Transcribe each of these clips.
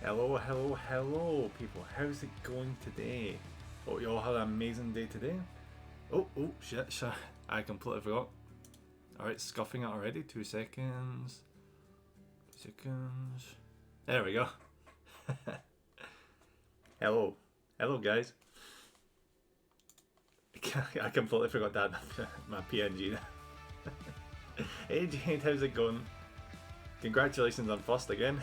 Hello, hello, hello, people. How's it going today? Hope you all had an amazing day today. Oh, shit. I completely forgot. Alright, scuffing it already. 2 seconds. 2 seconds. There we go. Hello. Hello, guys. I completely forgot that my PNG. Hey, Jade, how's it going? Congratulations on first again.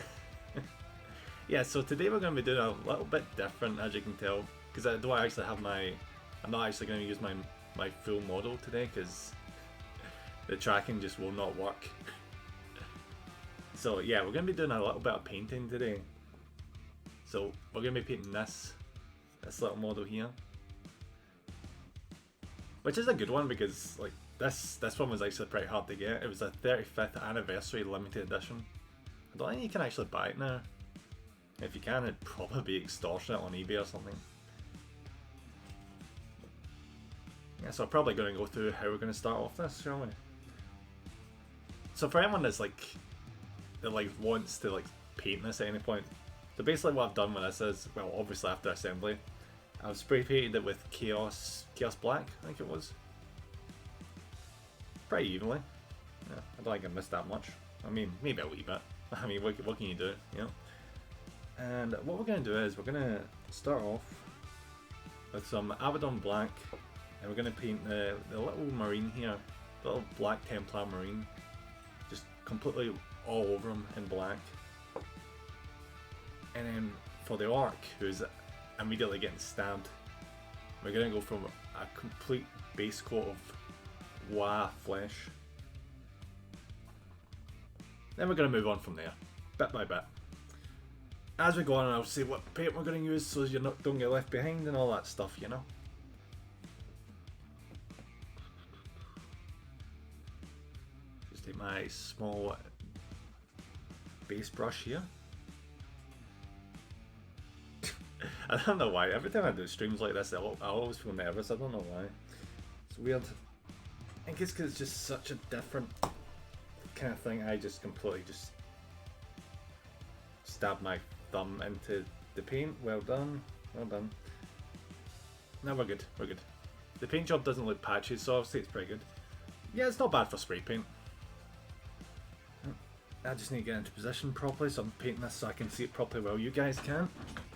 Yeah, so today we're going to be doing a little bit different, as you can tell, because I don't actually have I'm not actually going to use my full model today, because the tracking just will not work. So yeah, we're going to be doing a little bit of painting today. So we're going to be painting this little model here, which is a good one because like this one was actually pretty hard to get. It was a 35th anniversary limited edition. I don't think you can actually buy it now. If you can, it'd probably be extortionate on eBay or something. Yeah, so I'm probably going to go through how we're going to start off this, shall we? So for anyone that wants to paint this at any point, so basically what I've done with this is, well, obviously after assembly, I've spray painted it with Chaos Black, I think it was. Pretty evenly. Yeah, I don't think I missed that much. I mean, maybe a wee bit. I mean, what can you do, you know? And what we're going to do is we're going to start off with some Abaddon Black, and we're going to paint the little marine here, the little black Templar marine, just completely all over him in black. And then for the orc, who's immediately getting stabbed, we're going to go from a complete base coat of Wa flesh. Then we're going to move on from there, bit by bit. As we go on, I'll say what paint we're going to use so you don't get left behind and all that stuff, you know. Just take my small base brush here. I don't know why, every time I do streams like this, I always feel nervous, I don't know why. It's weird. I think it's because it's just such a different kind of thing. I just completely just stab my thumb into the paint. Well done, well done. Now we're good, we're good. The paint job doesn't look patchy, so obviously it's pretty good. Yeah, it's not bad for spray paint. I just need to get into position properly, so I'm painting this so I can see it properly while you guys can,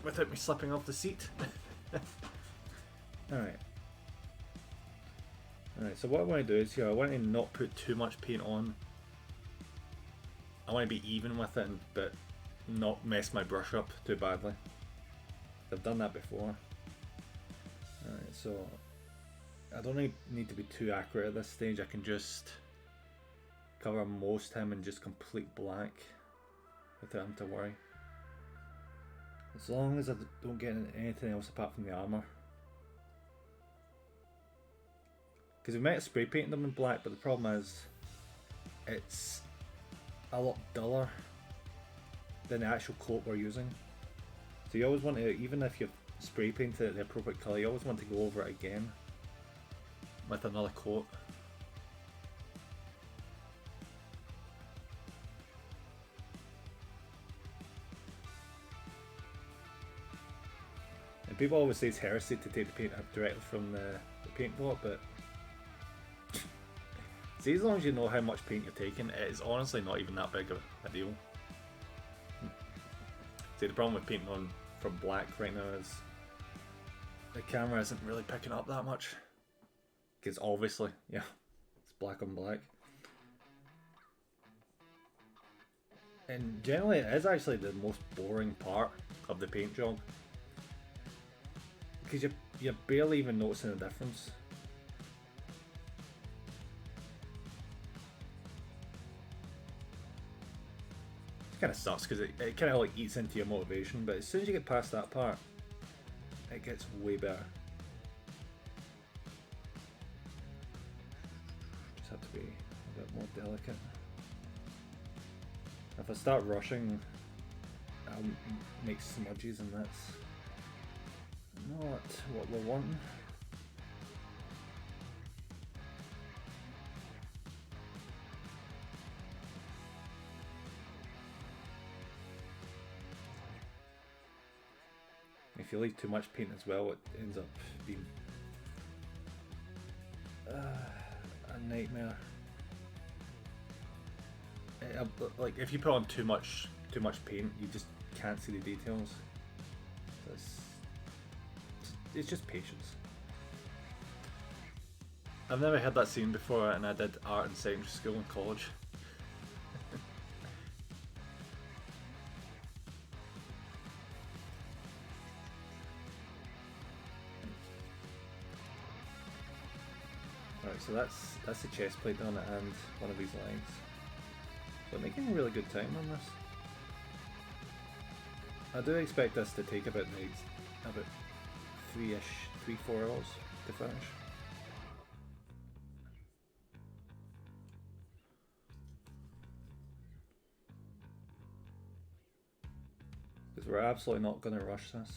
without me slipping off the seat. Alright. Alright, so what I want to do is here, I want to not put too much paint on. I want to be even with it, but not mess my brush up too badly. I've done that before. Alright, so I don't need to be too accurate at this stage. I can just cover most him in just complete black without having to worry. As long as I don't get anything else apart from the armour. Because we might have spray painted them in black, but the problem is it's a lot duller than the actual coat we're using. So you always want to, even if you've spray painted it the appropriate colour, you always want to go over it again with another coat. And people always say it's heresy to take the paint up directly from the paint pot, but see, as long as you know how much paint you're taking, it is honestly not even that big of a deal. See, the problem with painting on from black right now is the camera isn't really picking up that much. Because obviously, yeah, it's black on black. And generally it is actually the most boring part of the paint job. Because you're barely even noticing the difference. Kind of sucks because it kind of like eats into your motivation, but as soon as you get past that part, it gets way better. Just have to be a bit more delicate. If I start rushing, I'll make smudges, and that's not what we're wanting. if you leave too much paint as well, it ends up being a nightmare. Like if you put on too much paint, you just can't see the details. It's just patience. I've never heard that scene before, and I did art in secondary school and college. Right, so that's the chest plate done and one of these legs. So I'm making a really good time on this. I do expect this to take about 3-4 hours to finish. Because we're absolutely not going to rush this.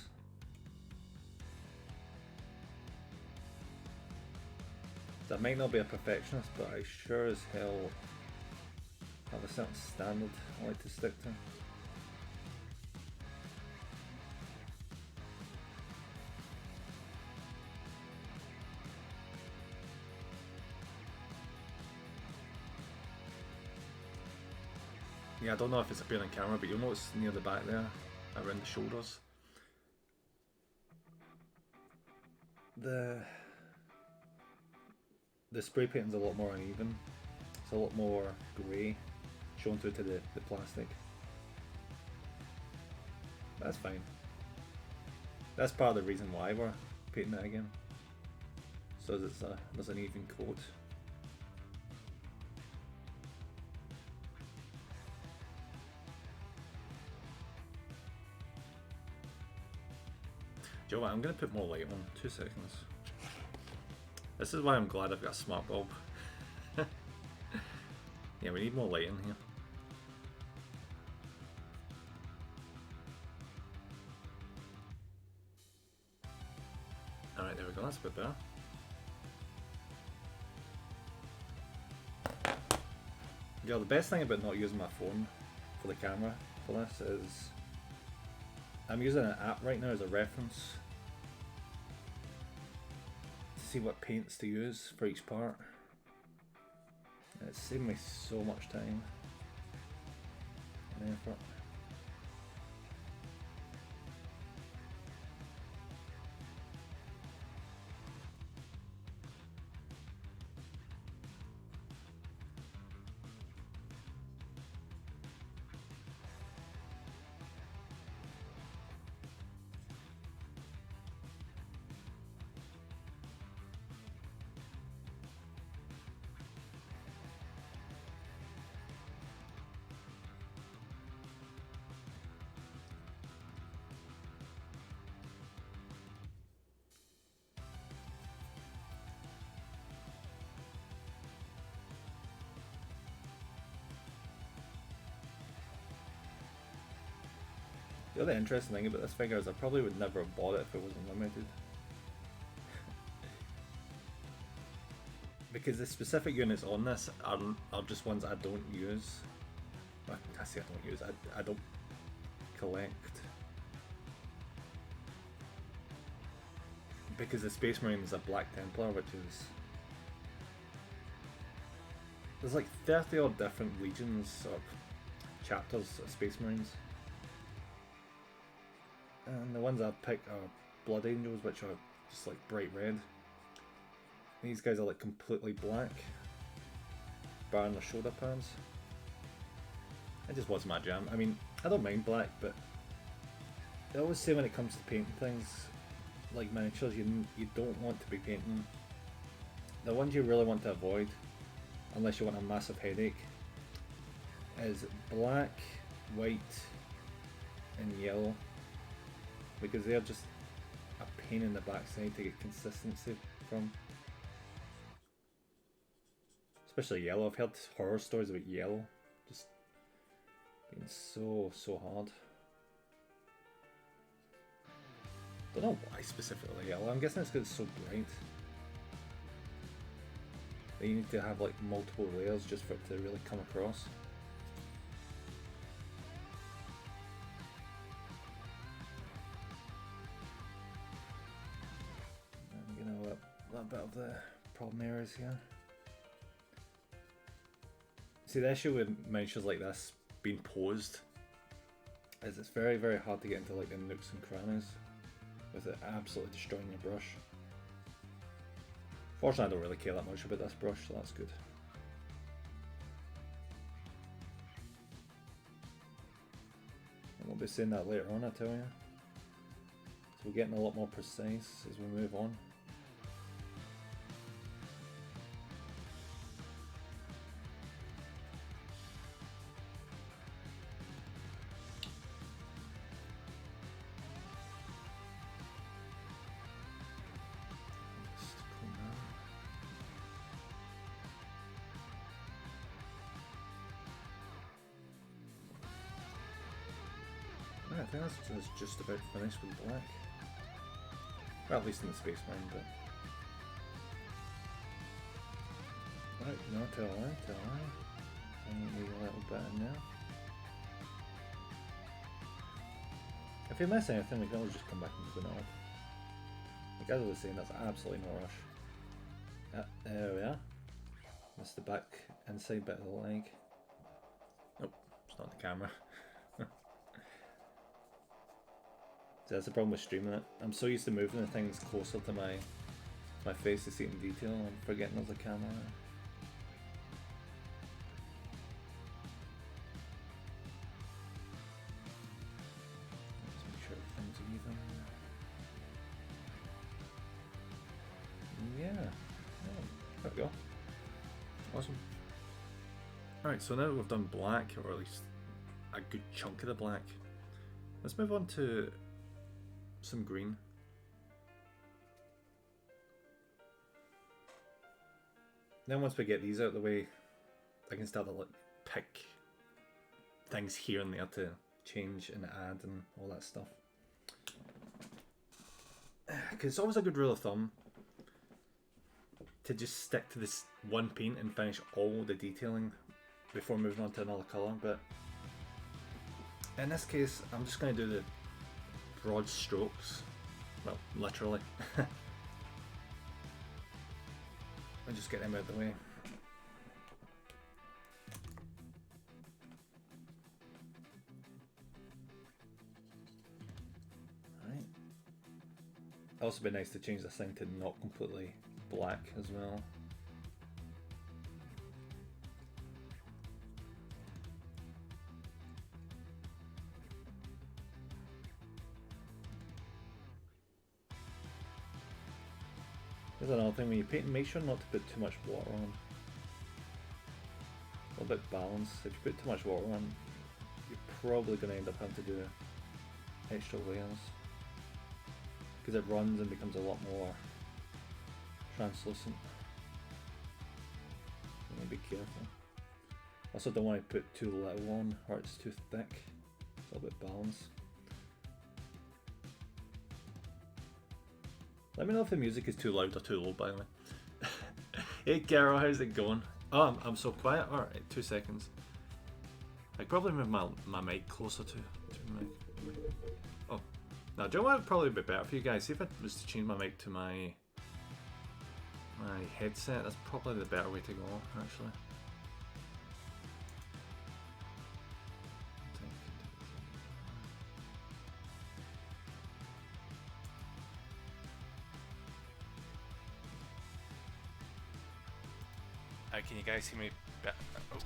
I might not be a perfectionist, but I sure as hell have a certain standard I like to stick to. Yeah, I don't know if it's appearing on camera, but you'll notice near the back there, around the shoulders, the spray painting's a lot more uneven. It's a lot more grey shown through to the plastic. That's fine. That's part of the reason why we're painting it again. So there's an even coat. Do you know what? I'm going to put more light on. 2 seconds. This is why I'm glad I've got a smart bulb. Yeah, we need more light in here. Alright, there we go, that's a bit better. Yeah, the best thing about not using my phone for the camera for this is I'm using an app right now as a reference to see what paints to use for each part. And it's saving me so much time and effort. The other interesting thing about this figure is I probably would never have bought it if it wasn't limited. Because the specific units on this are just ones I don't use. Well, I say I don't use, I don't collect. Because the Space Marine is a Black Templar, which is... There's like 30 odd different legions or chapters of Space Marines. And the ones I pick are Blood Angels, which are just like bright red. These guys are like completely black, barring their shoulder pads. It just wasn't my jam. I mean, I don't mind black, but I always say when it comes to painting things like miniatures, you don't want to be painting. The ones you really want to avoid, unless you want a massive headache, is black, white, and yellow. Because they're just a pain in the backside to get consistency from. Especially yellow. I've heard horror stories about yellow just being so hard. Don't know why specifically yellow. I'm guessing it's because it's so bright. That you need to have like multiple layers just for it to really come across. some errors here. See, the issue with miniatures like this being posed is it's very, very hard to get into like the nooks and crannies with it absolutely destroying your brush. Fortunately, I don't really care that much about this brush, so that's good. I won't be saying that later on, I tell you. So we're getting a lot more precise as we move on. I think that's just about finished with black. Well, at least in the space mine, but... Right, no, tell a lie. I need a little bit in there. If you miss anything, we can always just come back and clean it up. Like as I was saying, that's absolutely no rush. There we are. Missed the back inside bit of the leg. Nope, it's not the camera. So that's the problem with streaming it. I'm so used to moving the things closer to my face to see it in detail, I'm forgetting there's a camera. Let's make sure everything's even. Yeah. Oh, there we go. Awesome. Alright, so now that we've done black, or at least a good chunk of the black, let's move on to some green. Then once we get these out of the way, I can start to like pick things here and there to change and add and all that stuff. Because it's always a good rule of thumb to just stick to this one paint and finish all the detailing before moving on to another colour, but in this case I'm just going to do the broad strokes, well, literally, and just get them out of the way. Right. Also be nice to change this thing to not completely black as well. There's another thing, when you paint, make sure not to put too much water on. A little bit balanced. If you put too much water on, you're probably going to end up having to do extra layers. Because it runs and becomes a lot more translucent. So you need to be careful. Also don't want to put too little on or it's too thick. It's a little bit balanced. Let me know if the music is too loud or too low, by the way. Hey Carol, how's it going? Oh, I'm so quiet? Alright, 2 seconds. I could probably move my mic closer to my mic. Oh, now do you know what would probably be better for you guys? See if I was to change my mic to my headset, that's probably the better way to go, actually. Can you guys hear me better? Oh.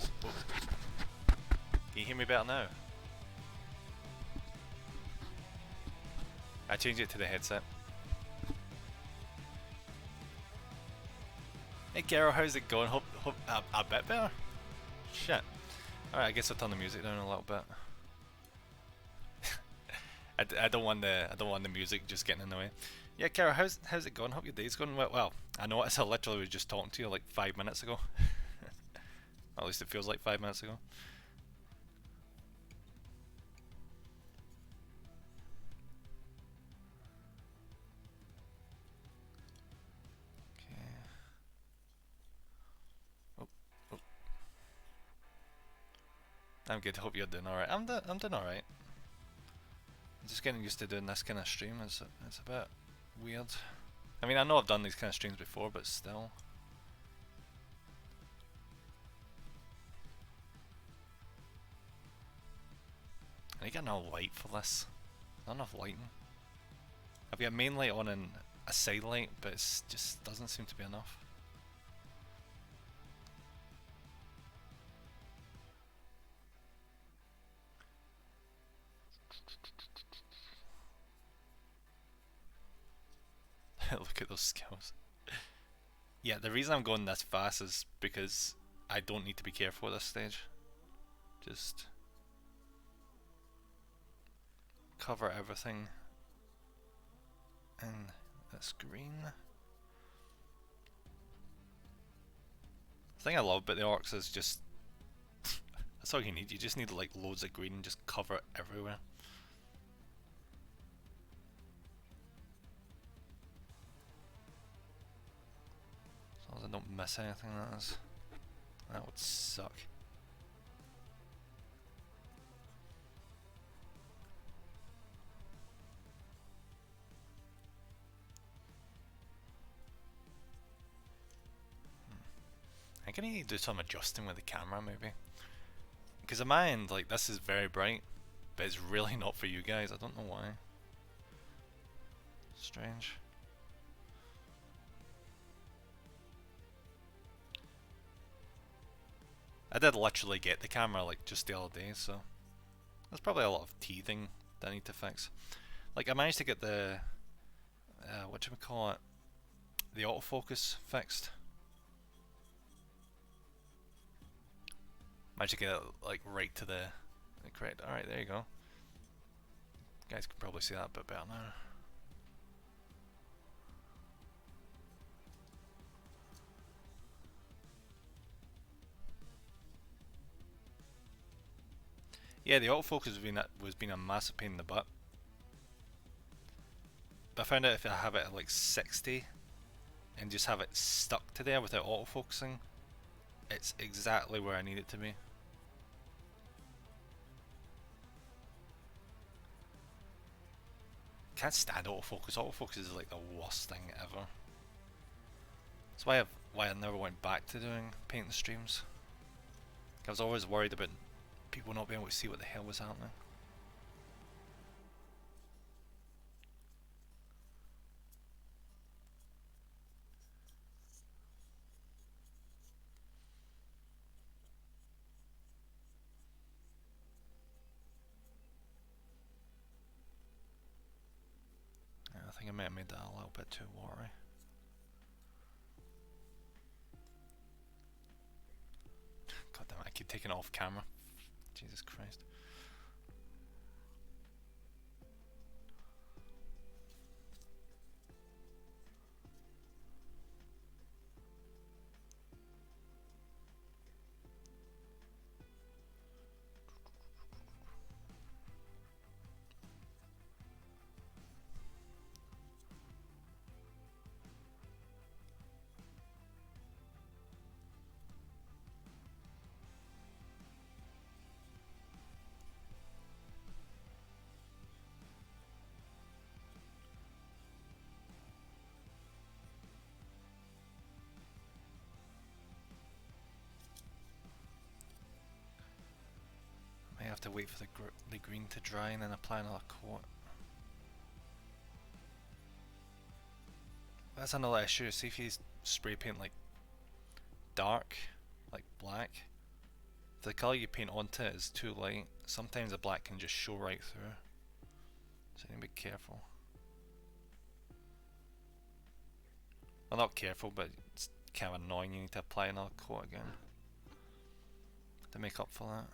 Can you hear me better now? I changed it to the headset. Hey Garo, how's it going? Hope a bit better? Shit. Alright, I guess I'll turn the music down a little bit. I don't want the music just getting in the way. Yeah, Kara, how's it going? Hope your day's going well. Well, I know I literally was just talking to you like 5 minutes ago. At least it feels like 5 minutes ago. Okay. Oh. I'm good. Hope you're doing alright. I'm doing alright. I'm just getting used to doing this kind of stream. It's a bit weird. I mean, I know I've done these kind of streams before, but still. get no light for this. Not enough lighting. I've got a main light on and a side light, but it just doesn't seem to be enough. Look at those skills. Yeah, the reason I'm going this fast is because I don't need to be careful at this stage. Just cover everything in this green. The thing I love about the orcs is just that's all you need. You just need like loads of green and just cover it everywhere. As long as I don't miss anything, that would suck. I'm gonna need to do some adjusting with the camera maybe. Because in my end, like, this is very bright, but it's really not for you guys. I don't know why. Strange. I did literally get the camera like just the other day, so there's probably a lot of teething that I need to fix. Like, I managed to get the whatchamacallit, the autofocus fixed. Managed to get it like right to the correct. Alright, there you go. You guys can probably see that a bit better now. Yeah, the autofocus was being a massive pain in the butt. But I found out if I have it at like 60 and just have it stuck to there without autofocusing, it's exactly where I need it to be. Can't stand autofocus. Autofocus is like the worst thing ever. That's why I never went back to doing painting streams. I was always worried about people not being able to see what the hell was happening. Yeah, I think I may have made that a little bit too watery. God damn it, I keep taking it off camera. Jesus Christ. I have to wait for the green to dry and then apply another coat. That's another issue. See, if you spray paint like dark, like black, if the colour you paint onto it is too light, sometimes the black can just show right through. So you need to be careful. Well, not careful, but it's kind of annoying. You need to apply another coat again to make up for that.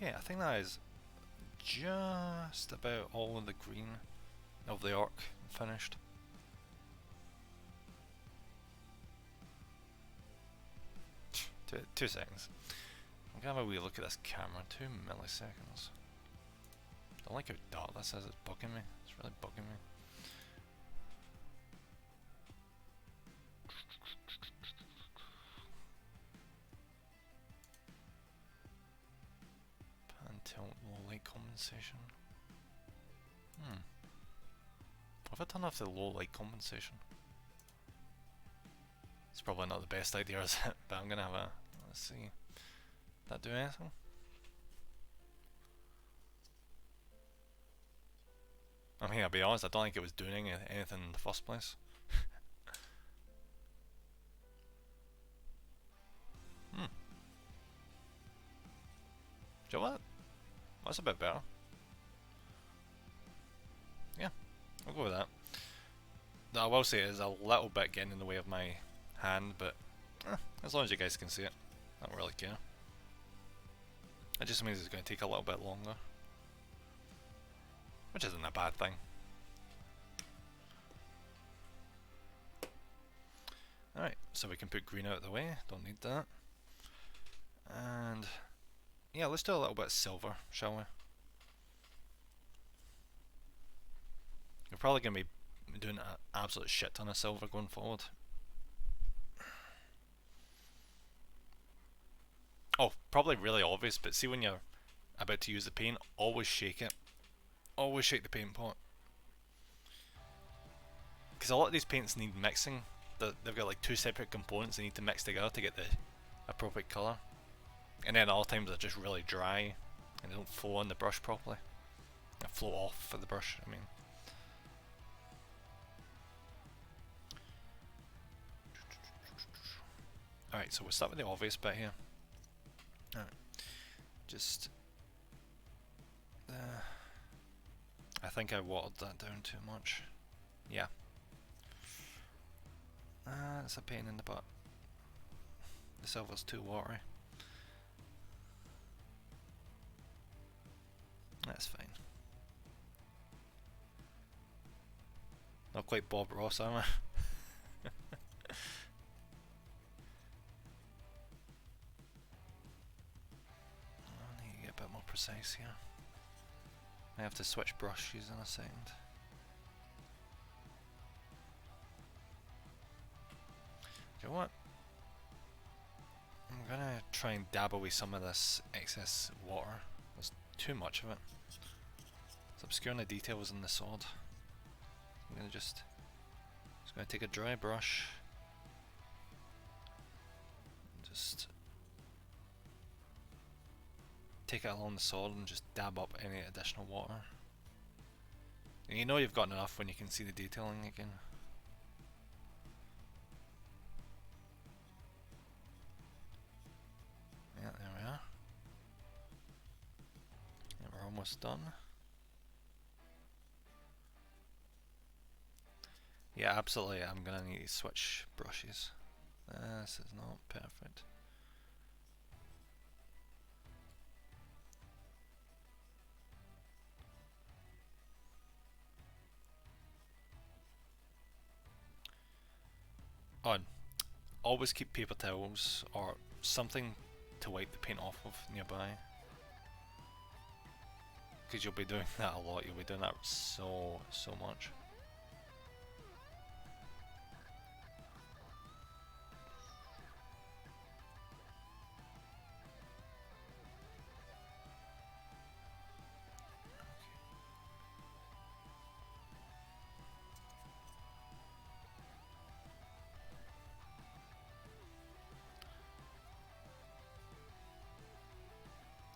Okay, I think that is just about all of the green of the orc finished. Two seconds. I'm gonna have a wee look at this camera. 2 milliseconds. I don't like how dark this is. It's bugging me. It's really bugging me. light compensation. Have I turned off the low light compensation? It's probably not the best idea, is it? But I'm gonna have a... let's see. Did that do anything? I mean, I'll be honest, I don't think it was doing anything in the first place. Do you know what? That's a bit better. Yeah, I'll go with that. I will say it is a little bit getting in the way of my hand, but as long as you guys can see it, I don't really care. It just means it's going to take a little bit longer, which isn't a bad thing. Alright, so we can put green out of the way, don't need that. And yeah, let's do a little bit of silver, shall we? We're probably going to be doing an absolute shit ton of silver going forward. Oh, probably really obvious, but see when you're about to use the paint, always shake it. Always shake the paint pot. Because a lot of these paints need mixing. They've got like two separate components they need to mix together to get the appropriate colour. And then other times they're just really dry and they don't flow on the brush properly. They flow off for the brush, I mean. Alright, so we'll start with the obvious bit here. Alright, just... I think I watered that down too much. Yeah. It's a pain in the butt. The silver's too watery. That's fine. Not quite Bob Ross, am I? I need to get a bit more precise here. I have to switch brushes in a second. You know what? I'm gonna try and dab away some of this excess water. There's too much of it. It's obscuring the details in the sword. I'm gonna just gonna take a dry brush. Just take it along the sword and just dab up any additional water. And you know you've got enough when you can see the detailing again. Yeah, there we are. Yeah, we're almost done. Yeah, absolutely, I'm gonna need to switch brushes. This is not perfect. On. Always keep paper towels or something to wipe the paint off of nearby. Because you'll be doing that a lot, you'll be doing that so much.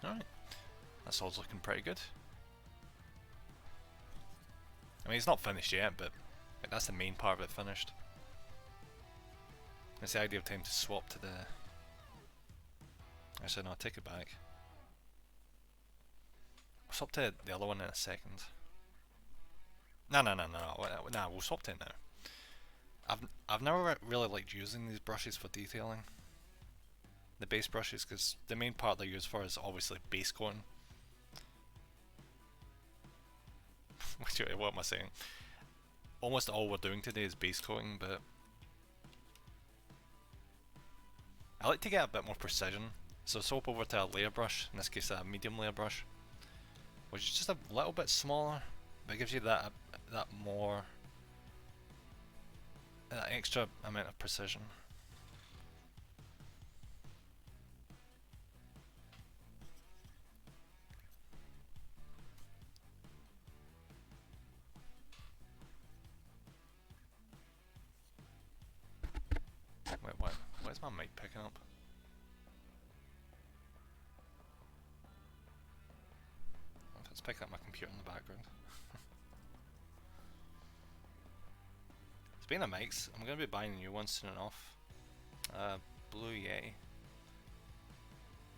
Alright, that sword's looking pretty good. I mean, it's not finished yet, but that's the main part of it finished. It's the ideal time to swap to the... Actually, no, I'll take it back. I'll swap to the other one in a second. No, we'll swap to it now. I've never really liked using these brushes for detailing. The base brushes, because the main part they're used for is obviously base coating. What am I saying? Almost all we're doing today is base coating, but I like to get a bit more precision. So swap over to a layer brush, in this case a medium layer brush, which is just a little bit smaller, but it gives you that more, that extra amount of precision. Where's my mic picking up? If it's picking up my computer in the background. Speaking of mics, I'm going to be buying a new one soon enough. Blue Yeti.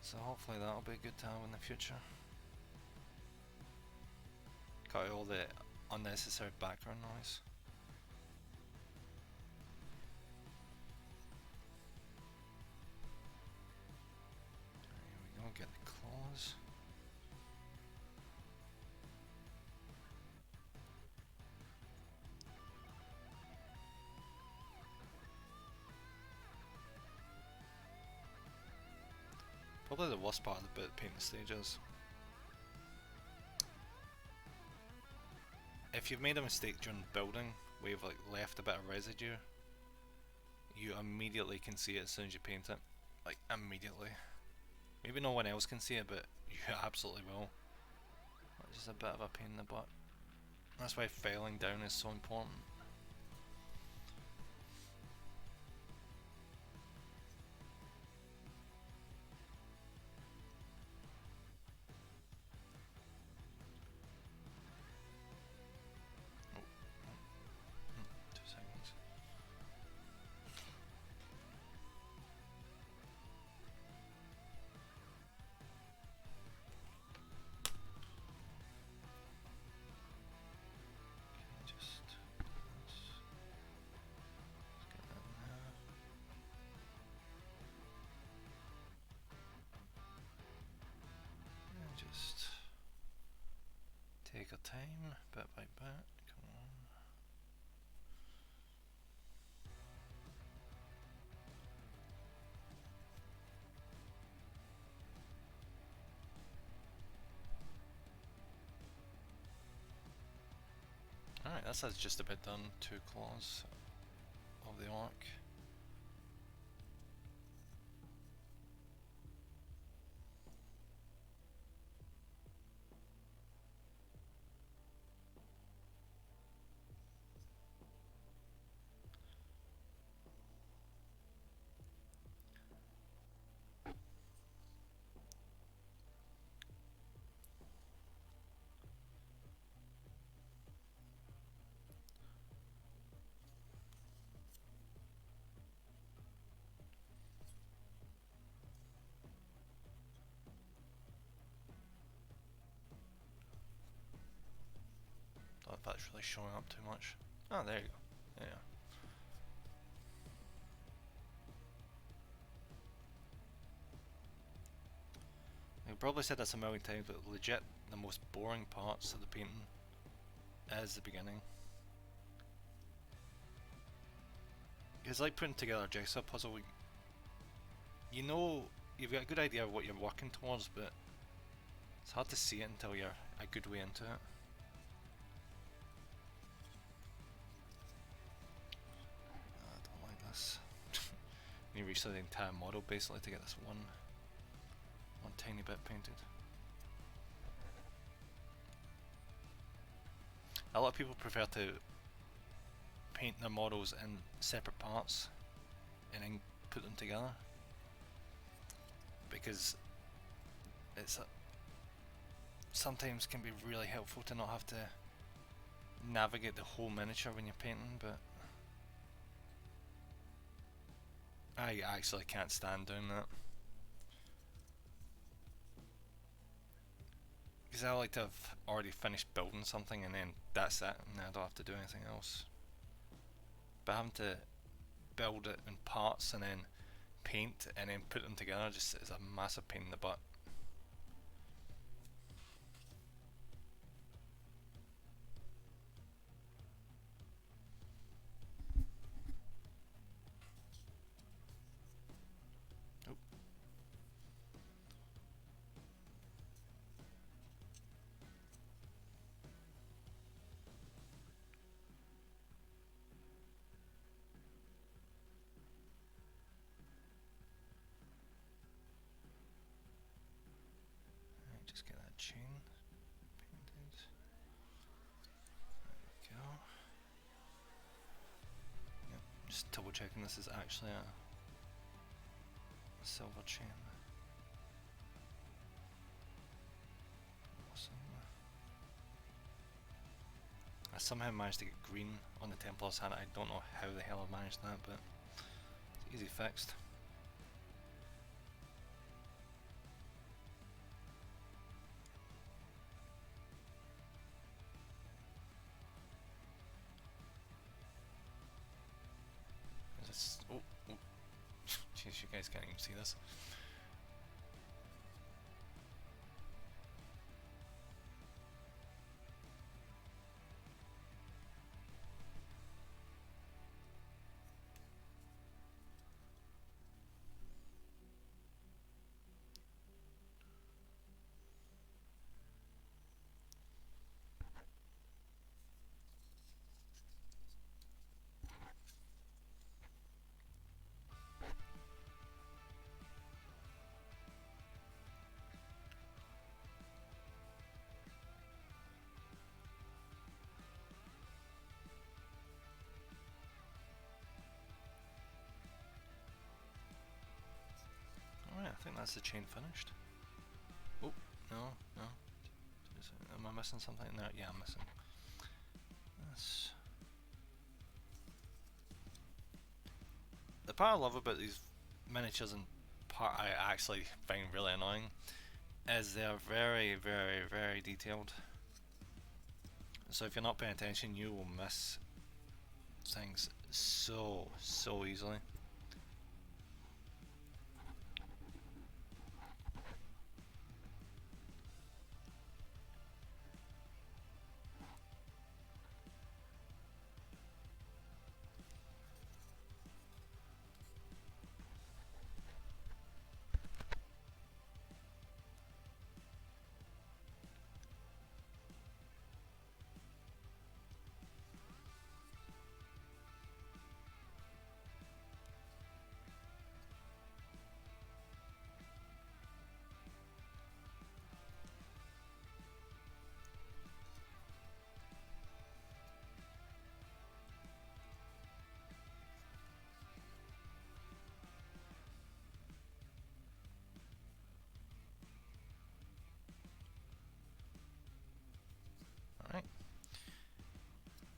So hopefully that'll be good to have in the future. Cut out all the unnecessary background noise. Here we go, get the claws. Probably the worst part of the painting stage is if you've made a mistake during building where you've like left a bit of residue, you immediately can see it as soon as you paint it. Like immediately. Maybe no one else can see it, but you absolutely will. Which is a bit of a pain in the butt. That's why filing down is so important. Just take our time, bit by bit, come on. Alright, that's just a bit done, 2 claws of the arc. Don't know if that's really showing up too much. Oh, there you go. Yeah. I've probably said this a million times, but legit, the most boring parts of the painting is the beginning. It's like putting together a jigsaw puzzle. You know, you've got a good idea of what you're working towards, but it's hard to see it until you're a good way into it. I don't like this. You restart the entire model basically to get this one tiny bit painted. A lot of people prefer to paint their models in separate parts and then put them together because it's sometimes can be really helpful to not have to navigate the whole miniature when you're painting, but I actually can't stand doing that. Because I like to have already finished building something and then that's it, and I don't have to do anything else. But having to build it in parts and then paint and then put them together just is a massive pain in the butt. Just get that chain painted. There we go. Yep, just double checking this is actually a silver chain. Awesome. I somehow managed to get green on the Templar's hat. I don't know how the hell I managed that, but it's easy fixed. Is this? Oh, oh. Jeez, you guys can't even see this. Alright, I think that's the chain finished. Oh, no, no. Am I missing something there? Yeah, I'm missing this. The part I love about these miniatures, and part I actually find really annoying, is they're very, very, very detailed. So if you're not paying attention, you will miss things so easily. Alright.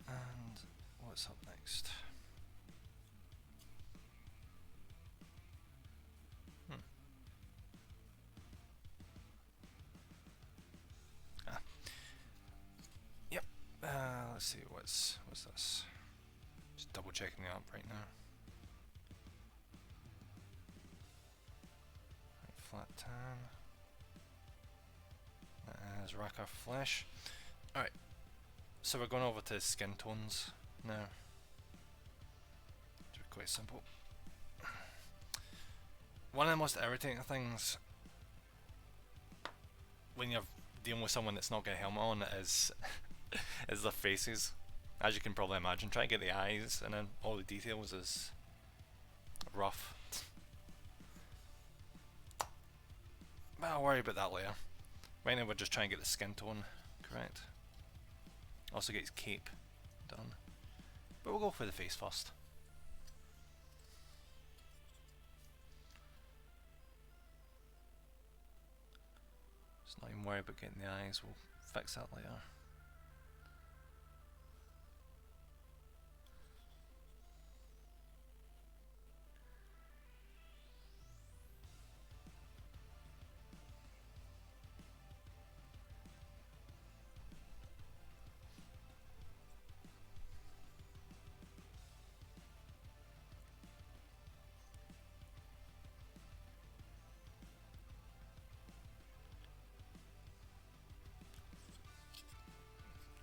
And what's up next? Yep. Let's see, what's this? Just double checking the app right now. Right, flat tan. That is Raka Flesh. Alright. So we're going over to skin tones now. It's quite simple. One of the most irritating things when you're dealing with someone that's not got a helmet on is is their faces. As you can probably imagine, trying to get the eyes and then all the details is rough. But I'll worry about that later. Right now we're just trying to get the skin tone correct. Also get his cape done. But we'll go for the face first. Just not even worry about getting the eyes, we'll fix that later.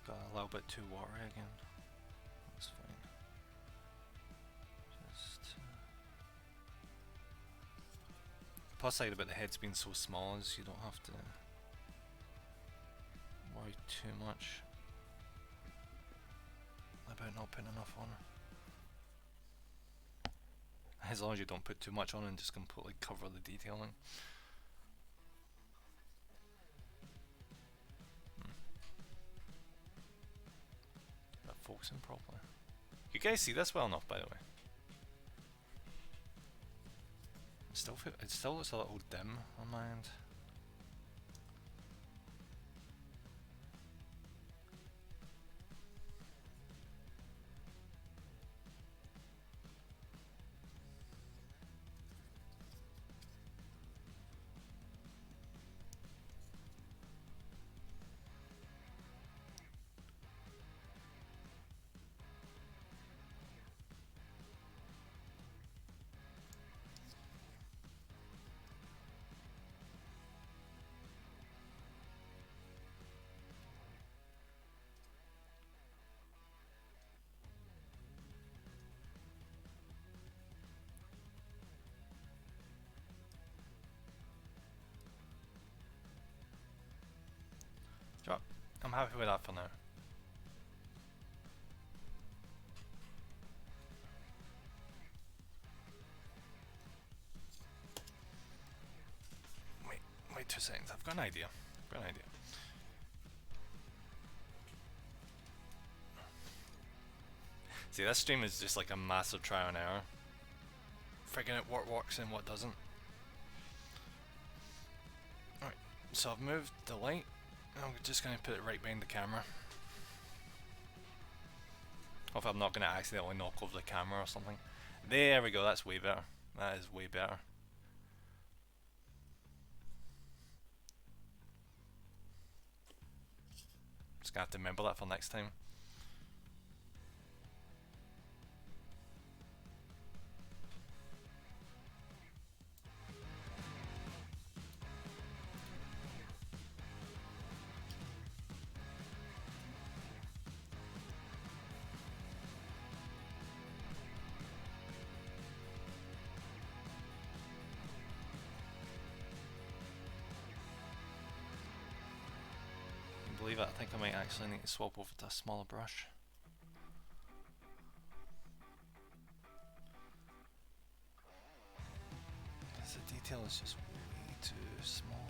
Got a little bit too watery again. That's fine. Just plus side about the heads being so small is you don't have to worry too much about not putting enough on. As long as you don't put too much on and just completely cover the detailing. Focusing properly. You guys see this well enough, by the way? it still looks a little dim on my end. Sure. I'm happy with that for now. Wait 2 seconds, I've got an idea. See, this stream is just like a massive trial and error. Figuring out what works and what doesn't. Alright, so I've moved the light. I'm just going to put it right behind the camera. Hopefully I'm not going to accidentally knock over the camera or something. There we go, that's way better. That is way better. Just going to have to remember that for next time. Believe it, I think I might actually need to swap over to a smaller brush. Because the detail is just way too small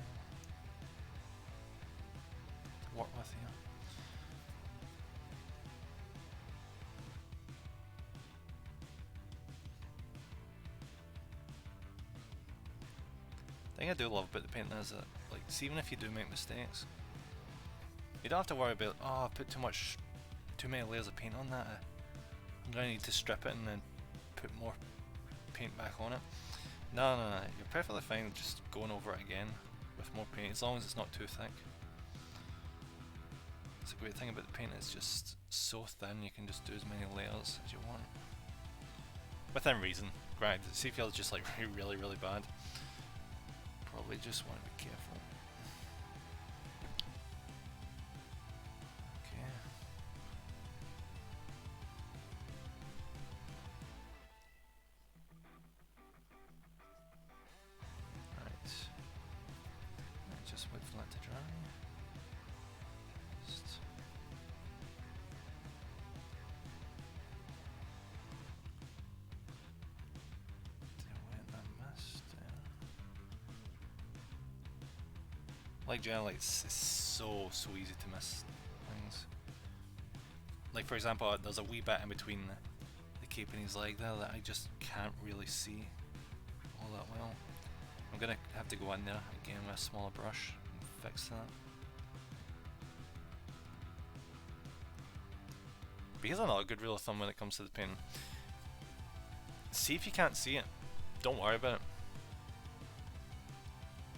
to work with here. The thing I do love about the painting is that, like, see, even if you do make mistakes, you don't have to worry about, oh, I put too many layers of paint on that. I'm going to need to strip it and then put more paint back on it. No, you're perfectly fine just going over it again with more paint, as long as it's not too thick. It's a great thing about the paint, it's just so thin you can just do as many layers as you want. Within reason. Granted, the CPL is just like really bad. Probably just want to be careful. Like generally, it's so easy to miss things. Like for example, there's a wee bit in between the cape and his leg there that I just can't really see all that well. I'm gonna have to go in there again with a smaller brush and fix that. But here's another good rule of thumb when it comes to the painting. See if you can't see it, don't worry about it.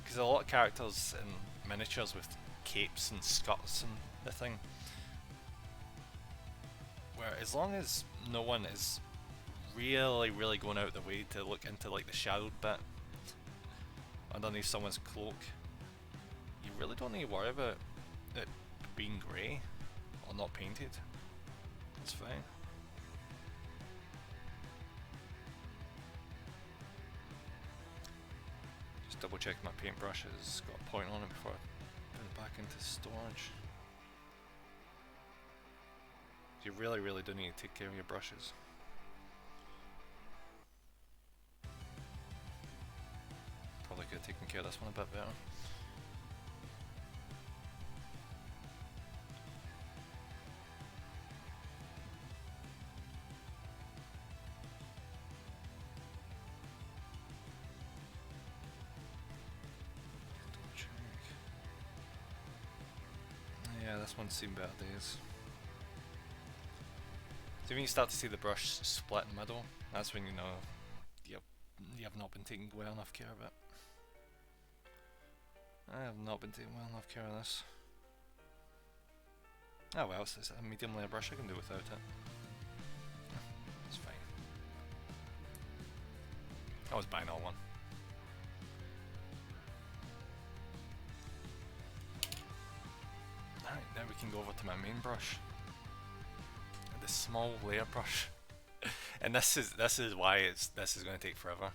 Because a lot of characters in miniatures with capes and skirts and the thing, where as long as no one is really going out of the way to look into like the shadowed bit underneath someone's cloak, you really don't need to worry about it being grey or not painted. It's fine. Double check my paintbrush has got a point on it before I put it back into storage. You really do need to take care of your brushes. Probably could have taken care of this one a bit better. this one's seen better days. So when you start to see the brush split in the middle, that's when you know you have not been taking well enough care of it. I have not been taking well enough care of this. Oh well, it's a medium layer brush, I can do without it. It's fine. I was buying all one. Alright, now we can go over to my main brush. The small layer brush. And this is why this is going to take forever.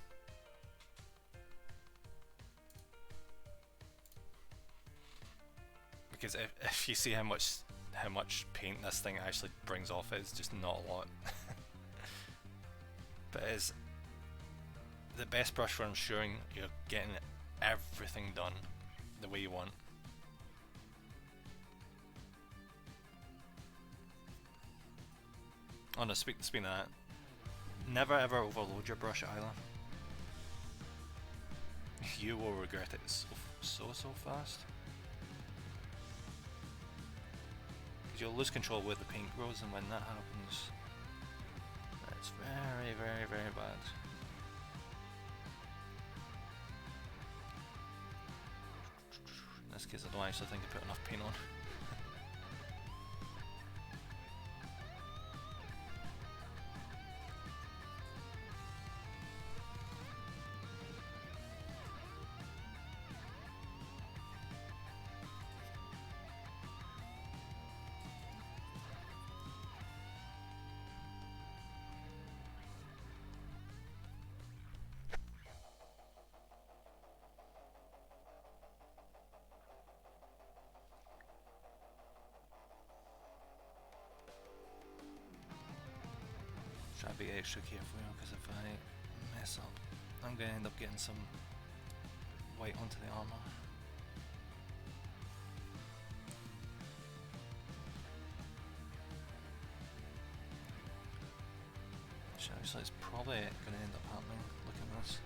Because if you see how much paint this thing actually brings off, it's just not a lot. But it is the best brush for ensuring you're getting everything done the way you want. Oh no, speaking of that, never ever overload your brush either. You will regret it so fast. Because you'll lose control where the paint grows, and when that happens, it's very, very, very bad. In this case, I don't actually think I put enough paint on. Try to be extra careful, because if I mess up, I'm going to end up getting some white onto the armor. So it's probably going to end up happening. Look at this.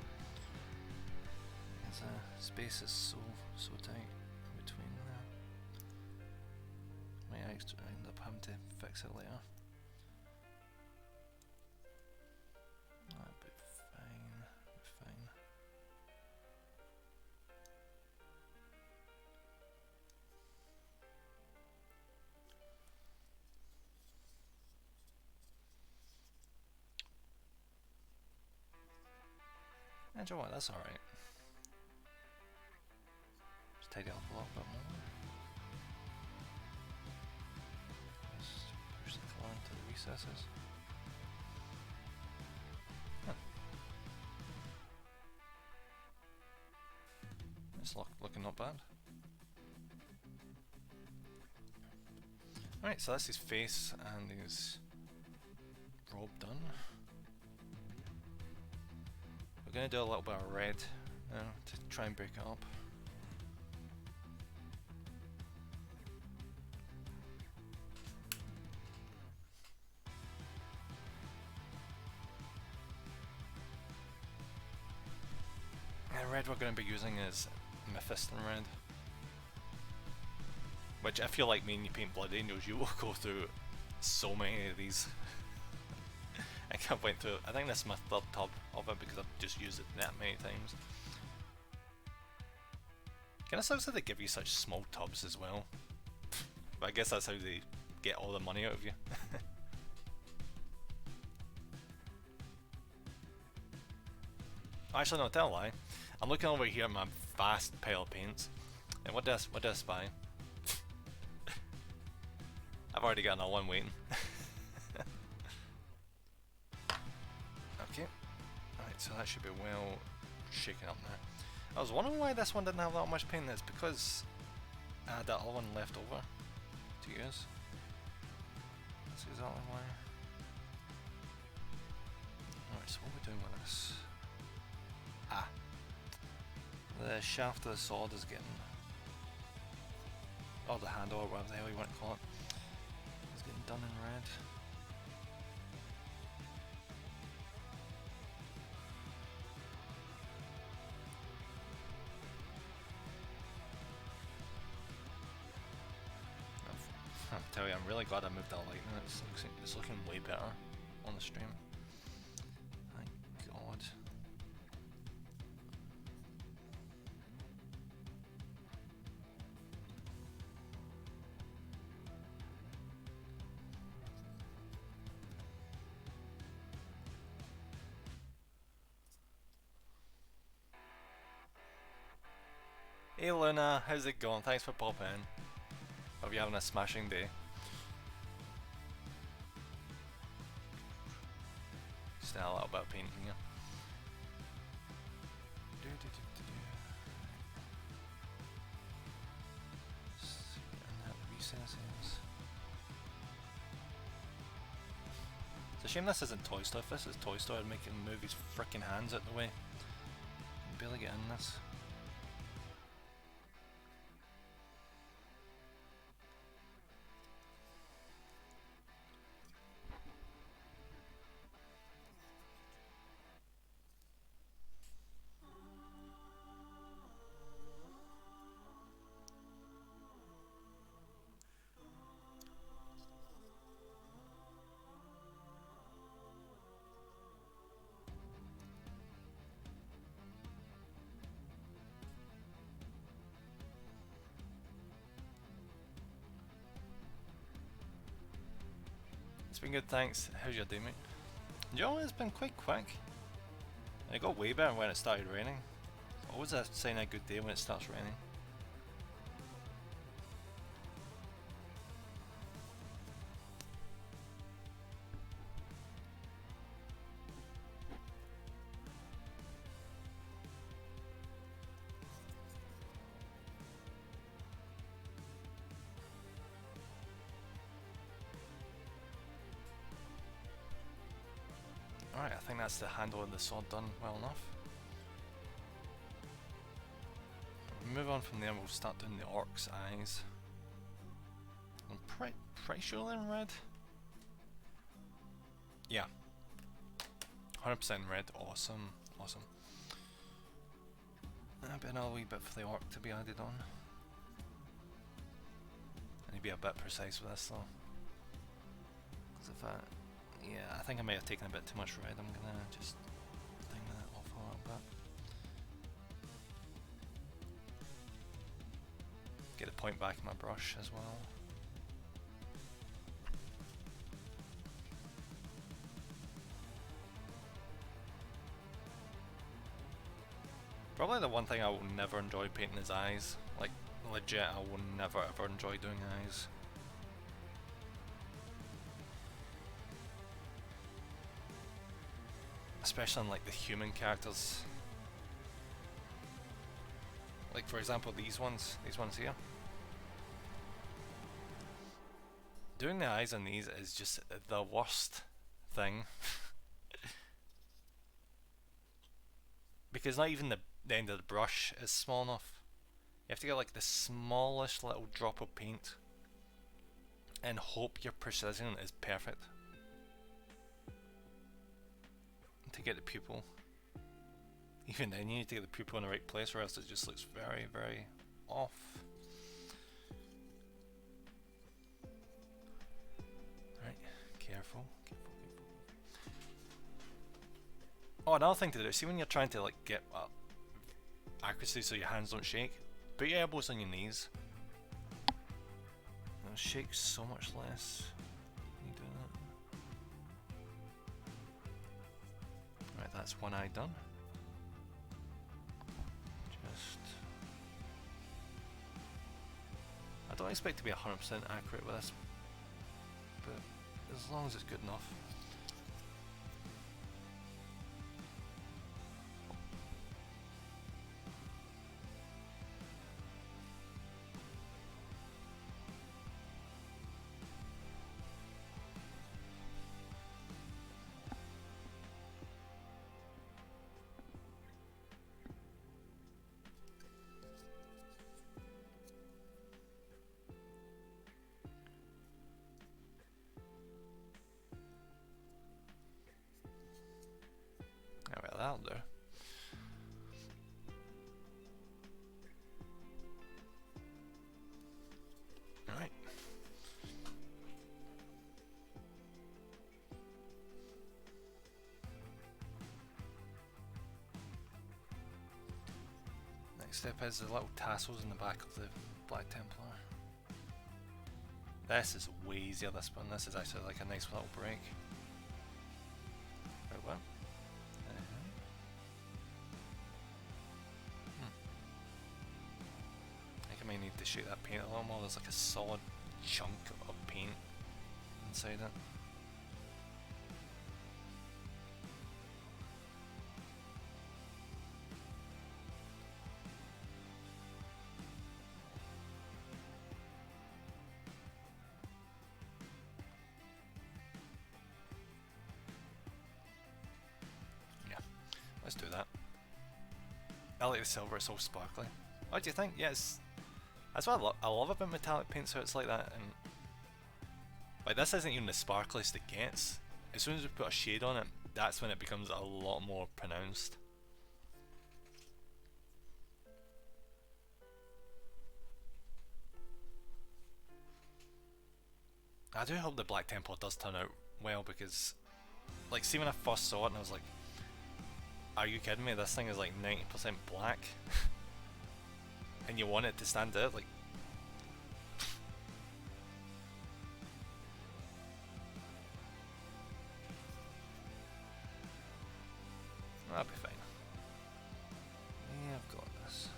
The space is so tight in between there. Might actually end up having to fix it later. That'll be fine. Fine. And you know what? That's alright. Just tidy it up a little bit more. Just push the colour into the recesses. Huh. It's looking not bad. Alright, so that's his face and his robe done. We're going to do a little bit of red now to try and break it up. The red we're going to be using is Mephiston red, which if you're like me and you paint Blood Angels, you will go through so many of these. I went through, I think this is my third tub of it because I've just used it that many times. Kinda sucks that they give you such small tubs as well. But I guess that's how they get all the money out of you. Actually no, tell a lie. I'm looking over here at my vast pile of paints. And what do I spy? I've already got another one waiting. Okay, alright, so that should be well shaken up now. I was wondering why this one didn't have that much paint. It's because I had that other one left over to use. That's exactly why. Alright, so what are we doing with this? Ah, the shaft of the sword is getting, or the handle, or whatever the hell you want to call it, is getting done in red. I tell you, I'm really glad I moved that light now. It's looking way better on the stream. Thank God. Hey Luna, how's it going? Thanks for popping in. Hope you're having a smashing day. Just a little bit of painting here. See, and that recesses. It's a shame this isn't Toy Story. If this is Toy Story, I'd make him move his frickin' hands out the way. I'd barely get in this. It's been good, thanks. How's your day, mate? You know, it's been quite quick. It got way better when it started raining. It's always a sign of a good day when it starts raining. Alright, I think that's the handle of the sword done well enough. Move on from there, we'll start doing the orc's eyes. I'm pretty sure they're in red. Yeah. 100% red, awesome, awesome. But another wee bit for the orc to be added on. I need to be a bit precise with this though. Because if yeah, I think I may have taken a bit too much red. I'm gonna just thing that off a little bit. Get the point back in my brush as well. Probably the one thing I will never enjoy painting is eyes. Like, legit, I will never ever enjoy doing eyes. Especially on like the human characters. Like for example these ones here. Doing the eyes on these is just the worst thing. Because not even the end of the brush is small enough. You have to get like the smallest little drop of paint and hope your precision is perfect to get the pupil. Even then you need to get the pupil in the right place or else it just looks very, very off. Right, careful, careful, careful. Oh, another thing to do, see when you're trying to like get accuracy so your hands don't shake, put your elbows on your knees. It'll shake so much less when you do that. Right, that's one eye done. I don't expect to be 100% accurate with this, but as long as it's good enough. That'll do. Alright. next step is the little tassels in the back of the Black Templar. This is way easier, this one. This is actually like a nice little break. Wait, what? I think I may need to shake that paint a little more. There's like a solid chunk of paint inside it. Let's do that. I like the silver, it's all sparkly. What do you think? Yes, that's what I love about metallic paint, so it's like that. And like, this isn't even the sparkliest it gets. As soon as we put a shade on it, that's when it becomes a lot more pronounced. I do hope the Black Templar does turn out well, because like, see, when I first saw it and I was like, are you kidding me? This thing is like 90% black. And you want it to stand out, like... That'll be fine. Yeah, I've got this.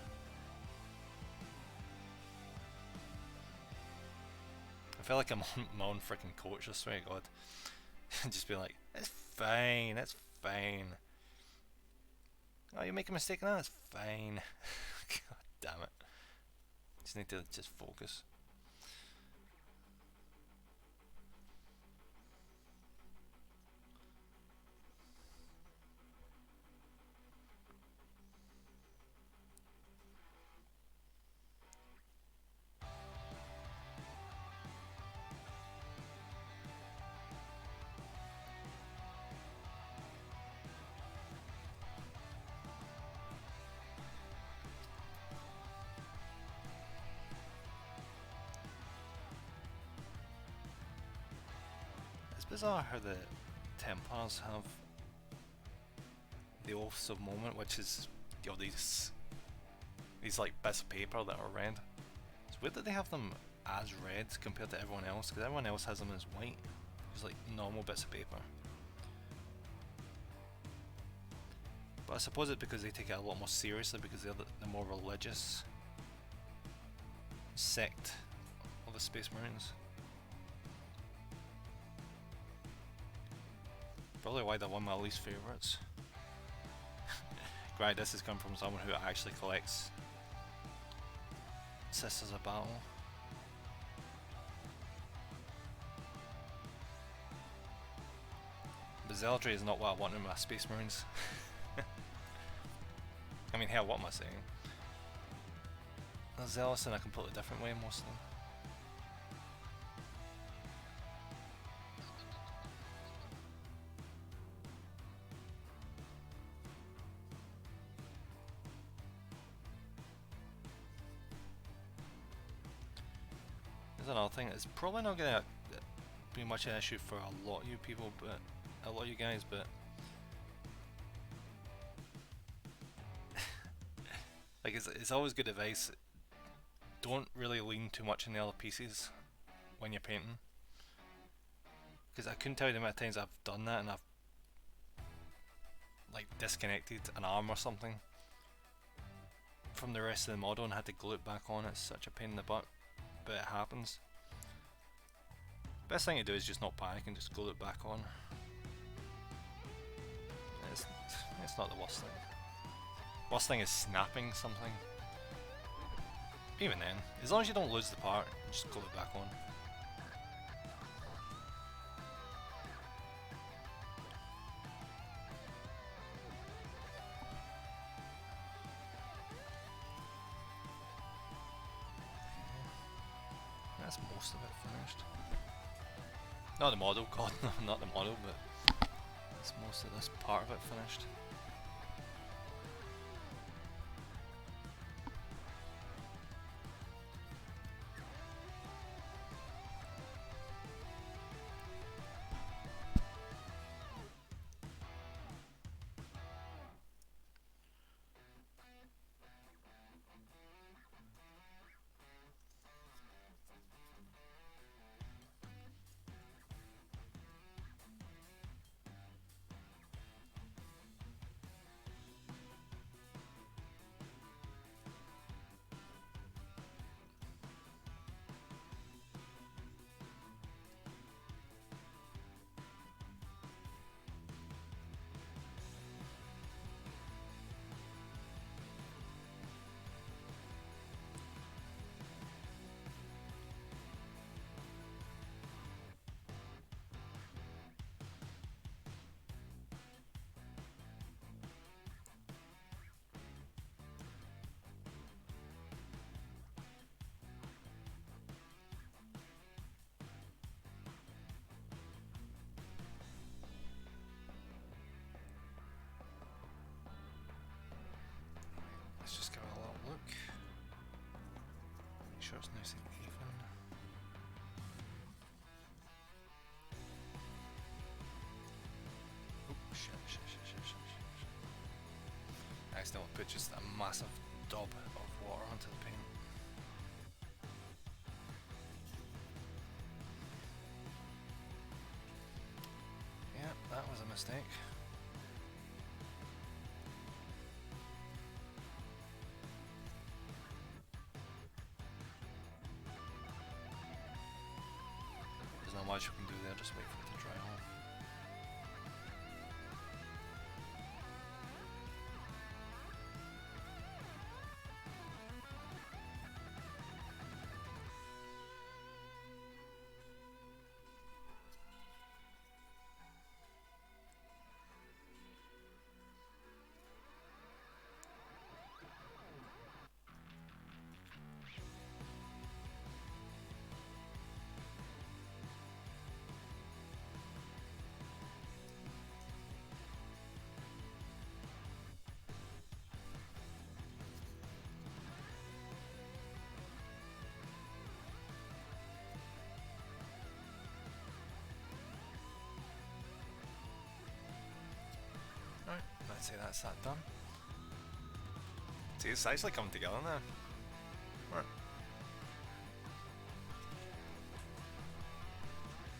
I feel like I'm on my own freaking coach, I swear to God. Just be like, it's fine, it's fine. Oh, you make a mistake now? It's fine. God damn it. Just need to just focus. It's bizarre how the Templars have the Oaths of Moment, which is, you know, these like bits of paper that are red. It's weird that they have them as red compared to everyone else, because everyone else has them as white. It's like normal bits of paper. But I suppose it's because they take it a lot more seriously, because they're the more religious sect of the Space Marines. Probably why they're one of my least favourites. Right, this has come from someone who actually collects Sisters of Battle. But Zealotry is not what I want in my Space Marines. I mean, hell, what am I saying? They're zealous in a completely different way, most of them. Another thing, it's probably not going to be much an issue for a lot of you people, but a lot of you guys, but like, it's always good advice. Don't really lean too much on the other pieces when you're painting, because I couldn't tell you the amount of times I've done that and I've like disconnected an arm or something from the rest of the model and had to glue it back on. It's such a pain in the butt, but it happens. Best thing to do is just not panic and just glue it back on. It's not the worst thing. Worst thing is snapping something. Even then, as long as you don't lose the part, just glue it back on. That's most of it finished. Not the model, God, no, not the model, but it's most of this part of it finished. sure it's nice and even. Oh, shit. I accidentally put just a massive dab of water onto the paint. Yeah, that was a mistake. There's not much we can do there, just wait for it to dry off. Right, let's say that's that done. See, it's actually coming together now. Right.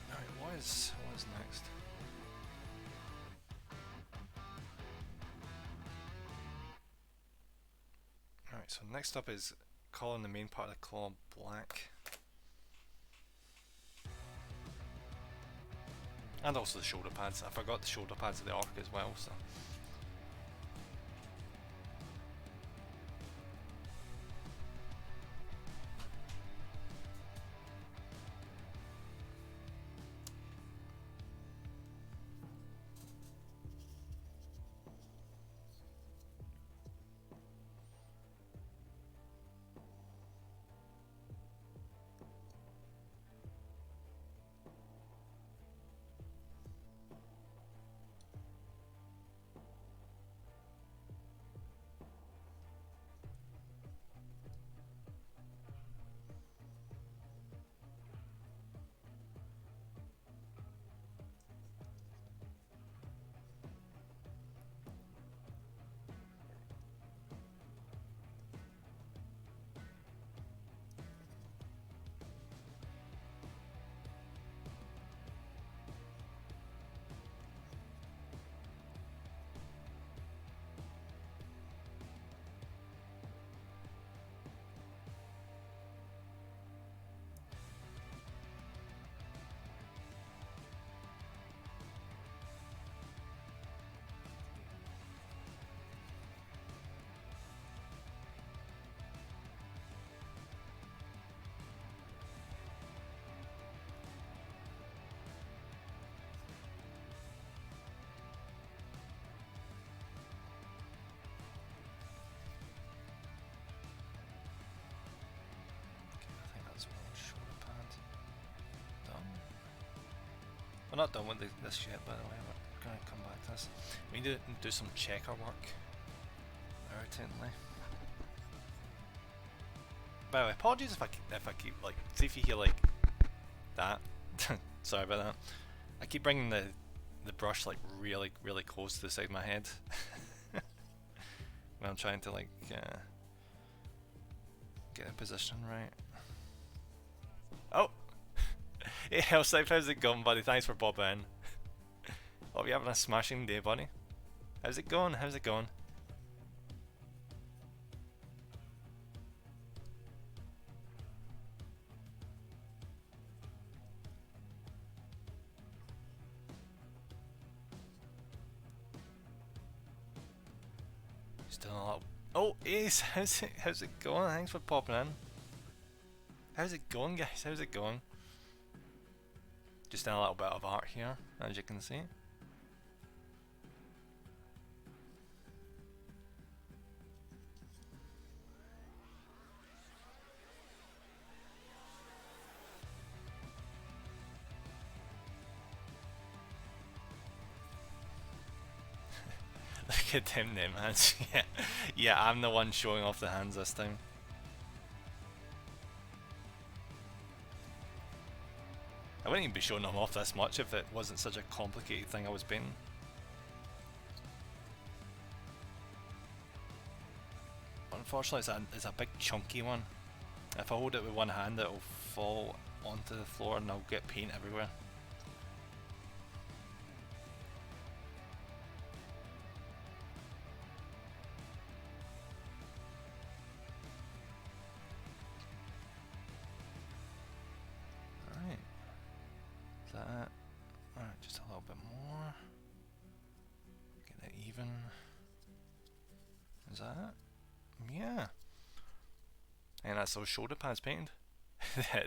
Alright, what is next? Alright, so next up is colouring the main part of the claw black. And also the shoulder pads. I forgot the shoulder pads of the Orc as well, so. We're not done with this yet, by the way. We're going to come back to this. We need to do some checker work urgently. By the way, apologies if I keep like, see if you hear like that. Sorry about that. I keep bringing the brush like really close to the side of my head when I'm trying to like get the position right. Oh. Hey Hellside, how's it going, buddy? Thanks for popping in. Hope you're having a smashing day, buddy. How's it going? How's it going? Still a lot. Oh, Ace, how's it going? Thanks for popping in. How's it going, guys? How's it going? Just a little bit of art here, as you can see. Look at them hands. Yeah, I'm the one showing off the hands this time. I wouldn't even be showing them off this much if it wasn't such a complicated thing I was painting. Unfortunately, it's a big chunky one. If I hold it with one hand, it'll fall onto the floor and I'll get paint everywhere. Alright. Is that it? Alright, just a little bit more. Get it even. Is that it? Yeah. And that's those shoulder pads painted.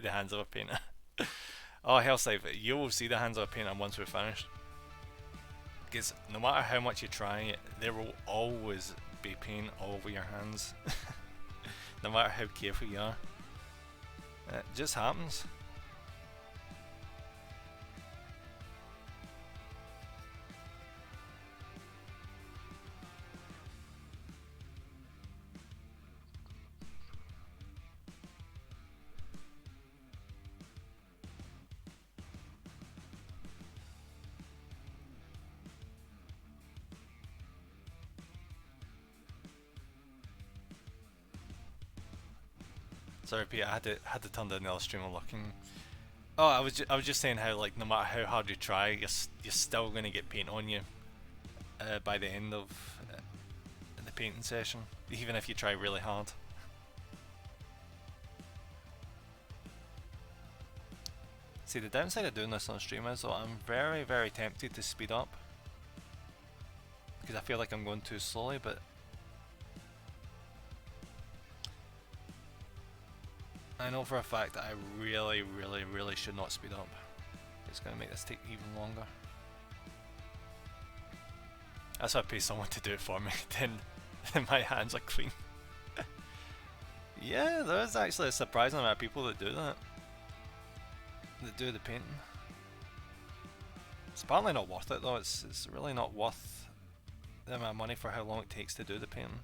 The hands of a painter. Oh, Hellsave, you will see the hands of a painter once we're finished. Because no matter how much you try, there will always be paint all over your hands. No matter how careful you are. It just happens. Sorry, Pete, I had to turn down the other stream of looking. Oh, I was just saying how, like, no matter how hard you try, you're still gonna get paint on you by the end of the painting session, even if you try really hard. See, the downside of doing this on stream is, though, I'm very, very tempted to speed up because I feel like I'm going too slowly, but I know for a fact that I really, really, really should not speed up. It's going to make this take even longer. That's why I pay someone to do it for me, then my hands are clean. Yeah, there is actually a surprising amount of people that do that. That do the painting. It's apparently not worth it though, it's really not worth the amount of money for how long it takes to do the painting.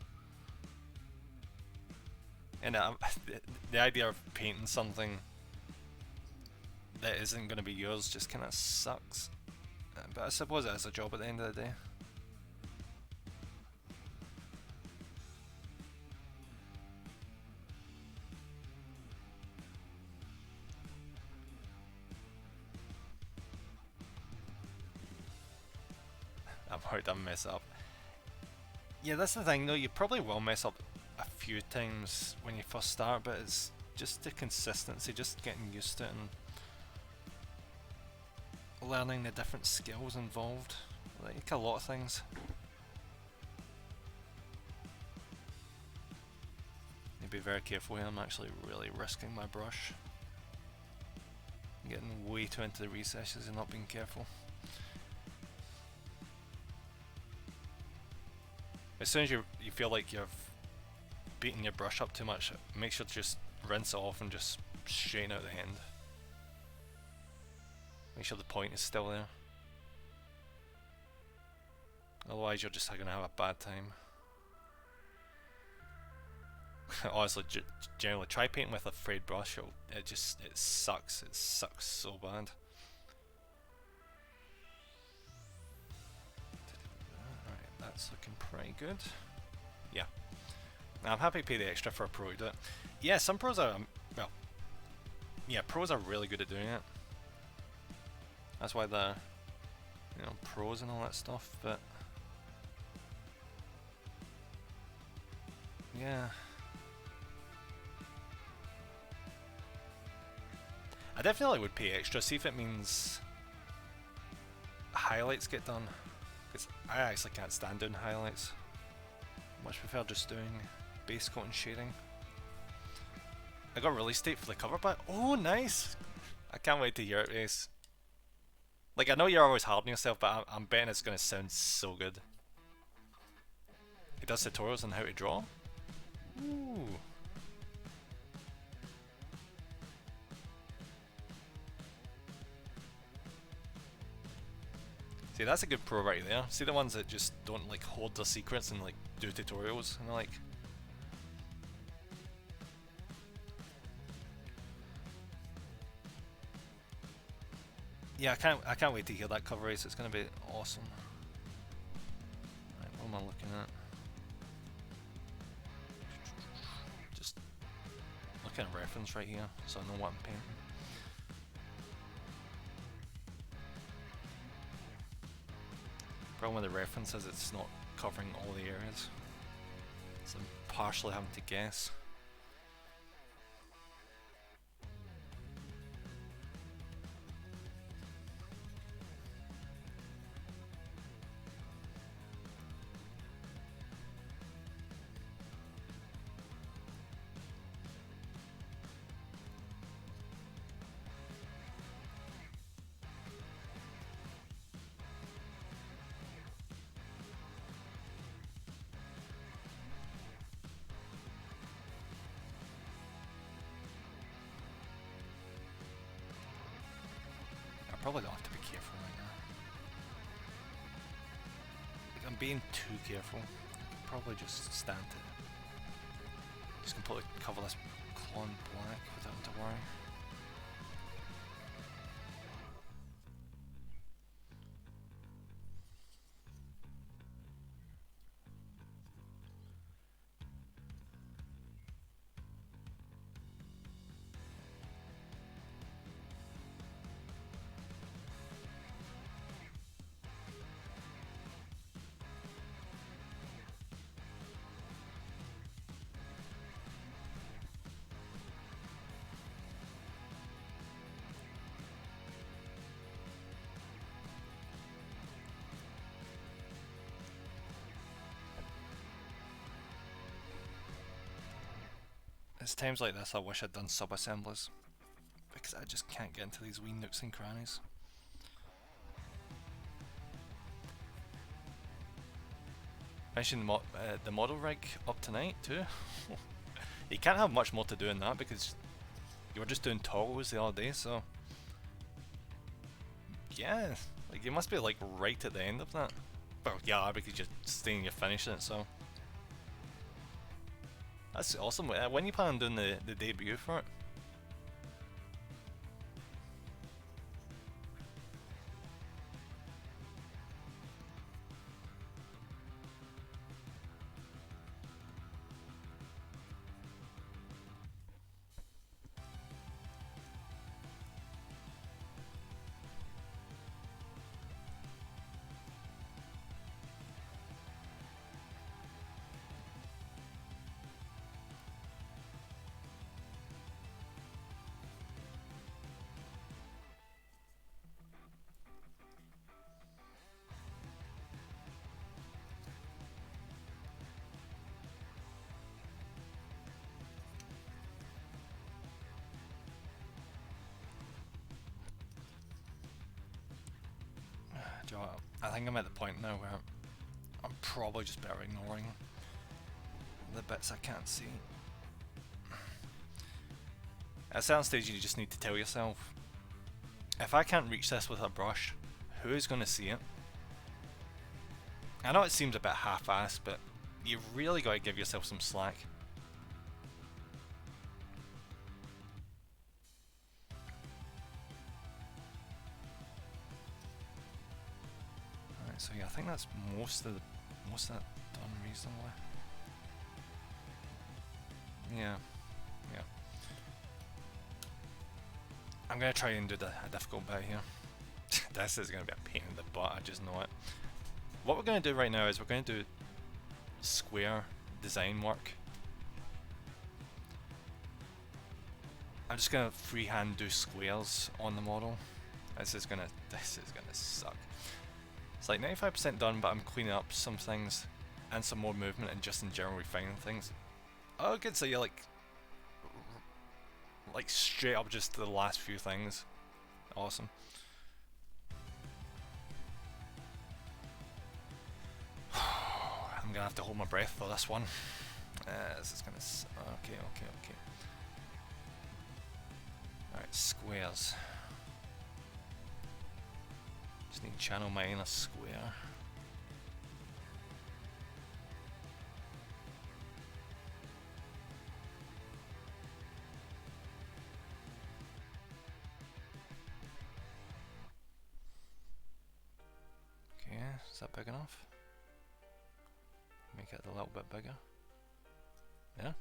And the idea of painting something that isn't going to be yours just kind of sucks. But I suppose it is a job at the end of the day. I'm worried I'll mess up. Yeah, that's the thing though, you probably will mess up a few times when you first start, but it's just the consistency, just getting used to it and learning the different skills involved, like a lot of things. Need to be very careful here, I'm actually really risking my brush. I'm getting way too into the recesses and not being careful. As soon as you feel like you've beating your brush up too much, make sure to just rinse it off and just straighten out the end. Make sure the point is still there. Otherwise you're just going to have a bad time. Honestly, generally try painting with a frayed brush, it sucks so bad. Alright, that's looking pretty good. Yeah. I'm happy to pay the extra for a pro to do it. Yeah, some pros are, well, yeah, pros are really good at doing it. That's why they're, you know, pros and all that stuff, but yeah. I definitely would pay extra, see if it means highlights get done, because I actually can't stand doing highlights. Much prefer just doing base coat and shading. I got release date for the cover pack. Oh, nice! I can't wait to hear it, Ace. Like, I know you're always hard on yourself, but I'm betting it's gonna sound so good. He does tutorials on how to draw. Ooh. See, that's a good pro right there. See the ones that just don't like hold their secrets and like do tutorials and like. Yeah, I can't wait to hear that cover race. It's gonna be awesome. Right, what am I looking at? Just looking at reference right here, so I know what I'm painting. Problem with the reference is it's not covering all the areas, so I'm partially having to guess. I probably don't have to be careful right now. Like, I'm being too careful. I could probably just stand it. Just completely cover this clone black without having to worry. It's times like this I wish I'd done sub-assemblies, because I just can't get into these wee nooks and crannies. Mentioned the model rig up tonight too. You can't have much more to do in that because you were just doing toggles the other day, so yeah, like you must be like right at the end of that. Well, yeah, because you're staying, you're finishing it, so that's awesome. When you plan on doing the debut for it? Do you know what? I think I'm at the point now where I'm probably just better ignoring the bits I can't see. At a certain stage you just need to tell yourself, if I can't reach this with a brush, who is going to see it? I know it seems a bit half-assed, but you've really got to give yourself some slack. Alright, so yeah, I think that's most of that done reasonably. Yeah. I'm gonna try and do a difficult bit here. This is gonna be a pain in the butt, I just know it. What we're gonna do right now is we're gonna do square design work. I'm just gonna freehand do squares on the model. This is gonna suck. It's like 95% done, but I'm cleaning up some things and some more movement and just in general refining things. Oh, good, so you're like straight up just the last few things. Awesome. I'm gonna have to hold my breath for this one. This is gonna okay. Alright, squares. Just need channel mine a square. Is that big enough? Make it a little bit bigger. Yeah.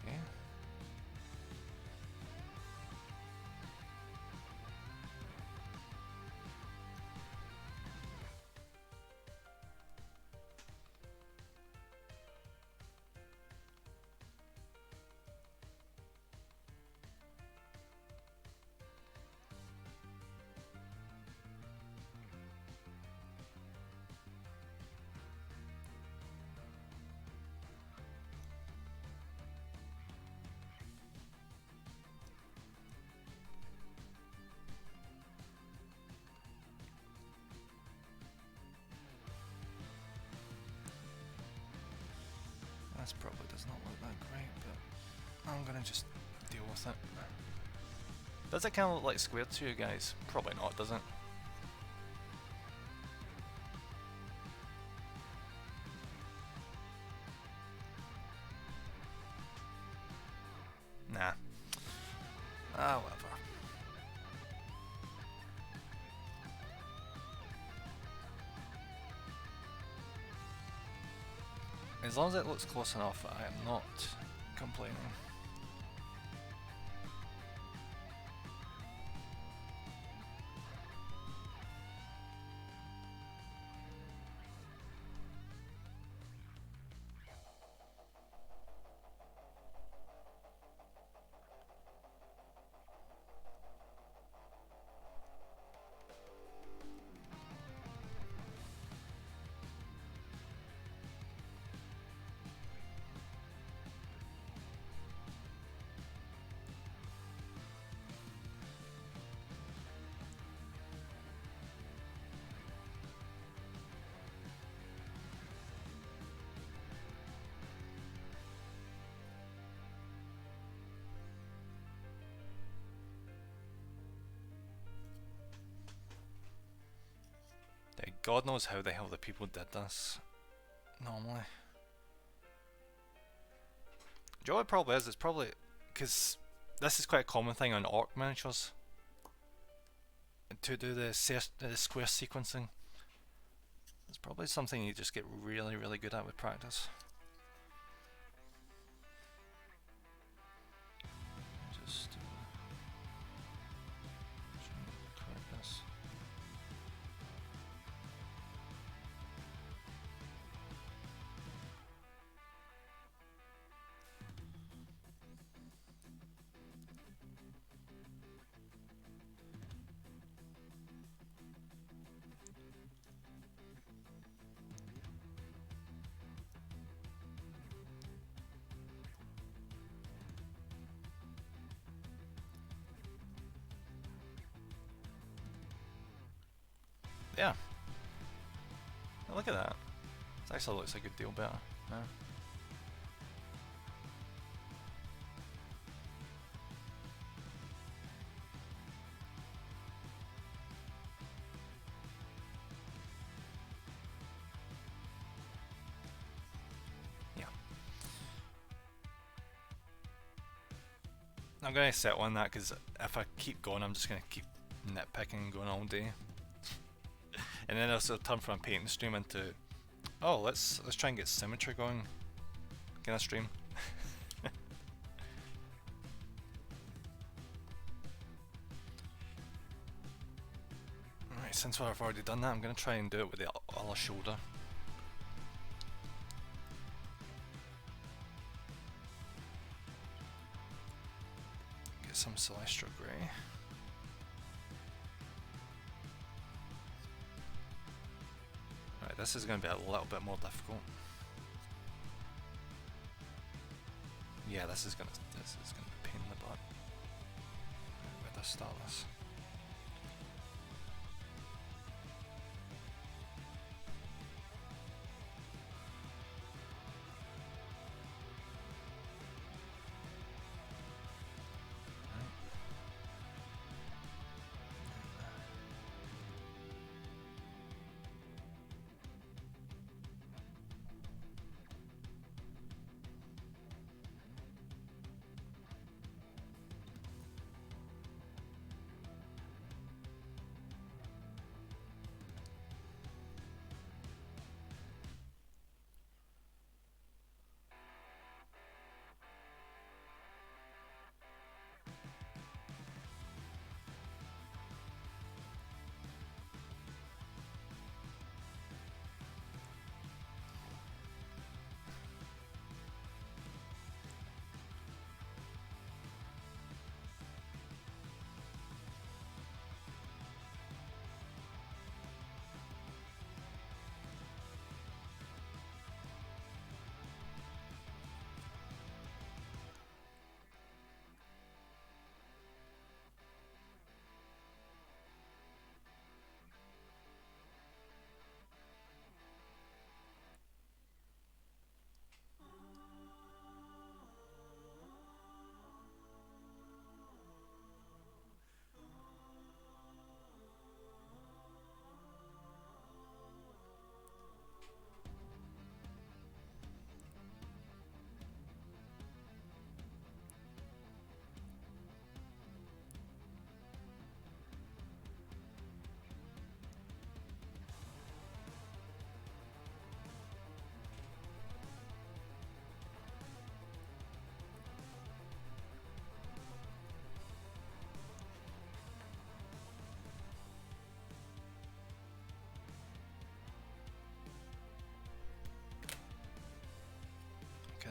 Okay. This probably does not look that great, but I'm gonna just deal with it. Does it kind of look like squared to you guys? Probably not, does it? Nah. Ah, whatever. As long as it looks close enough, I am not complaining. God knows how the hell the people did this normally. Do you know what it probably is? It's probably because this is quite a common thing on orc miniatures to do the square sequencing. It's probably something you just get really, really good at with practice. Just correct this. Yeah. Oh, look at that. It actually looks a good deal better. Yeah. Yeah. I'm going to settle on that because if I keep going, I'm just going to keep nitpicking and going all day. And then also turn from a painting stream into, oh, let's try and get symmetry going. Can I stream? Alright, since I've already done that, I'm going to try and do it with the other shoulder. Get some Celestial Grey. Right, this is going to be a little bit more difficult. Yeah, this is going to be a pain in the butt. Where do I start this?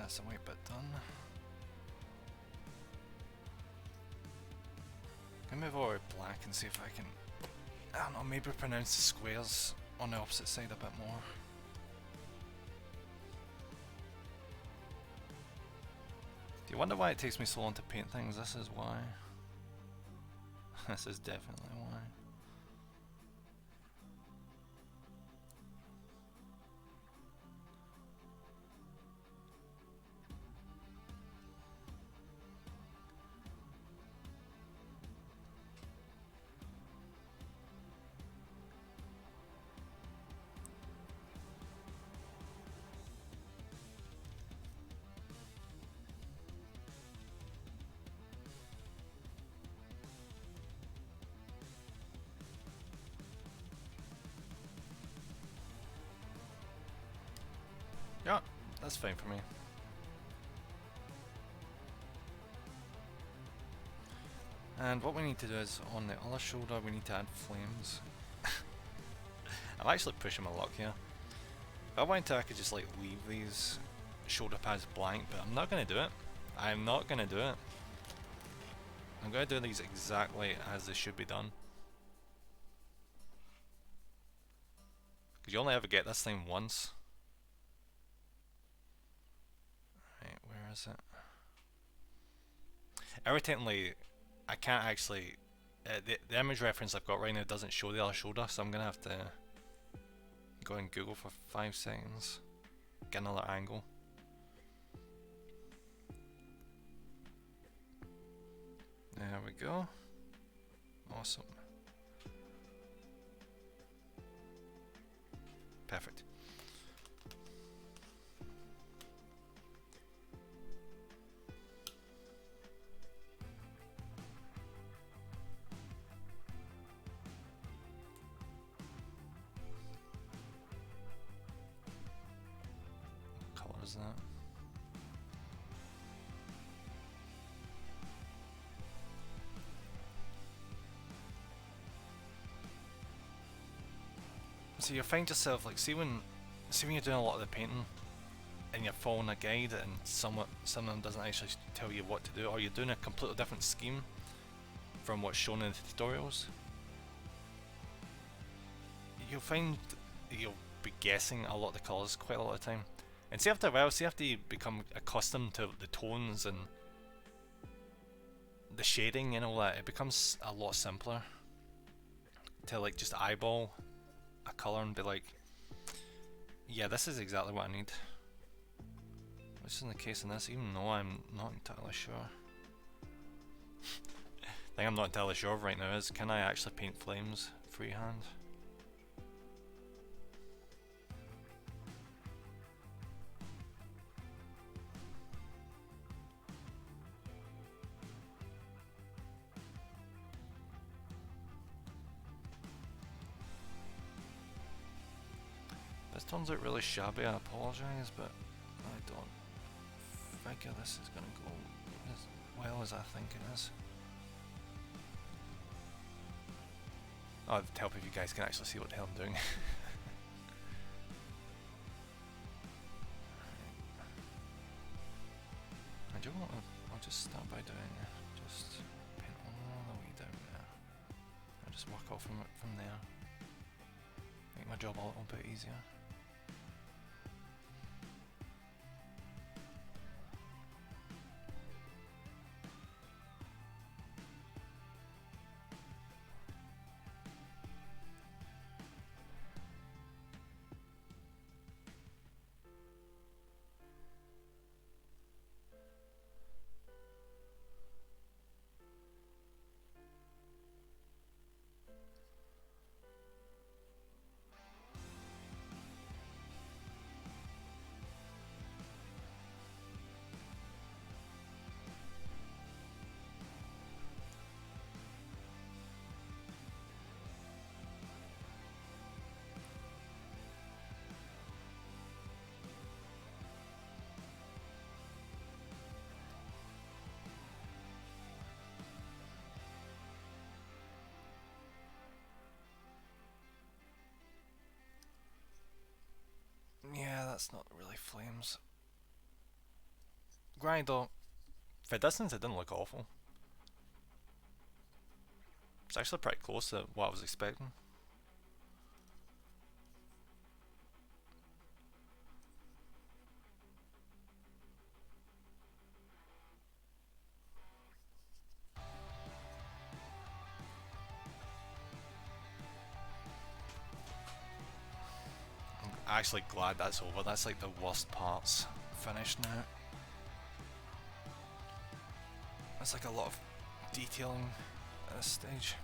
That's the white bit done. I'm gonna move over to black and see if I can, I don't know, maybe pronounce the squares on the opposite side a bit more. Do you wonder why it takes me so long to paint things? This is why. This is definitely why. Yeah, that's fine for me. And what we need to do is, on the other shoulder, we need to add flames. I'm actually pushing my luck here. If I wanted to, I could just like leave these shoulder pads blank, but I'm not going to do it. I'm not going to do it. I'm going to do these exactly as they should be done. Because you only ever get this thing once. Right, where is it? Irritatingly, I can't actually... the image reference I've got right now doesn't show the other shoulder, so I'm going to have to go and Google for 5 seconds. Get another angle. There we go. Awesome. Perfect. What color is that? So you'll find yourself like, see when you're doing a lot of the painting and you're following a guide and someone doesn't actually tell you what to do, or you're doing a completely different scheme from what's shown in the tutorials, you'll find you'll be guessing a lot of the colours quite a lot of the time. And see, after a while, after you become accustomed to the tones and the shading and all that, it becomes a lot simpler to like just eyeball a colour and be like, yeah, this is exactly what I need. Which isn't the case in this, even though I'm not entirely sure. The thing I'm not entirely sure of right now is, can I actually paint flames freehand? This turns out really shabby, I apologise, but I don't figure this is going to go as well as I think it is. Oh, it'd help if you guys can actually see what the hell I'm doing. I do want to, I'll just start by doing, just paint all the way down there. I'll just work off from there. Make my job a little bit easier. Yeah, that's not really flames. Grind though, for distance it didn't look awful. It's actually pretty close to what I was expecting. I'm actually glad that's over. That's like the worst parts finished now. There's like a lot of detailing at this stage.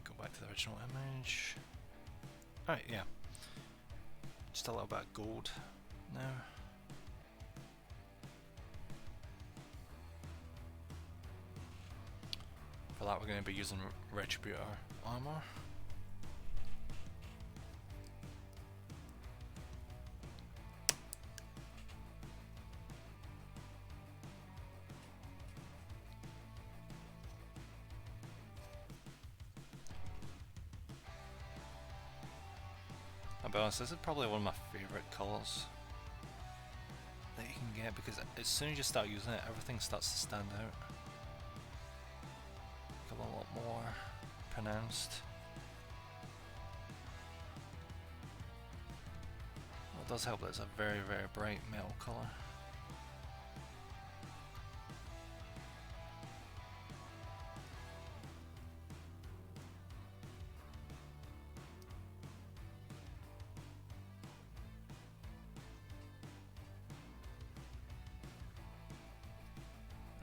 Go back to the original image. Alright, yeah. Just a little bit of gold now. For that we're going to be using Retributor armor. I'll be honest, this is probably one of my favourite colours that you can get, because as soon as you start using it, everything starts to stand out. Become a lot more pronounced. Well, it does help that it's a very, very bright metal colour.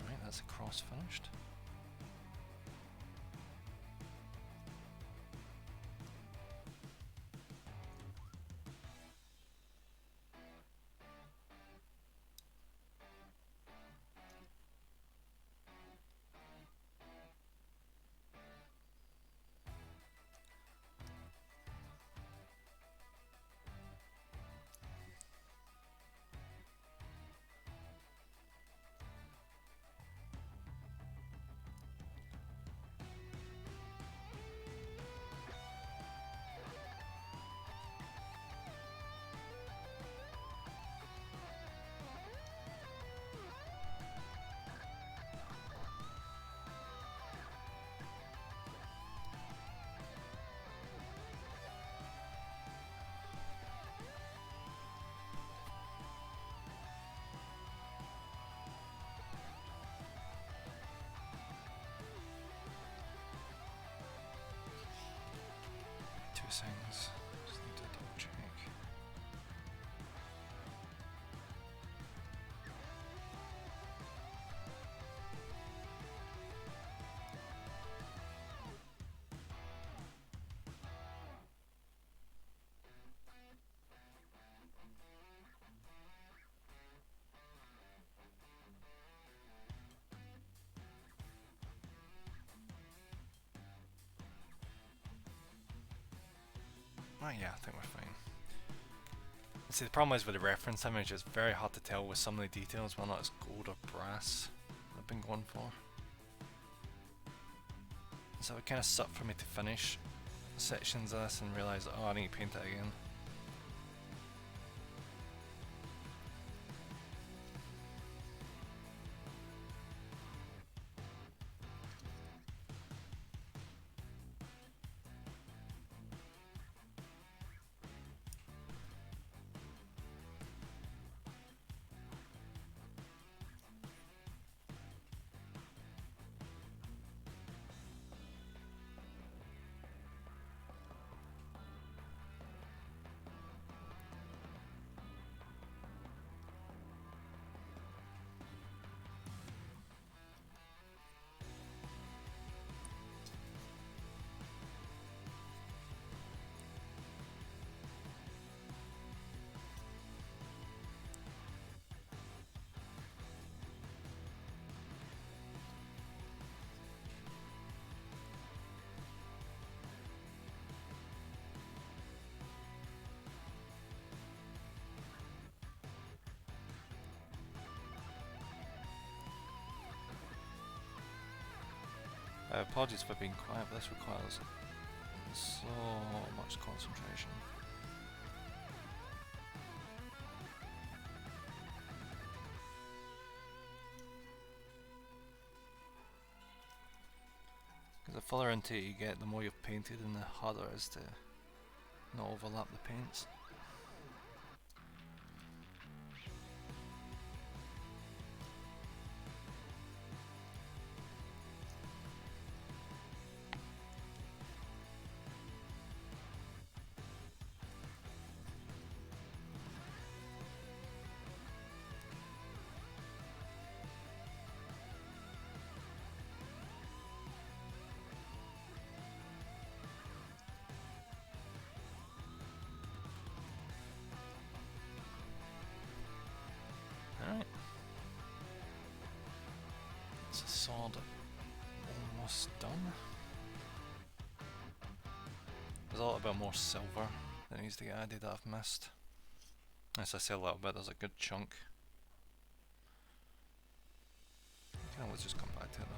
Alright, that's a cross finished. Two seconds. Just need to double check. Oh yeah, I think we're fine. See, the problem is with the reference image, it's very hard to tell with some of the details whether or not it's gold or brass I've been going for. So it kind of sucked for me to finish sections of this and realise, oh, I need to paint it again. Apologies for being quiet, but this requires so much concentration. further into it you get, the more you've painted and the harder it is to not overlap the paints. Alright. It's a sword almost done. There's a little bit more silver that needs to get added that I've missed. As I say a little bit, there's a good chunk. I can always just come back to it though.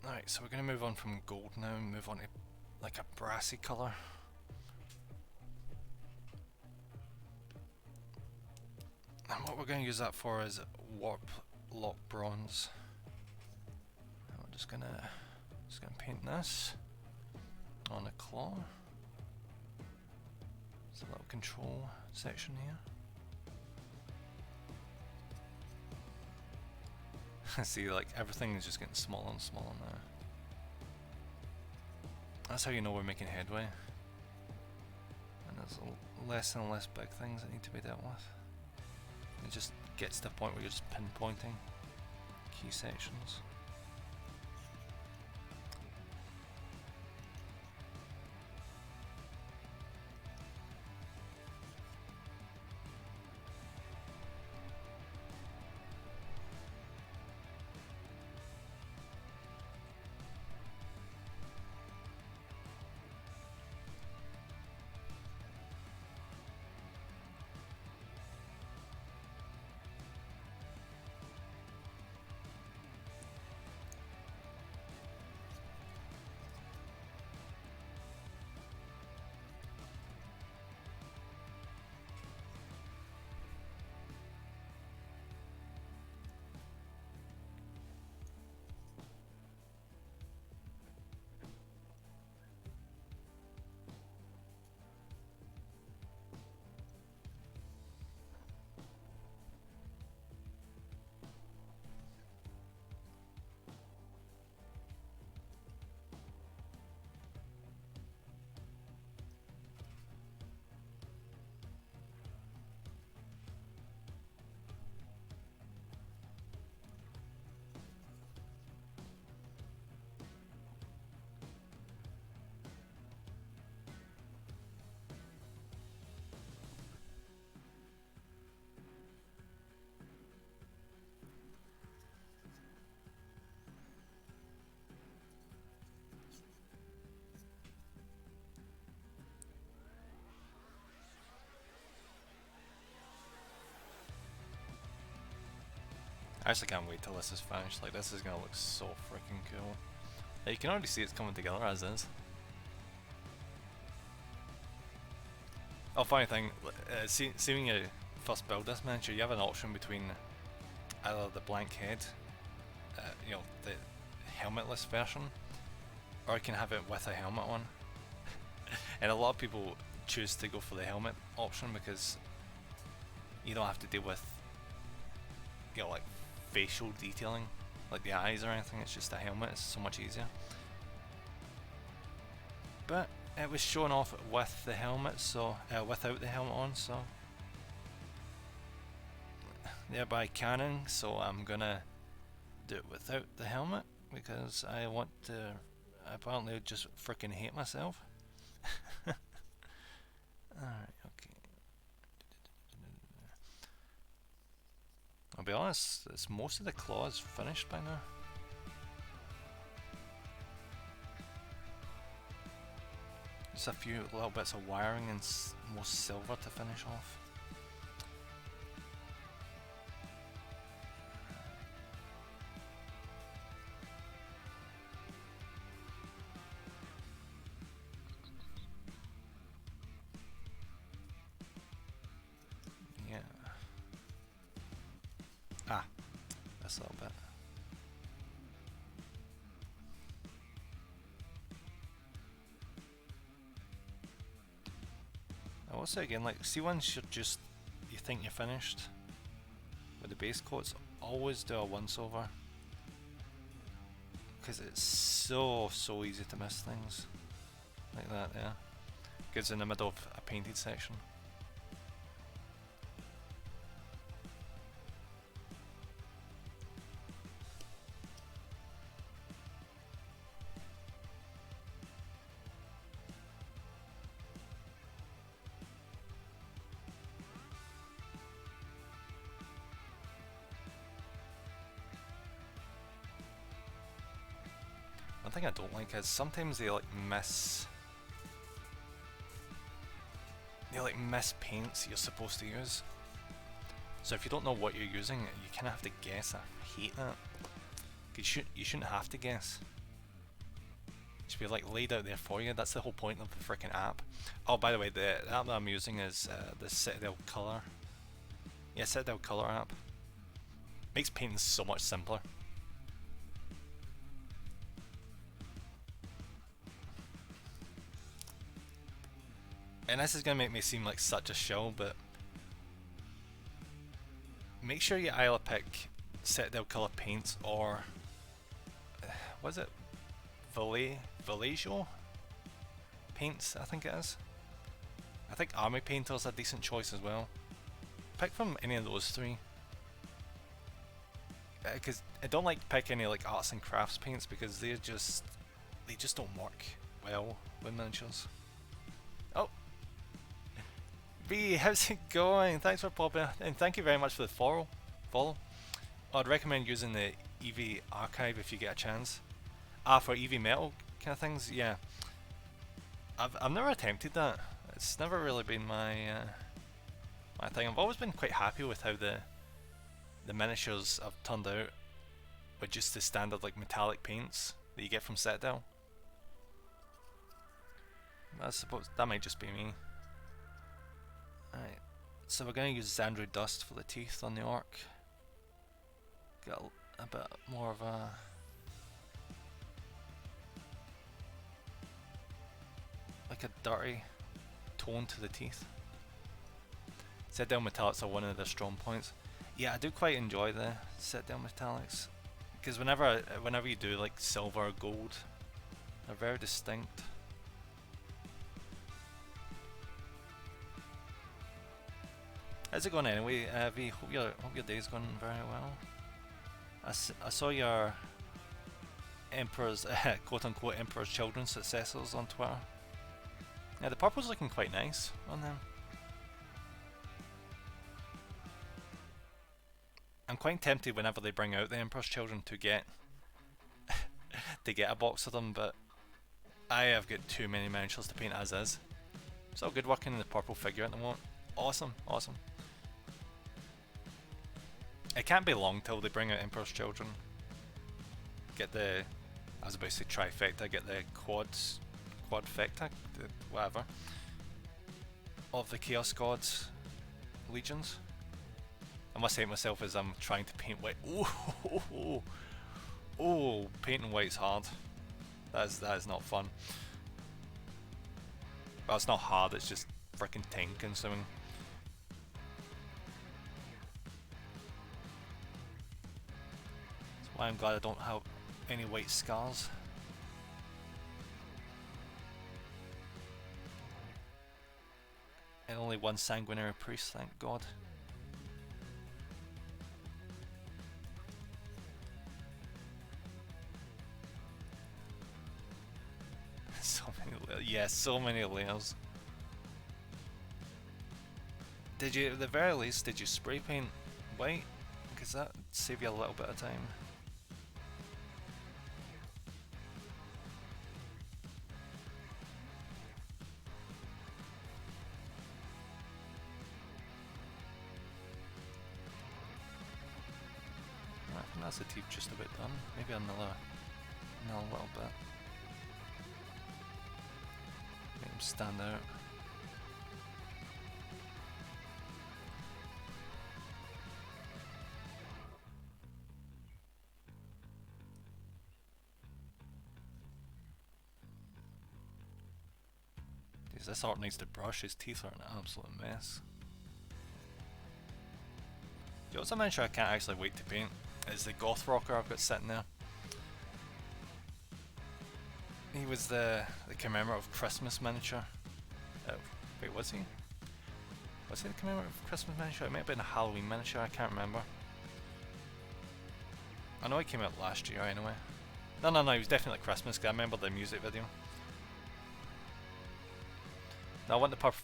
Alright, so we're going to move on from gold now and move on to like a brassy colour. And what we're going to use that for is warp lock bronze. And we're just gonna paint this on a claw. There's a little control section here. See, like everything is just getting smaller and smaller now. That's how you know we're making headway. And there's less and less big things that need to be dealt with. It just gets to the point where you're just pinpointing key sections. I actually can't wait till this is finished. Like, this is gonna look so freaking cool. You can already see it's coming together as is. Oh, funny thing, seeing you first build this miniature, you have an option between either the blank head, you know, the helmetless version, or you can have it with a helmet on. And a lot of people choose to go for the helmet option because you don't have to deal with, you know, like facial detailing, like the eyes or anything. It's just a helmet. It's so much easier. But it was shown off with the helmet, so without the helmet on, so thereby canon. So I'm gonna do it without the helmet because I want to apparently just freaking hate myself. Alright, okay. I'll be honest, it's most of the claws finished by now. Just a few little bits of wiring and more silver to finish off. Yeah. Ah, this little bit. I will say again, like, see once you think you're finished with the base coats, always do a once over, because it's so easy to miss things like that. Yeah, because in the middle of a painted section. One thing I don't like is sometimes they miss paints you're supposed to use. So if you don't know what you're using, you kind of have to guess. I hate that. You shouldn't have to guess. It should be laid out there for you. That's the whole point of the freaking app. Oh, by the way, the app that I'm using is the Citadel Color. Yeah, Citadel Color app. Makes painting so much simpler. And this is going to make me seem like such a shill, but make sure you either pick Citadel Color Paint or what is it? Vallejo Paints, I think it is. I think Army Painter's a decent choice as well. Pick from any of those three. Because I don't like to pick any arts and crafts paints because they just don't work well with miniatures. Oh, B, how's it going? Thanks for popping and thank you very much for the follow. I'd recommend using the EV archive if you get a chance. For EV metal kind of things, yeah. I've never attempted that. It's never really been my my thing. I've always been quite happy with how the miniatures have turned out with just the standard metallic paints that you get from Citadel. I suppose that might just be me. Alright, so we're going to use Xandru Dust for the teeth on the orc. Get a bit more of a dirty tone to the teeth. Citadel metallics are one of their strong points. Yeah, I do quite enjoy the Citadel metallics because whenever you do silver or gold, they're very distinct. How's it going anyway, V? Hope your day's going very well. I saw your Emperor's quote-unquote Emperor's Children successors on Twitter. Yeah, the purple's looking quite nice on them. I'm quite tempted whenever they bring out the Emperor's Children to get a box of them, but I have got too many miniatures to paint as is. It's all good working in the purple figure at the moment. Awesome. It can't be long till they bring out Emperor's Children. Get the, I was about to say trifecta, get the quadfecta, whatever, of the Chaos Gods legions. I must hate myself as I'm trying to paint white. Oh, painting white's hard. That is not fun. Well, it's not hard, it's just freaking time consuming. That's why I'm glad I don't have any white scars. And only one sanguinary priest, thank God. So many layers. Yeah, so many layers. Did you, at the very least, did you spray paint white? Because that would save you a little bit of time. That's the teeth just about done. Maybe another little bit. Make them stand out. This art needs to brush, his teeth are an absolute mess. You also mentioned I can't actually wait to paint is the goth rocker I've got sitting there. He was the commemorative Christmas miniature. Oh, wait, was he? Was he the commemorative Christmas miniature? It might have been a Halloween miniature, I can't remember. I know he came out last year anyway. No, he was definitely Christmas, because I remember the music video. Now I want the purple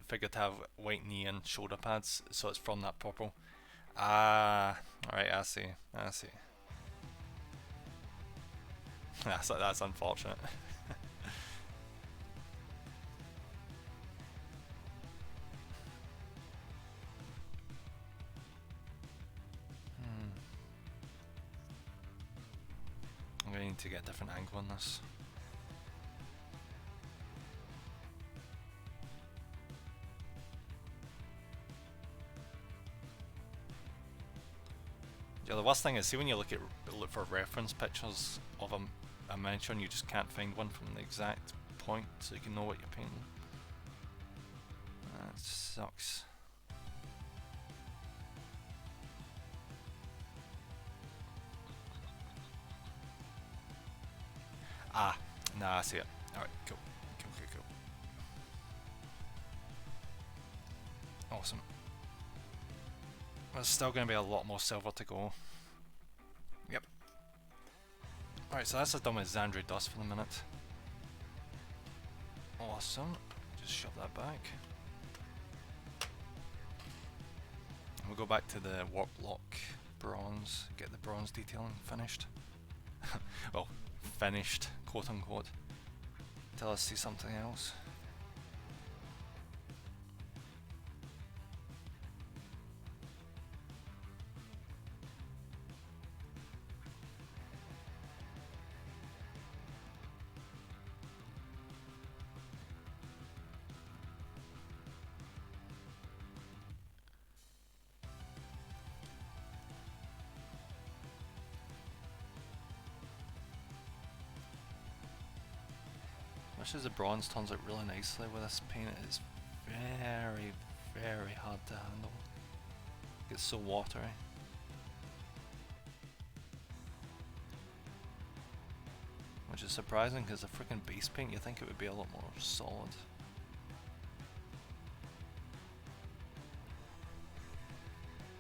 figure to have white knee and shoulder pads, so it's from that purple. Ah, alright, I see. That's unfortunate. I'm going to need to get a different angle on this. Yeah, the worst thing is, see when you look for reference pictures of a miniature and you just can't find one from the exact point so you can know what you're painting. That sucks. Ah, nah, I see it. Alright, cool. Awesome. There's still going to be a lot more silver to go. Yep. Alright, so that's as done with Xandri Dust for the minute. Awesome. Just shove that back. And we'll go back to the warp block bronze, get the bronze detailing finished. Well, finished, quote unquote. Till I see something else. Much as the bronze turns out really nicely with this paint, it is very, very hard to handle. It gets so watery. Which is surprising because the freaking base paint you think it would be a lot more solid.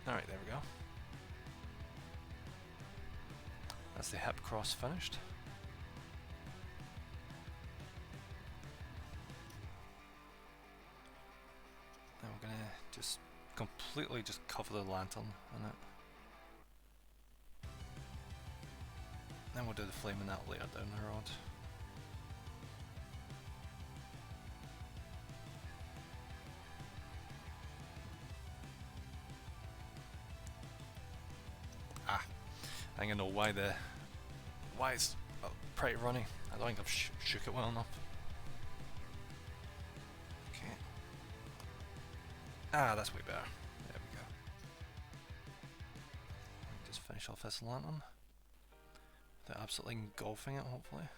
Alright, there we go. That's the hip cross finished. Now we're gonna just completely just cover the lantern in it. Then we'll do the flame in that later down the road. Ah, I think I know why it's pretty runny. I don't think I've shook it well enough. Okay. Ah, that's way better. There we go. Just finish off this lantern. They're absolutely engulfing it, hopefully.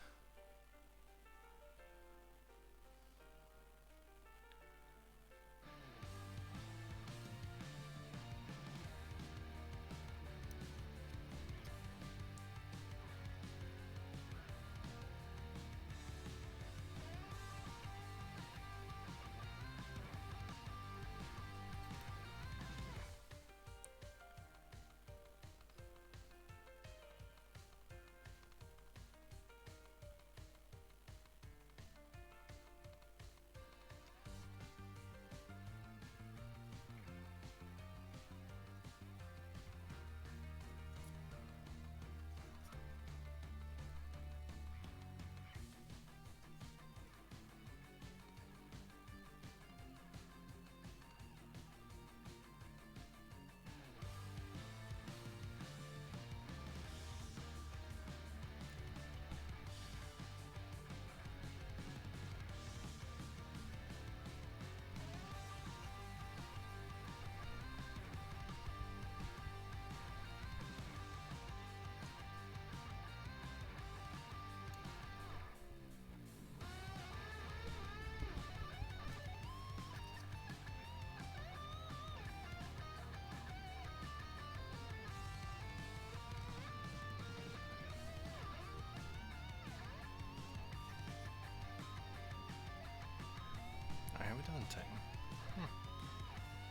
we done in time?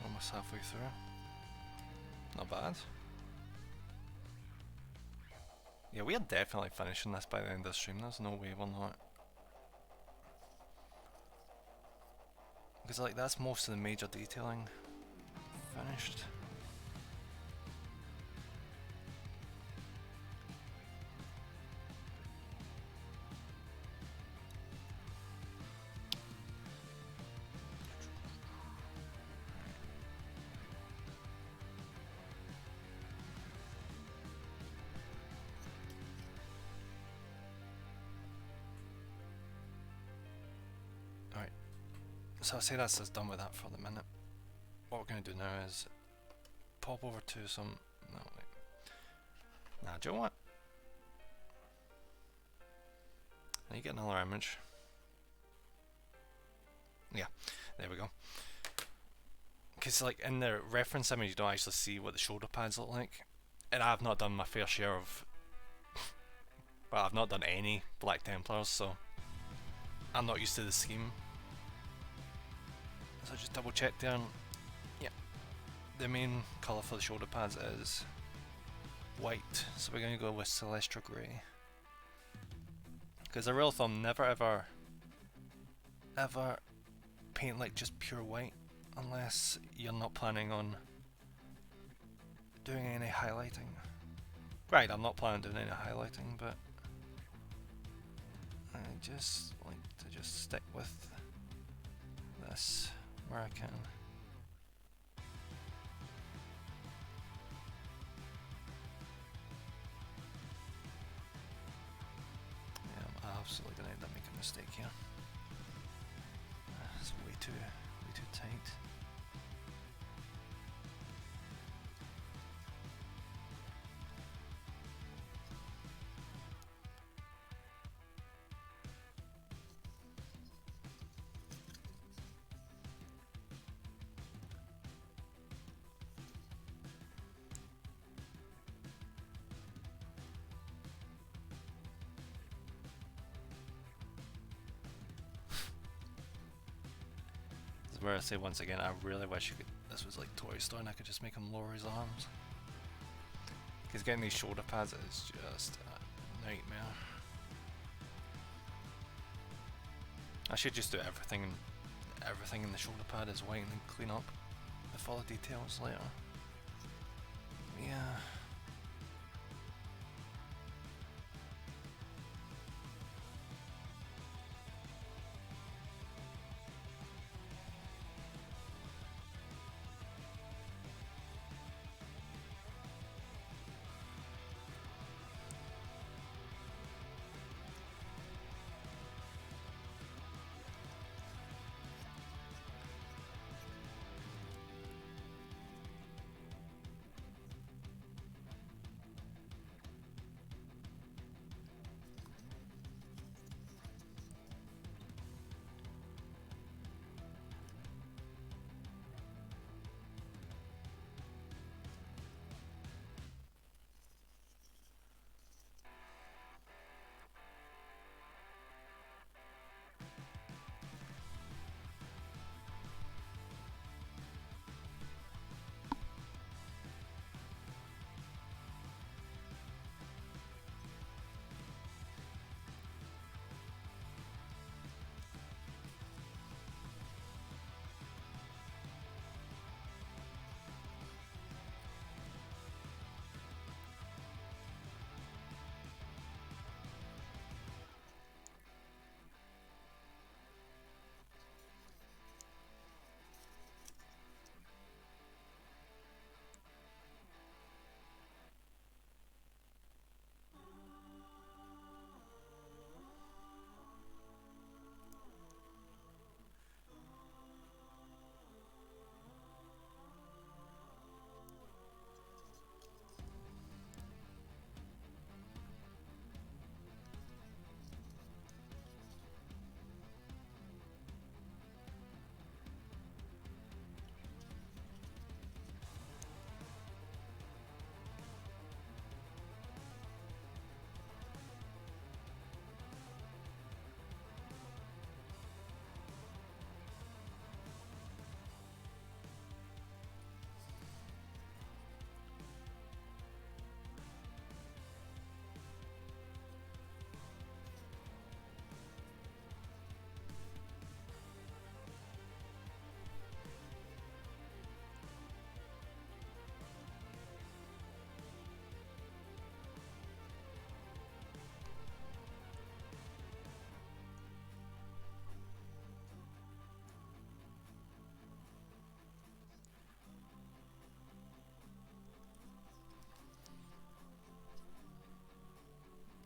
Almost halfway through. Not bad. Yeah, we are definitely finishing this by the end of the stream. There's no way we're not. Because like that's most of the major detailing finished. Alright, so I'll say that's us done with that for the minute. What we're going to do now is pop over to some... No, wait. Nah, do you know what? I need to get another image. Yeah, there we go. Because like in the reference image you don't actually see what the shoulder pads look like. And I've not done my fair share of... well, I've not done any Black Templars, so I'm not used to the scheme. So I just double check there, and yeah, the main colour for the shoulder pads is white, so we're going to go with Celestra Grey. Because a rule of thumb, never ever paint like just pure white unless you're not planning on doing any highlighting. Right, I'm not planning on doing any highlighting, but I just like to just stick with this where I can. Yeah, I'm absolutely gonna end up making a mistake here. It's way too tight. Where I say once again, I really wish you could. This was like Toy Story, and I could just make him lower his arms. Because getting these shoulder pads is just a nightmare. I should just do everything in the shoulder pad is white and then clean up the full details later. Yeah.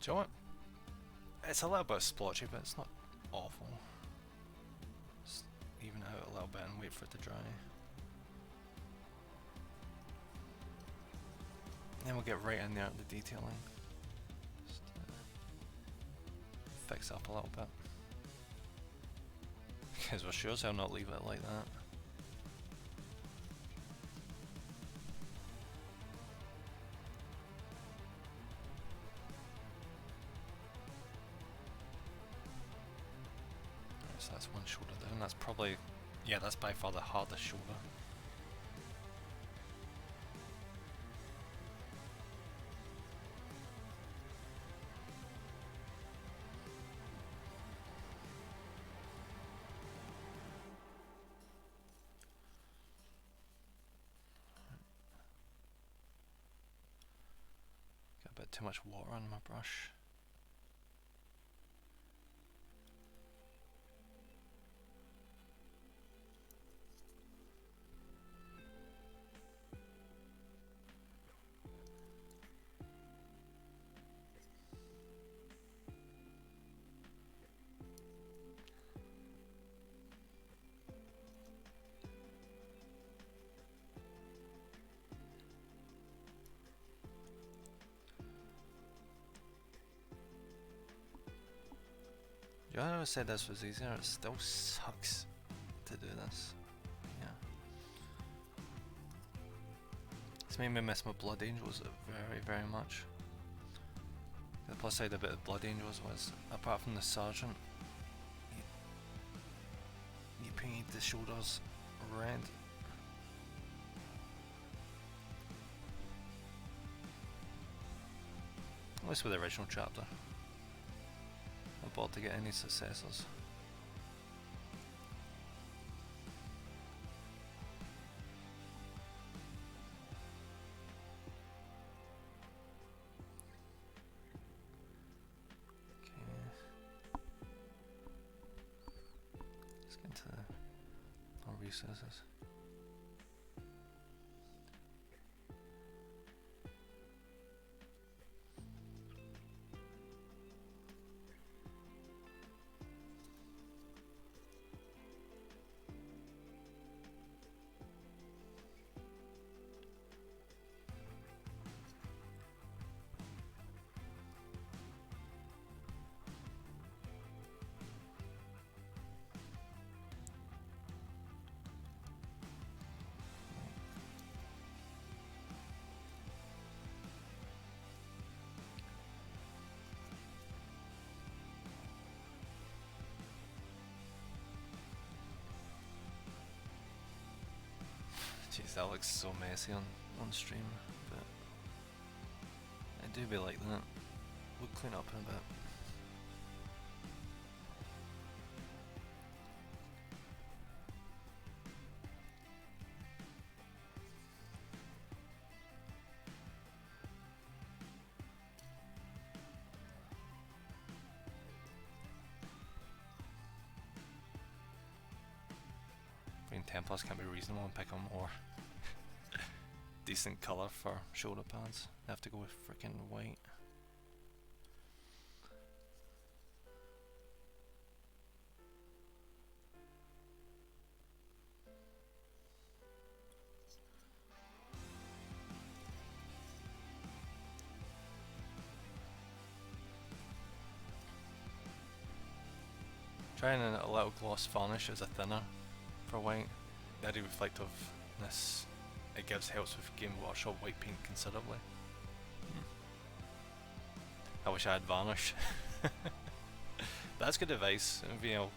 you know what? It's a little bit splotchy, but it's not awful. Just even out a little bit and wait for it to dry. Then we'll get right in there at the detailing. Just fix up a little bit. Because we're sure as hell not leave it like that. So that's one shoulder down. That's probably, yeah, that's by far the hardest shoulder. Got a bit too much water on my brush. You know, I said this was easier, it still sucks to do this. Yeah. It's made me miss my Blood Angels very, very much. The plus side about the Blood Angels was, apart from the Sergeant, you painted the shoulders red. At least with the original chapter. I bought to get any successors. Okay. Let's get into our recesses. Jeez, that looks so messy on stream, but I do be like that. We'll clean up in a bit. Green Templars can't be reasonable and pick a more decent colour for shoulder pads. They have to go with freaking white. Trying a little gloss varnish as a thinner for white. Very reflectiveness. It helps with Game Workshop white paint considerably. I wish I had varnish. That's good advice. Maybe I'll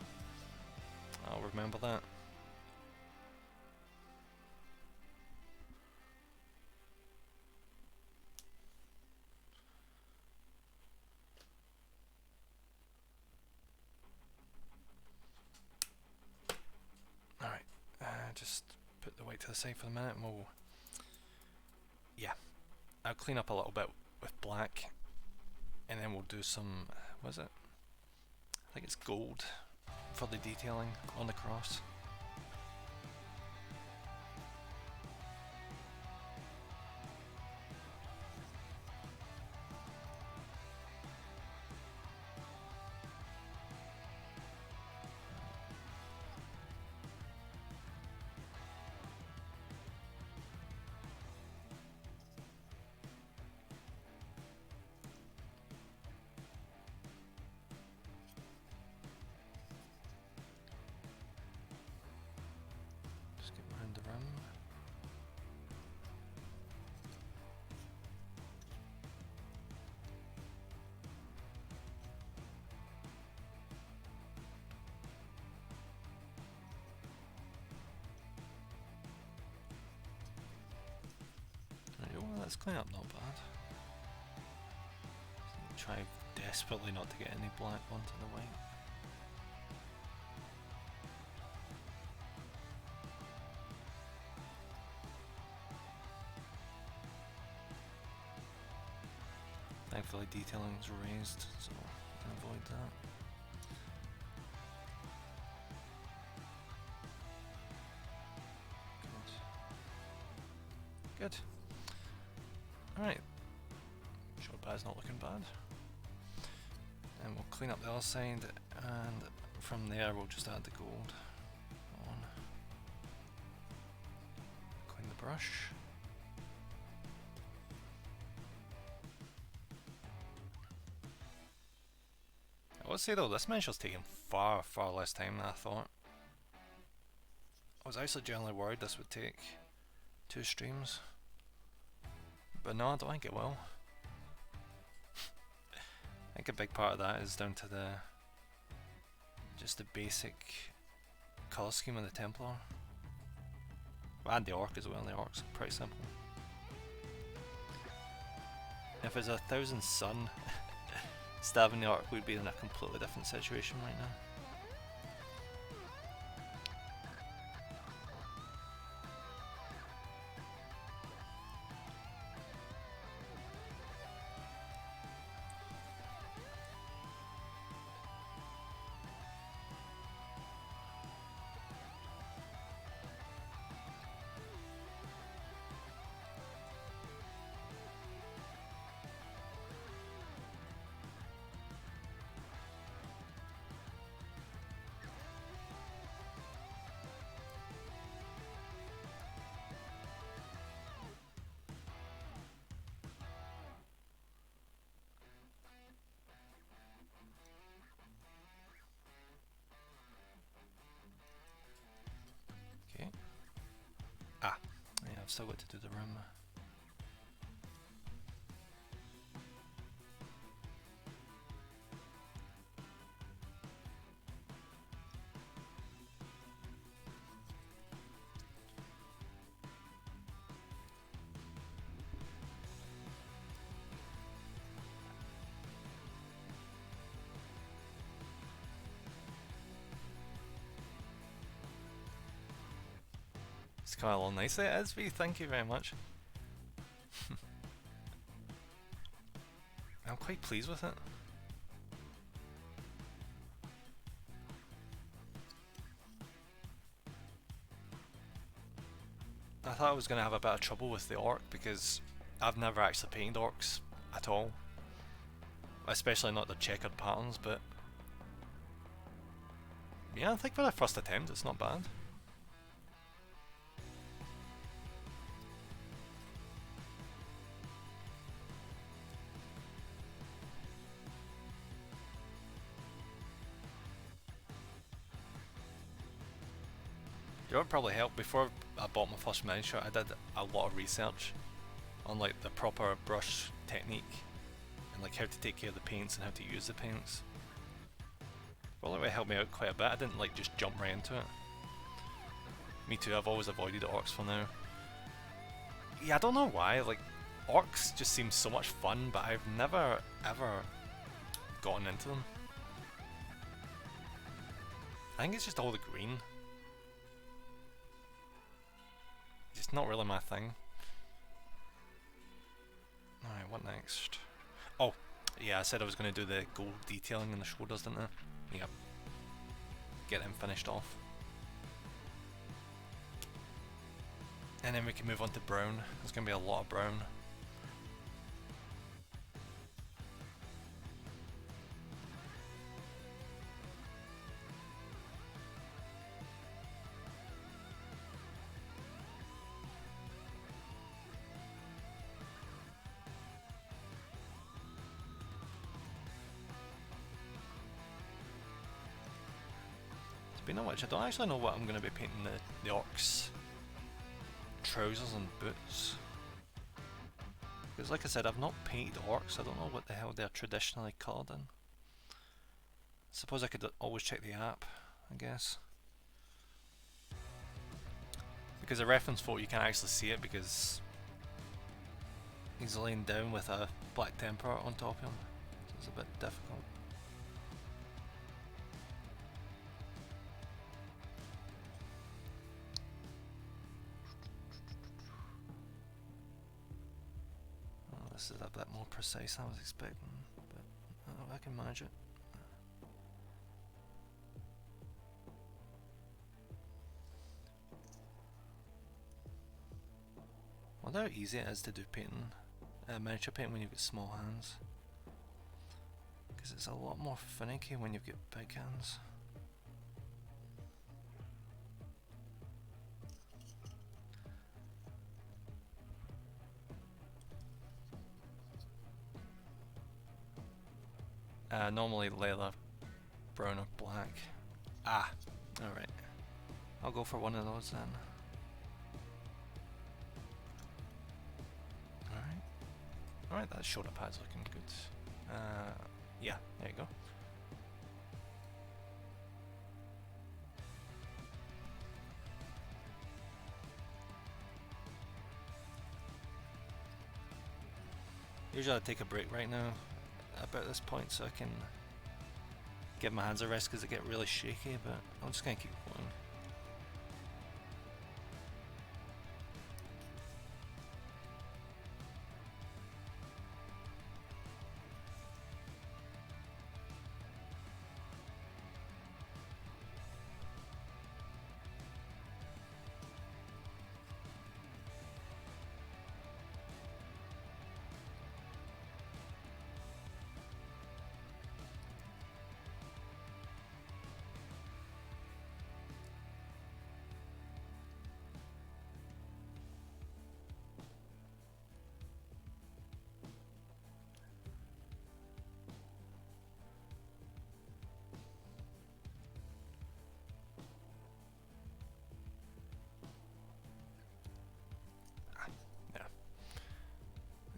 remember that. Alright, just put the white to the side for the minute and we'll... Yeah, I'll clean up a little bit with black and then we'll do some... what is it? I think it's gold for the detailing on the cross. rim. Right, well, that's clean up not bad. Try desperately not to get any black onto the white. Thankfully detailing's raised, so we can avoid that. Good. Good. Alright. Short bad's not looking bad. And we'll clean up the other side, and from there we'll just add the gold on. Clean the brush. I would say though, this measure's taking far, far less time than I thought. I was actually generally worried this would take 2 streams. But no, I don't think it will. I think a big part of that is down to just the basic colour scheme of the Templar. And the Orc as well, the Orc's pretty simple. If it's 1,000 sun, stabbing the Orc would be in a completely different situation right now. Okay. Ah, yeah, I've still got to do the rim. It's coming along nicely, it is, thank you very much. I'm quite pleased with it. I thought I was going to have a bit of trouble with the Orc because I've never actually painted Orcs at all. Especially not the checkered patterns, but yeah, I think for the first attempt it's not bad. You know what probably helped? Before I bought my first miniature, I did a lot of research on like the proper brush technique and like how to take care of the paints and how to use the paints. Well, that helped me out quite a bit. I didn't like just jump right into it. Me too, I've always avoided Orcs for now. Yeah, I don't know why, like Orcs just seem so much fun, but I've never ever gotten into them. I think it's just all the green. It's not really my thing. Alright, what next? Oh, yeah, I said I was going to do the gold detailing in the shoulders, didn't I? Yep. Get him finished off. And then we can move on to brown. There's going to be a lot of brown. Speaking of which, I don't actually know what I'm going to be painting the Orcs trousers and boots. Because like I said, I've not painted orcs, I don't know what the hell they're traditionally coloured in. Suppose I could always check the app, I guess. Because a reference photo you can't actually see it because he's laying down with a black temper on top of him. So it's a bit difficult. Oh, this is a bit more precise than I was expecting, but I can manage it. I wonder how easy it is to do painting, miniature painting when you've got small hands. Because it's a lot more finicky when you've got big hands. Normally leather, brown or black. Ah, alright. I'll go for one of those then. Alright, that shoulder pad's looking good. Yeah, there you go. Usually I take a break right now about this point so I can give my hands a rest because they get really shaky, but I'm just going to keep going.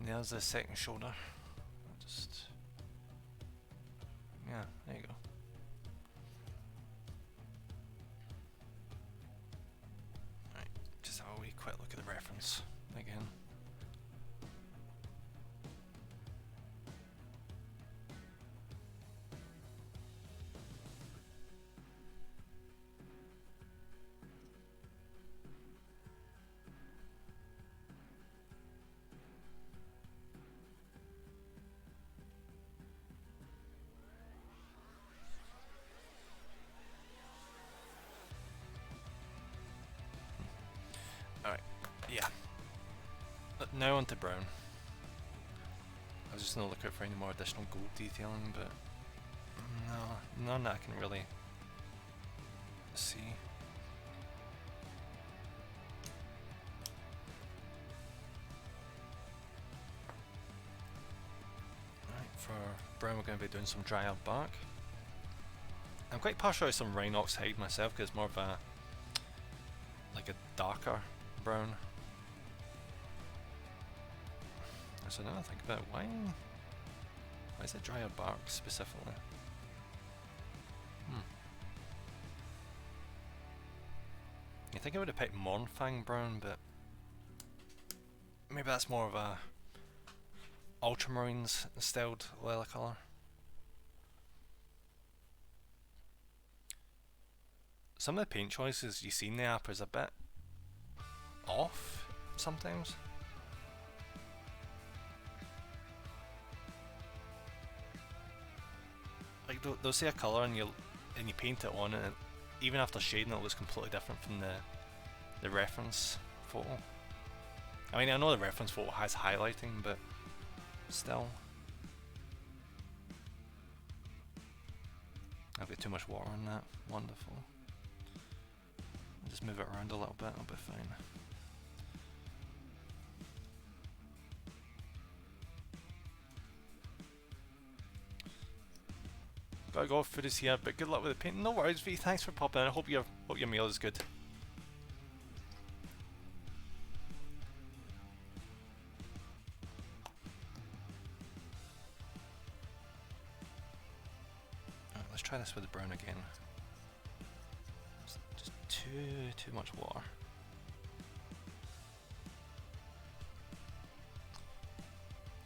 And there's the second shoulder. Just yeah, there you go. Right, just have a wee quick look at the reference again. Alright, yeah. Now onto brown. I was just going to look out for any more additional gold detailing, but no, none that I can really see. Alright, for brown we're going to be doing some dryad bark. I'm quite partial to some Rhinox hide myself because it's more of a like a darker brown. So now I think about it, why is it dryad bark specifically? I think I would have picked Mornfang brown, but maybe that's more of a ultramarines styled leather colour. Some of the paint choices you see in the app is a bit off sometimes. Like they'll say a colour and you paint it on, and even after shading it looks completely different from the reference photo. I mean, I know the reference photo has highlighting, but still. I've got too much water on that. Wonderful. I'll just move it around a little bit, I'll be fine. Gotta go, food is here, but good luck with the painting. No worries, V, thanks for popping in. I hope your meal is good. try this with the brown again. It's just too much water.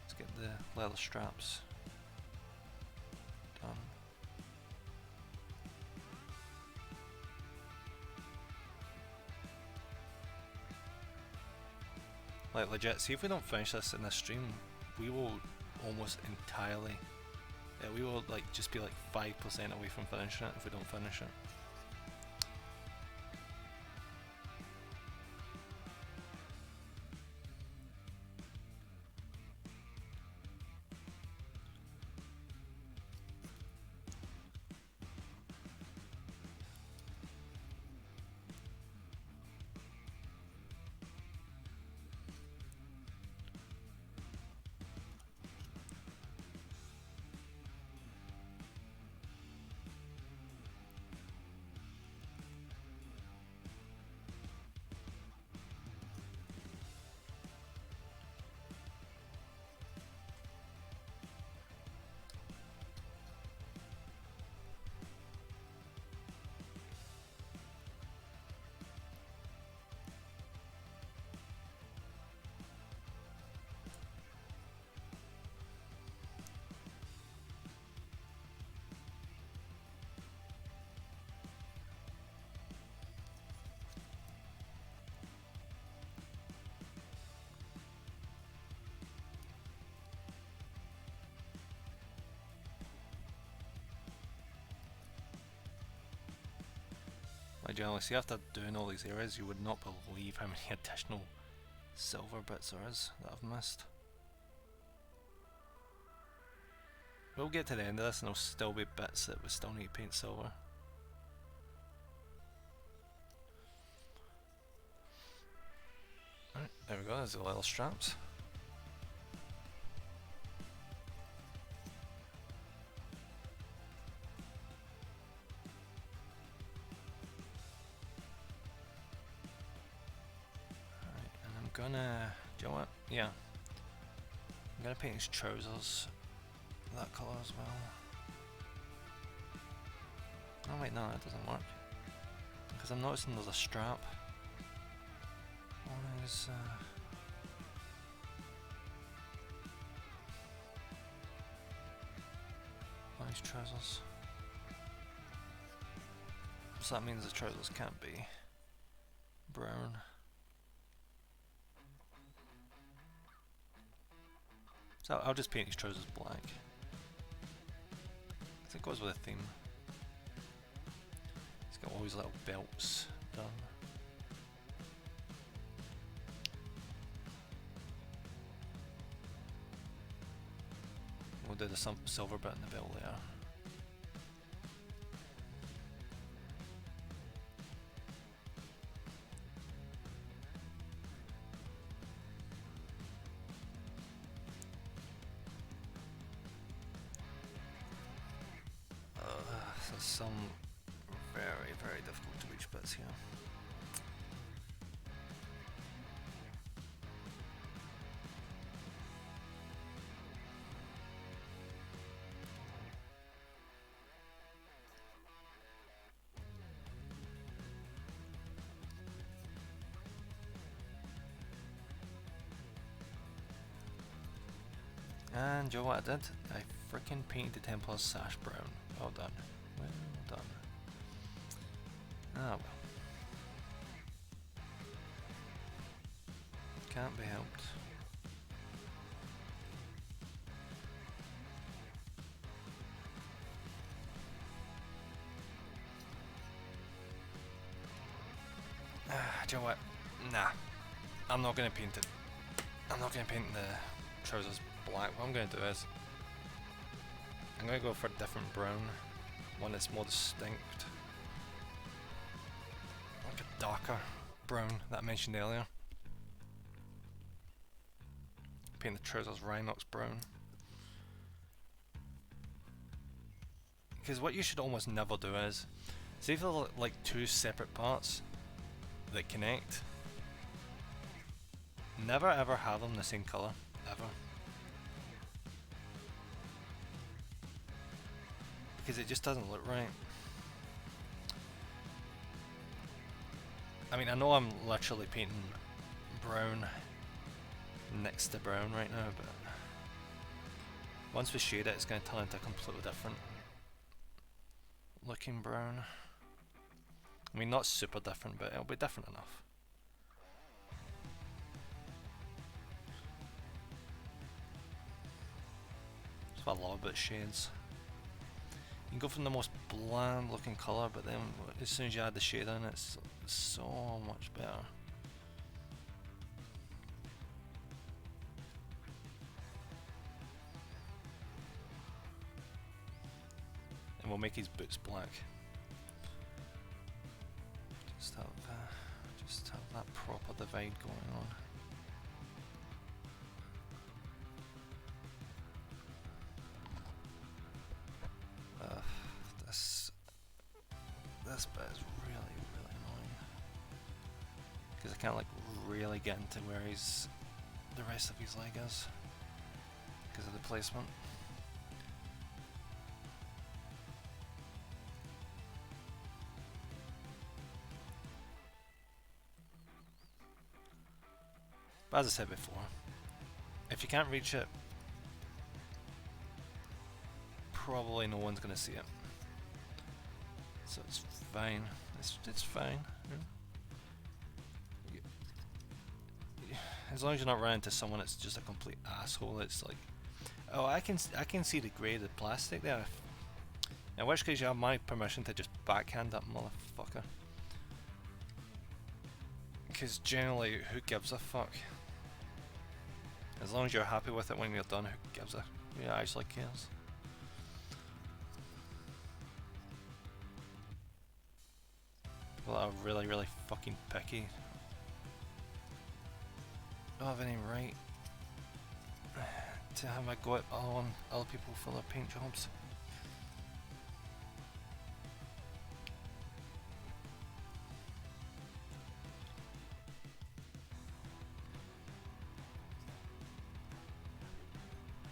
Let's get the leather straps done. Like legit, see if we don't finish this in this stream, we will almost entirely, we will like just be like 5% away from finishing it if we don't finish it. Like generally, see after doing all these areas, you would not believe how many additional silver bits there is that I've missed. We'll get to the end of this and there'll still be bits that we still need to paint silver. Alright, there we go, there's the little straps. Gonna, do you know what? Yeah, I'm gonna paint his trousers that colour as well. Oh wait, no, that doesn't work because I'm noticing there's a strap on his trousers. So that means the trousers can't be brown. So I'll just paint his trousers black. I think it goes with the theme. He's got all his little belts done. We'll do the silver bit in the belt there. Some very difficult to reach bits here. And you know what I did? I freaking painted the Templar's sash brown. Well done. Well done. Ah well. Can't be helped. Do you know what? Nah. I'm not gonna paint it. I'm not gonna paint the trousers black. What I'm gonna do is I'm gonna go for a different brown. One that's more distinct. Like a darker brown that I mentioned earlier. Paint the trousers Rhinox brown. Because what you should almost never do is, see if they're like two separate parts that connect, never ever have them the same colour, ever. because it just doesn't look right. I mean, I know I'm literally painting brown next to brown right now, but once we shade it, it's going to turn into a completely different looking brown. I mean, not super different, but it'll be different enough. That's what I love about shades. You can go from the most bland looking colour, but then as soon as you add the shade in, it's so much better. And we'll make his boots black. Just have that proper divide going on. This bit is really annoying because I can't like really get into where the rest of his leg is because of the placement. But as I said before, if you can't reach it, probably no one's going to see it. So it's fine. It's fine. Yeah. As long as you're not running into someone that's just a complete asshole. It's like, oh, I can see the grey of the plastic there. In which case you have my permission to just backhand that motherfucker. Because generally, who gives a fuck? As long as you're happy with it when you're done, who gives a... Who actually cares? People that are really fucking picky don't have any right to have a go at on other people for their paint jobs.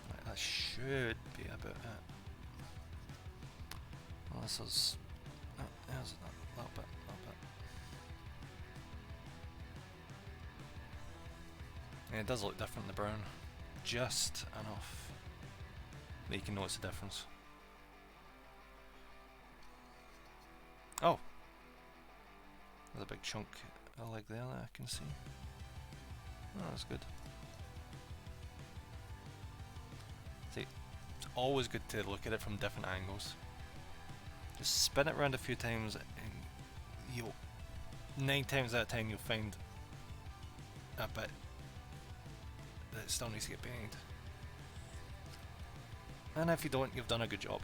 Right, that should be about it. Well, this is... Oh, there's a little bit. Yeah, it does look different in the brown. Just enough that you can notice the difference. Oh! There's a big chunk of leg there that I can see. Oh, that's good. See, it's always good to look at it from different angles. Just spin it around a few times and you'll 9 times out of 10 you'll find a bit that still needs to get painted. And if you don't, you've done a good job.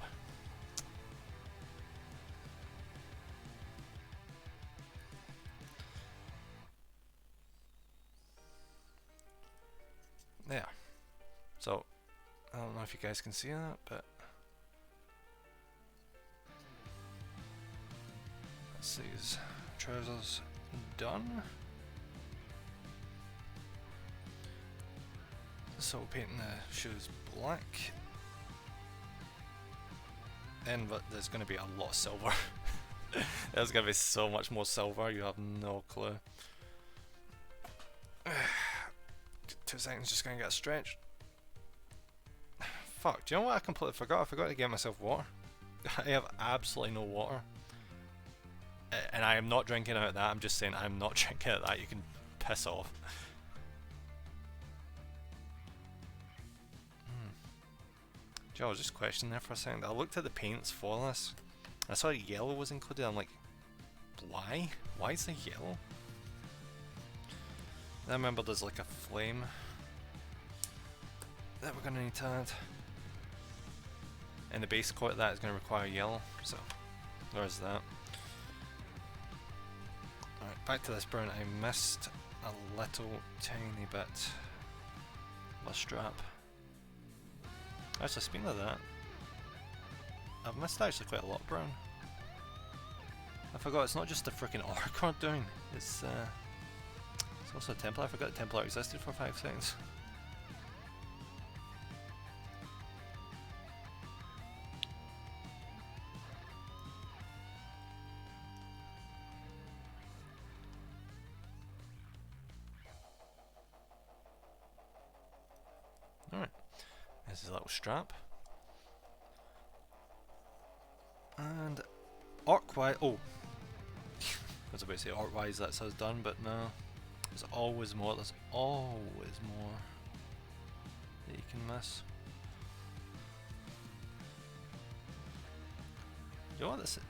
Yeah. So, I don't know if you guys can see that, but let's see his trousers done. So painting the shoes black. Then but there's going to be a lot of silver. There's going to be so much more silver, you have no clue. 2 seconds, just going to get stretched. Fuck, do you know what I completely forgot? I forgot to get myself water. I have absolutely no water. And I am not drinking out of that, I'm just saying I'm not drinking out of that, you can piss off. I was just questioning there for a second. I looked at the paints for this. I saw yellow was included. I'm like, why? Why is there yellow? I remember there's like a flame that we're going to need to add. And the base coat of that is going to require yellow. So, there's that. Alright, back to this brown. I missed a little tiny bit of a strap. Actually, speaking of that, I've missed actually quite a lot of brown. I forgot it's not just the freaking arc we're doing, it's also a template. I forgot the template existed for 5 seconds. There's a little strap. And arc-wise, oh, I was about to say arc-wise that's us done, but no. There's always more, there's always more that you can miss. You know what, this is,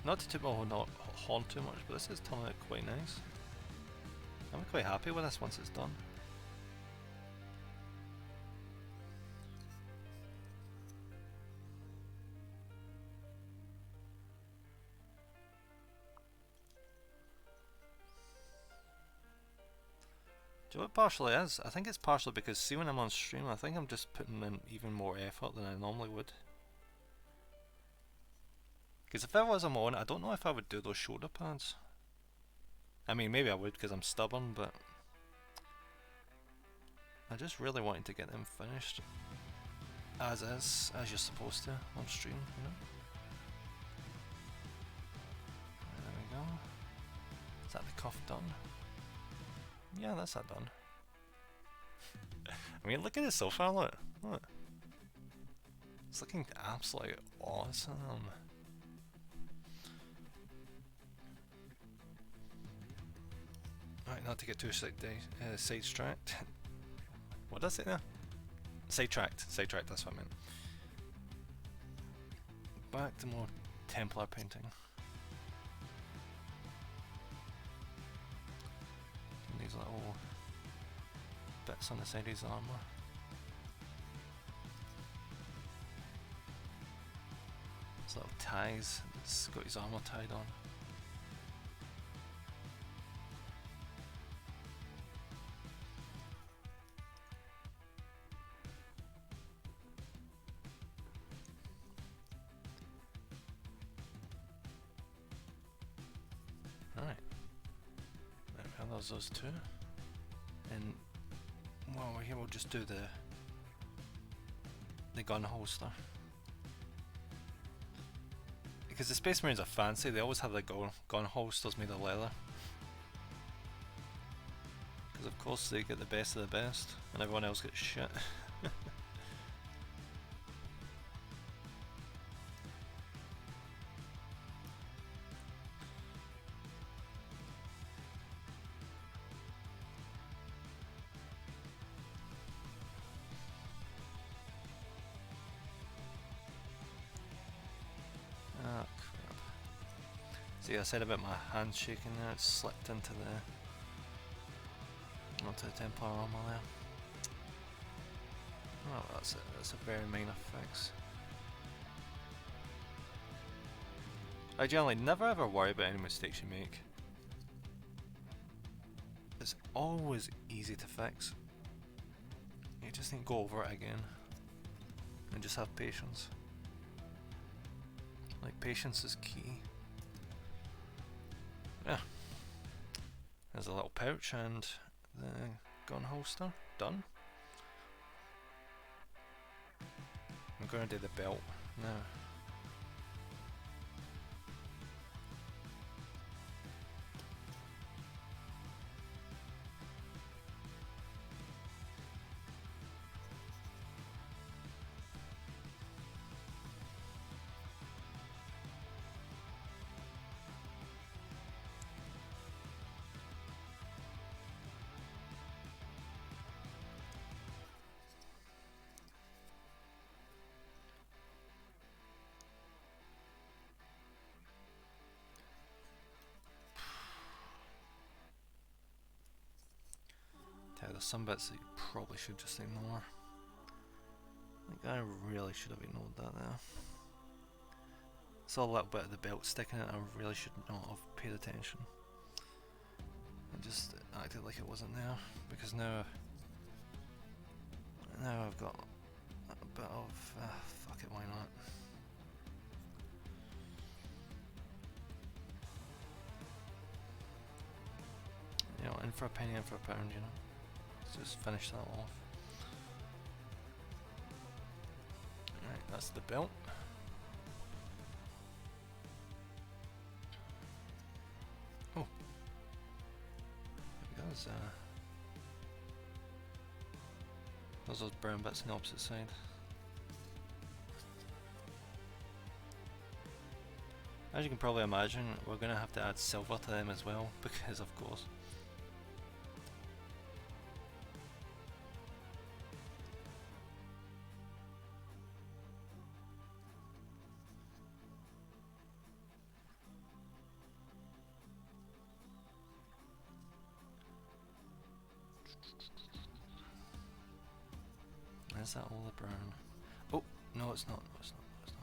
not to toot my horn too much, but this is turning out quite nice. I'm quite happy with this once it's done. Do you know what partially is? I think it's partially because, see, when I'm on stream, I think I'm just putting in even more effort than I normally would. Because if I was on my own, I don't know if I would do those shoulder pads. I mean, maybe I would because I'm stubborn, but I just really wanted to get them finished as is, as you're supposed to on stream, you know? There we go. Is that the cuff done? Yeah, that's that done. I mean, look at it so far, look. Look. It's looking absolutely awesome. Right, not to get too sidetracked. What did I say now? Sidetracked, that's what I meant. Back to more Templar painting. And these little bits on the side of his armour. These little ties, it's got his armour tied on. Alright, there we go, there's those two. And while we're here, we'll just do the gun holster. Because the Space Marines are fancy, they always have the gun holsters made of leather. Because of course they get the best of the best, and everyone else gets shit. See, I said about my hand shaking there, it slipped onto the Templar armor there. Oh, that's it, that's a very minor fix. I generally never ever worry about any mistakes you make. It's always easy to fix. You just need to go over it again. And just have patience. Like, patience is key. Yeah. There's a little pouch and the gun holster. Done. I'm going to do the belt now. There's some bits that you probably should just ignore. Like, I really should have ignored that there. Saw a little bit of the belt sticking out, I really should not have paid attention. I just acted like it wasn't there, because now I've got a bit of, fuck it, why not? You know, in for a penny, in for a pound, you know. Let's just finish that off. Alright, that's the belt. Oh. There we go. There's those brown bits on the opposite side. As you can probably imagine, we're going to have to add silver to them as well, because of course. Is that all the brown? Oh, no it's not, no it's not, no it's not.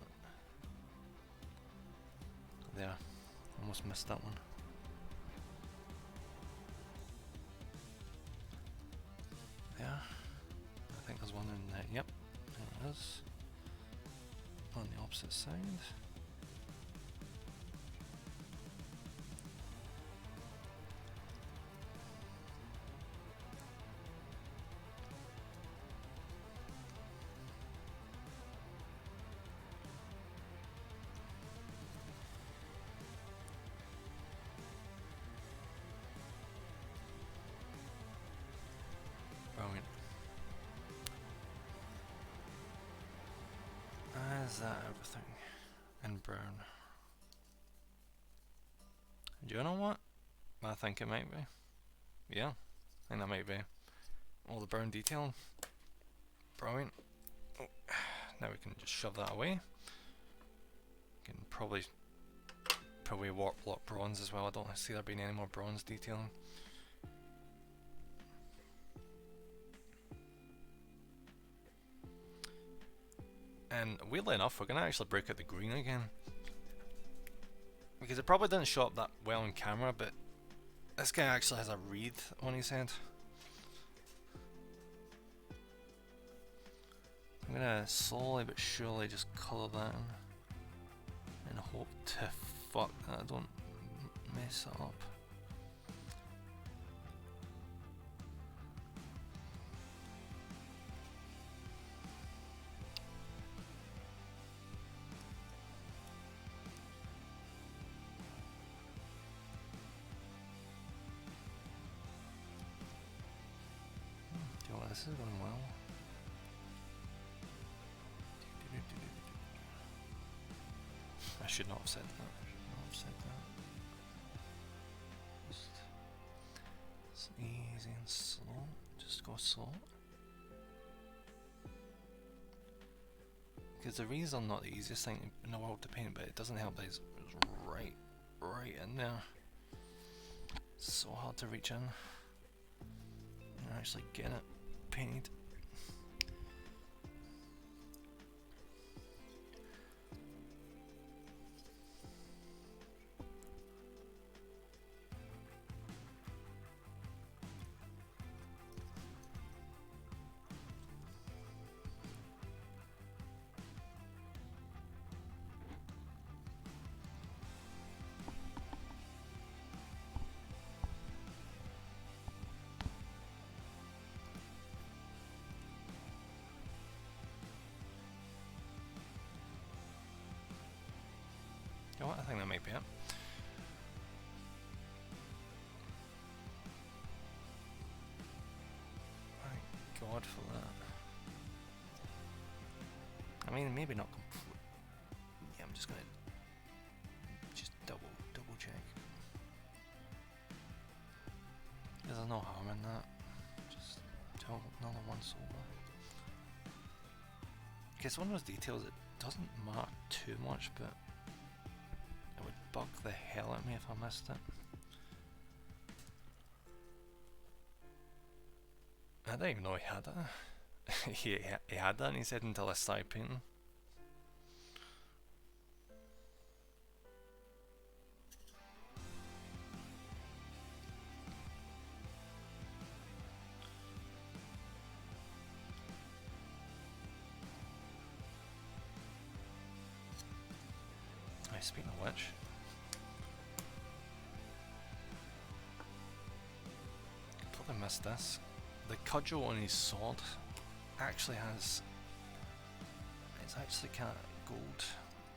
There, almost missed that one. There, I think there's one in there, yep, there it is. On the opposite side. Brilliant. Is that everything? In brown. Do you know what? I think it might be. Yeah, I think that might be. All the brown detailing. Brilliant. Oh, now we can just shove that away. Can probably warp block bronze as well. I don't see there being any more bronze detailing. And weirdly enough, we're going to actually break out the green again. Because it probably didn't show up that well on camera, but this guy actually has a reed on his head. I'm going to slowly but surely just colour that in and hope to fuck that I don't mess it up. This is going well. I should not have said that. I should not have said that. Just it's easy and slow. Just go slow. Because the reeds are not the easiest thing in the world to paint, but it doesn't help that it's right in there. It's so hard to reach in and actually get it painted. You know what, I think that might be it. Thank God for that. I mean, maybe not complete. Yeah, I'm just gonna double check. There's no harm in that. Just tell another once over. It's one of those details that doesn't matter too much, but it would bug the hell out of me if I missed it. I didn't even know he had that. he had that and he said until I started painting. Speaking of which, completely missed this. The cudgel on his sword actually has, it's actually kind of gold,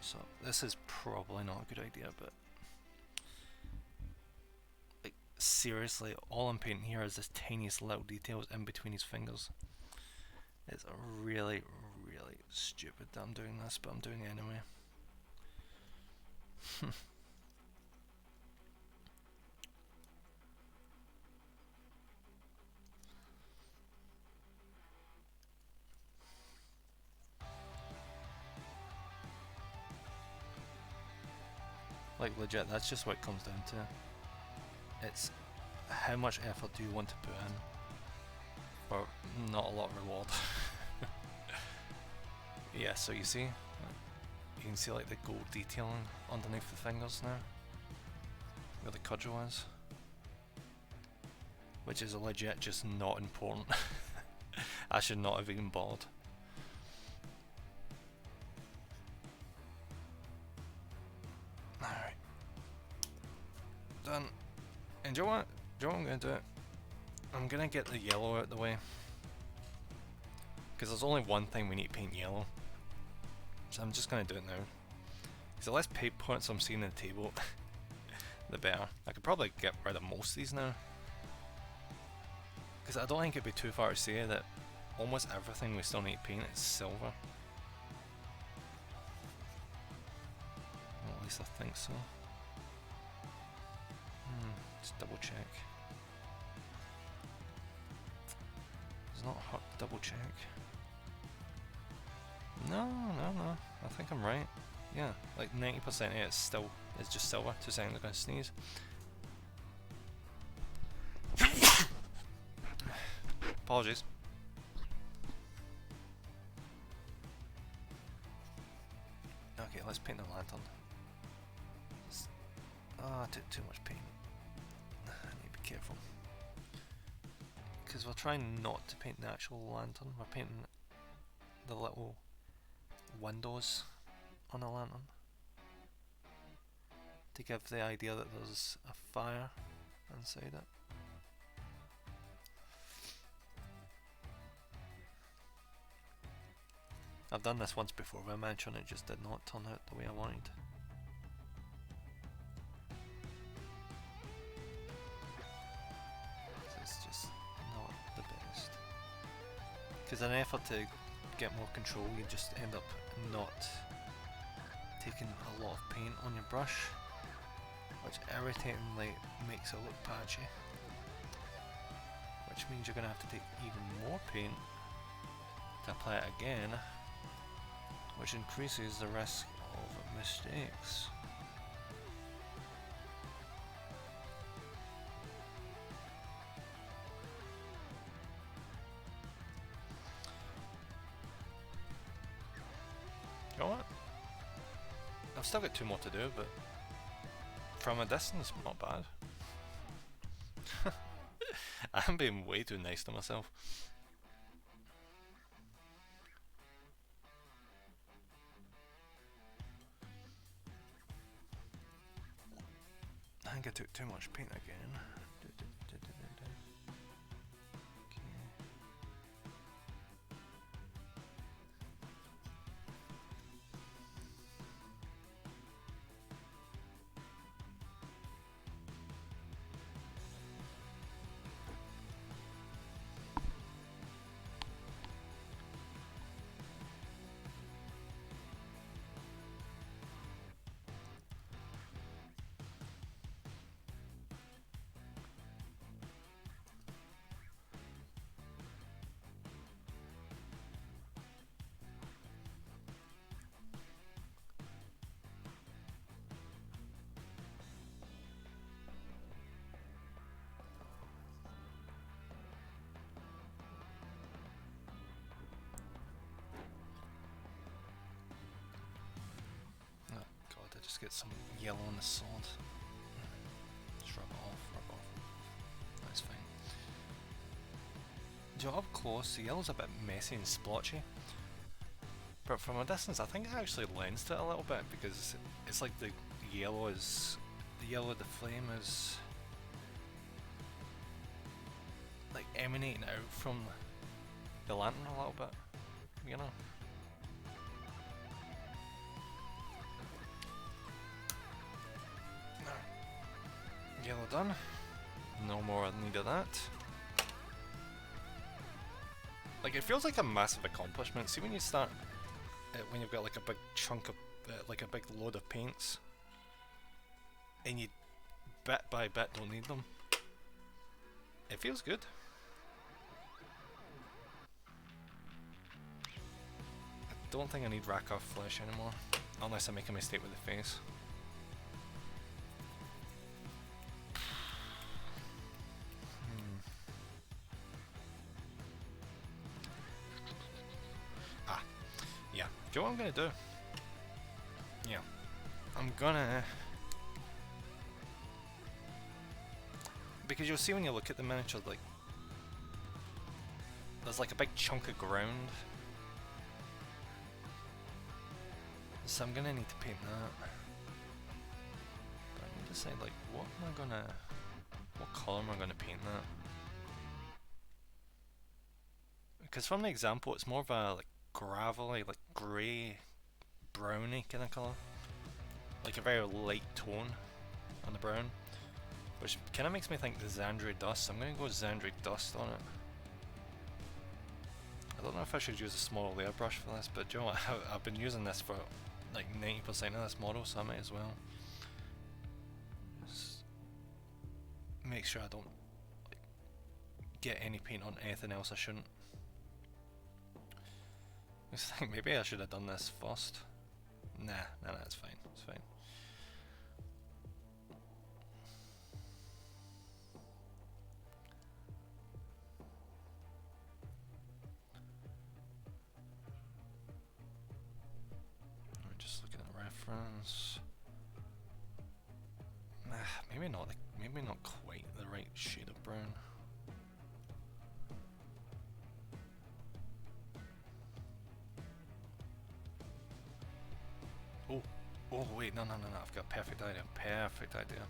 so this is probably not a good idea, but like seriously, all I'm painting here is this tiniest little details in between his fingers. It's really stupid that I'm doing this, but I'm doing it anyway. Like legit, that's just what it comes down to. It's how much effort do you want to put in for not a lot of reward. Yeah, so you see, you can see like the gold detailing underneath the fingers now, where the cudgel is, which is legit just not important. I should not have even bothered. Alright. Done. And do you know what? Do you know what I'm going to do? I'm going to get the yellow out of the way. Because there's only one thing we need to paint yellow. So I'm just going to do it now. Because the less paint points I'm seeing on the table, the better. I could probably get rid of most of these now. Because I don't think it'd be too far to say that almost everything we still need to paint is silver. Well, at least I think so. Just double check. Does not hurt to double check. No. I think I'm right. Yeah, like 90% of it is just silver. 2 seconds, I'm gonna sneeze. Apologies. Okay, let's paint the lantern. Too much paint. I need to be careful. Because we're trying not to paint the actual lantern, we're painting the little windows on the lantern to give the idea that there's a fire inside it. I've done this once before with a mansion, it just did not turn out the way I wanted. It's just not the best. Because in an effort to get more control, you just end up not taking a lot of paint on your brush, which irritatingly makes it look patchy. Which means you're going to have to take even more paint to apply it again, which increases the risk of mistakes. You know what? I've still got 2 more to do, but from a distance, not bad. I'm being way too nice to myself. I think I took too much paint again. Just get some yellow on the sword. Just rub it off, That's fine. Do you know, up close, the yellow's a bit messy and splotchy. But from a distance, I think it actually lends to it a little bit, because it's like the yellow of the flame is like emanating out from the lantern a little bit, you know? Yellow done. No more need of that. Like, it feels like a massive accomplishment. See when you start, when you've got like a big chunk of, like a big load of paints, and you bit by bit don't need them. It feels good. I don't think I need rack off flesh anymore, unless I make a mistake with the face. you know what I'm gonna do? Yeah. I'm gonna... Because you'll see when you look at the miniature, like... There's like a big chunk of ground. So I'm gonna need to paint that. But I need to decide, like, what am I gonna... What colour am I gonna paint that? Because from the example, it's more of a, like, gravelly, like, grey, browny kind of colour. Like a very light tone on the brown. Which kind of makes me think the Xandri Dust. So I'm going to go Xandri Dust on it. I don't know if I should use a small layer brush for this, but do you know what? I've been using this for like 90% of this model, so I might as well. Just make sure I don't like, get any paint on anything else I shouldn't. I just think maybe I should have done this first. Nah, it's fine. It's fine. I'm just looking at reference. Maybe not. Maybe not quite the right shade of brown. Oh wait, no, I've got a perfect idea.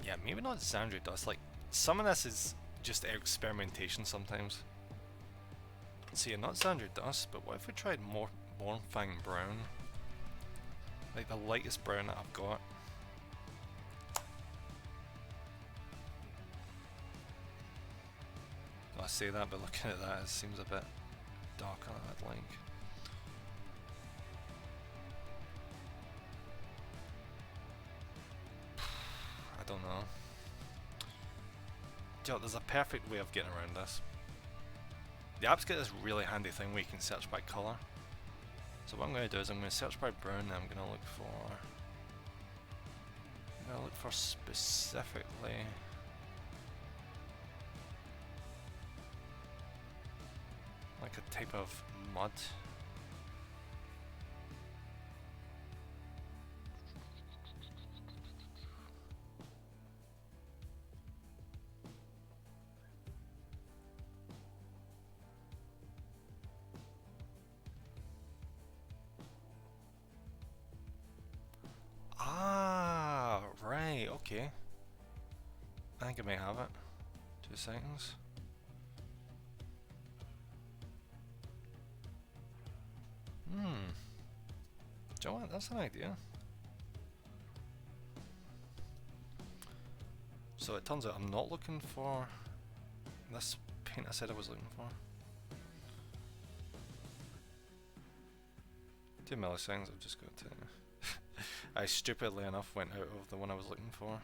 Yeah, maybe not Xandri Dust, like, some of this is just experimentation sometimes. So yeah, not Xandri Dust, but what if we tried more Mornfang Brown? Like the lightest brown that I've got. Well, I say that, but looking at that, it seems a bit darker than I'd like. I don't know. Joe, there's a perfect way of getting around this. The app's got this really handy thing where you can search by colour. So what I'm going to do is I'm going to search by brown and I'm going to look for specifically like a type of mud. Ah, right, okay. I think I may have it. 2 seconds. Do you know what? That's an idea. So it turns out I'm not looking for this paint I said I was looking for. 2 milliseconds, I've just got to... I stupidly enough went out of the one I was looking for.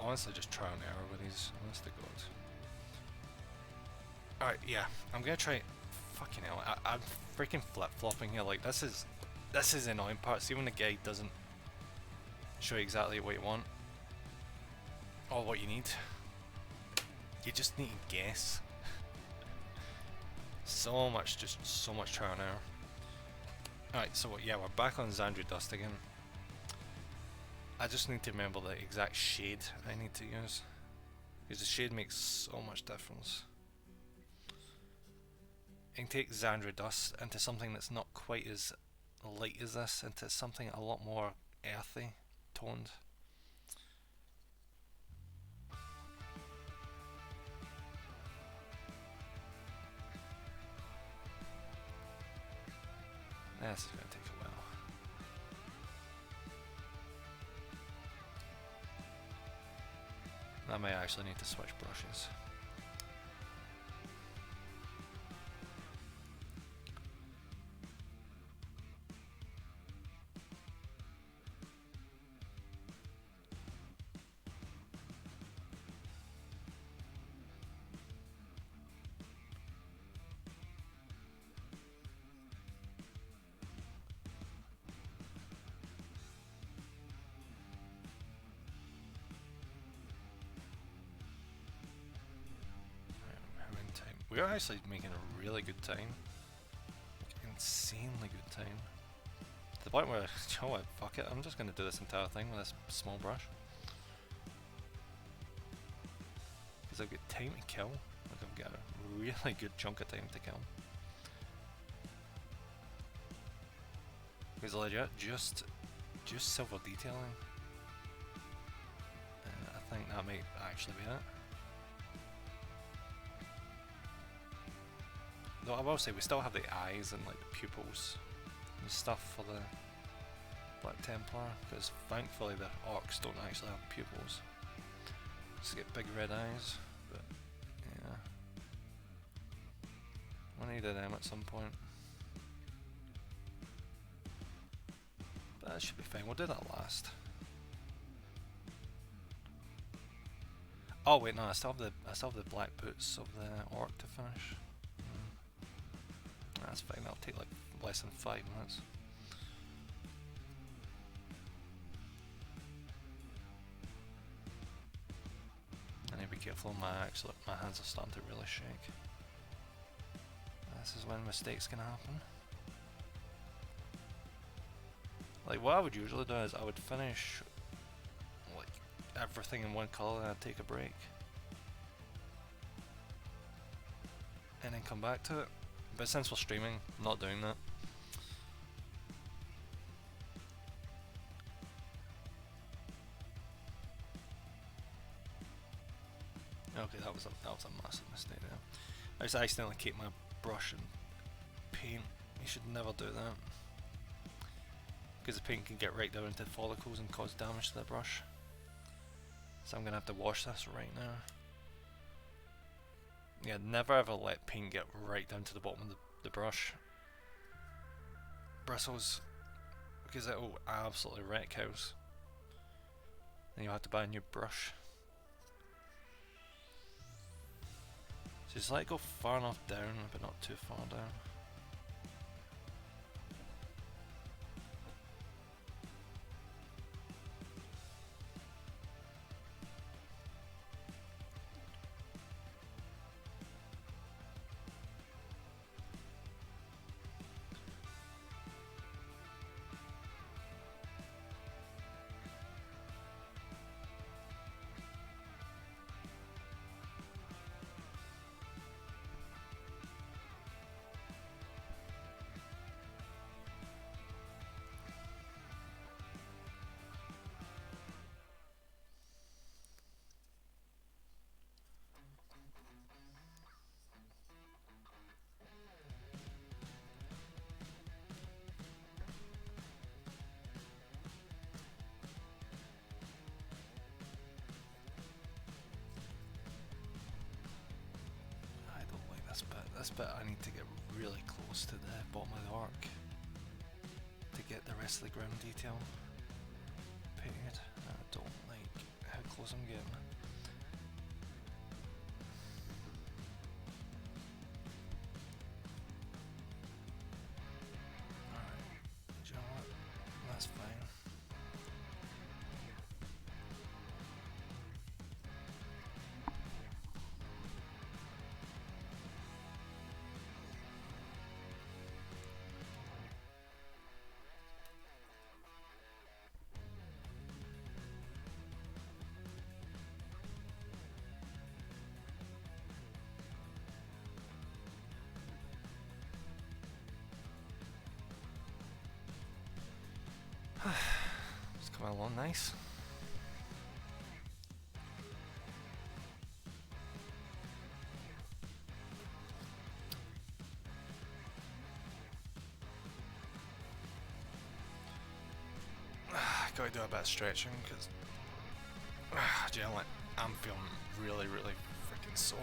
Honestly, just trial and error with these. Honest to God. Alright, yeah. I'm gonna try... Fucking hell. I'm freaking flip-flopping here. Like, this is the annoying part. See when the guide doesn't show you exactly what you want. Or what you need. You just need to guess. So much trial and error. Alright, so yeah, we're back on Xandri Dust again. I just need to remember the exact shade I need to use, because the shade makes so much difference. You can take Xandri Dust into something that's not quite as light as this, into something a lot more earthy toned. This is going to take a while. I may actually need to switch brushes. we're actually making a really good time. Like, insanely good time. To the point where, you know what, fuck it, I'm just going to do this entire thing with this small brush. Because I've got time to kill. Like, I've got a really good chunk of time to kill. Because legit, just silver detailing. I think that might actually be it. Though I will say we still have the eyes and like the pupils and stuff for the Black Templar, because thankfully the orcs don't actually have pupils. Just get big red eyes, but yeah. I needed them at some point. But that should be fine, we'll do that last. Oh wait, no, I still have the black boots of the orc to finish. That's fine, that'll take like less than 5 minutes. I need to be careful, my hands are starting to really shake. This is when mistakes can happen. Like what I would usually do is I would finish like everything in one colour and I'd take a break. And then come back to it. But since we're streaming, I'm not doing that. Okay, that was a massive mistake there. I just accidentally keep my brush and paint. You should never do that. Because the paint can get right down into the follicles and cause damage to the brush. So I'm going to have to wash this right now. Yeah, never ever let paint get right down to the bottom of the brush bristles, because it will absolutely wreck house. Then you'll have to buy a new brush. So just let it go far enough down, but not too far down. This bit I need to get really close to the bottom of the arc to get the rest of the ground detail painted. I don't like how close I'm getting. Alright, do you know what? That's fine. It's coming along nice. Gotta do a bit of stretching because generally I'm feeling really freaking sore.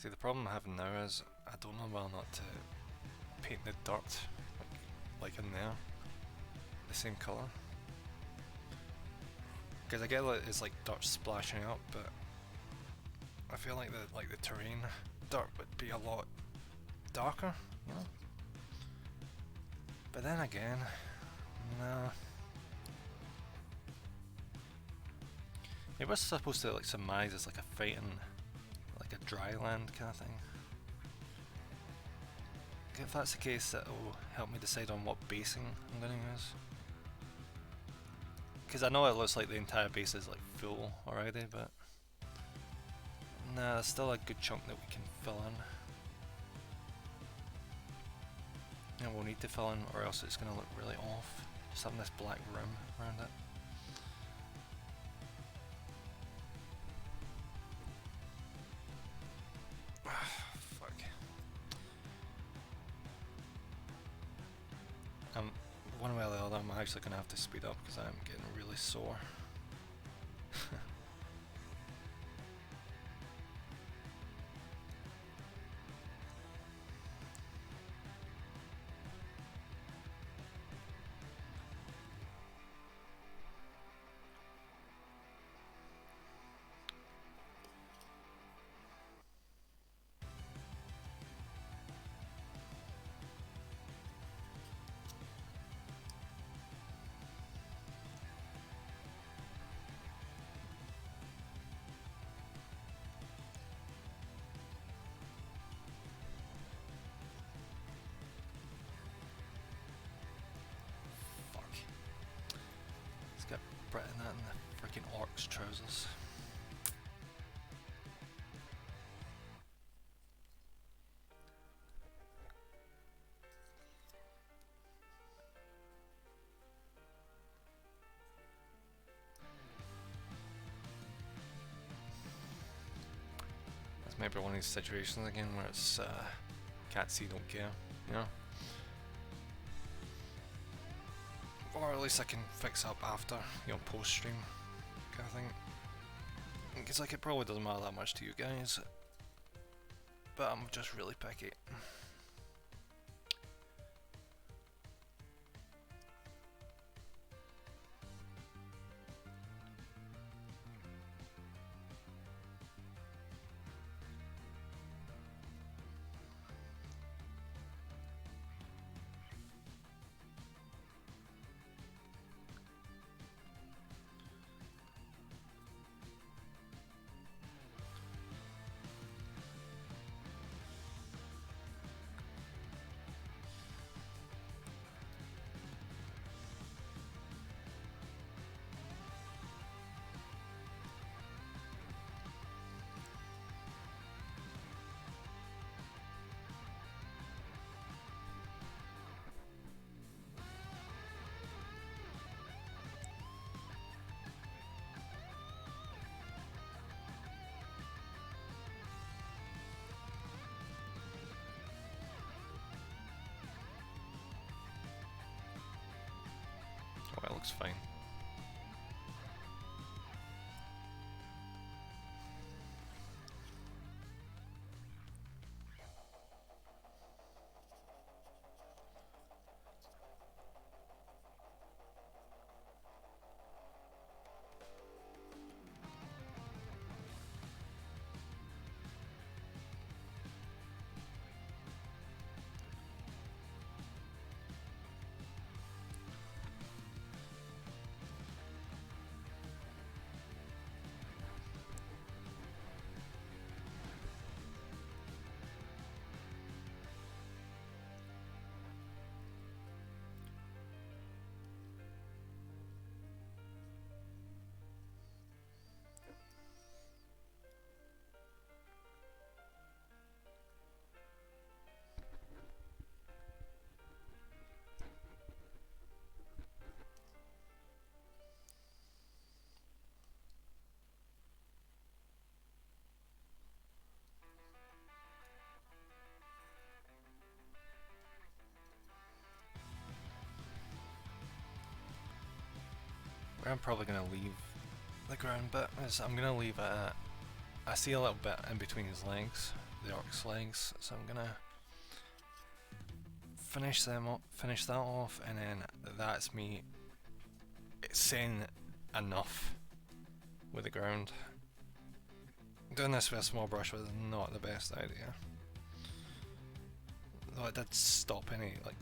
See, the problem I'm having now is I don't know whether or not to paint the dirt like in there the same colour. Because I get that it's like dirt splashing up, but I feel like the terrain dirt would be a lot darker, you know? But then again, nah. It was supposed to like surmise it's like a fighting, like a dry land kind of thing. If that's the case, that'll help me decide on what basing I'm going to use. Because I know it looks like the entire base is like full already, but nah, there's still a good chunk that we can fill in. And we'll need to fill in, or else it's going to look really off. Just having this black rim around it. Fuck. One way or the other, I'm actually going to have to speed up because I'm getting really sore. Get Brett in that in the freaking orc's trousers. That's maybe one of these situations again where it's can't see, don't care, you know? Or at least I can fix up after, you know, post-stream kind of thing. Because like it probably doesn't matter that much to you guys, but I'm just really picky. Oh, it looks fine. Where I'm probably going to leave the ground bit is I'm going to leave it at, I see a little bit in between his legs, the orc's legs, so I'm gonna finish that off, and then that's me saying enough with the ground. Doing this with a small brush was not the best idea, though it did stop any like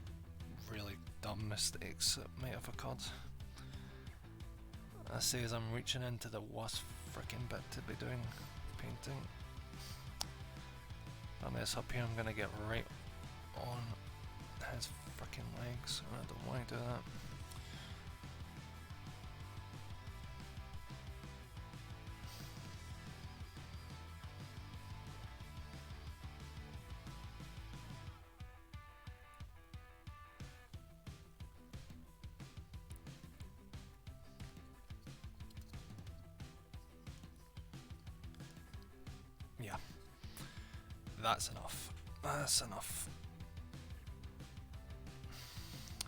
really dumb mistakes that might have occurred. I say as I'm reaching into the worst freaking bit to be doing painting. I mess up here, I'm gonna get right on his freaking legs, and I don't want to do that. Yeah, that's enough. That's enough.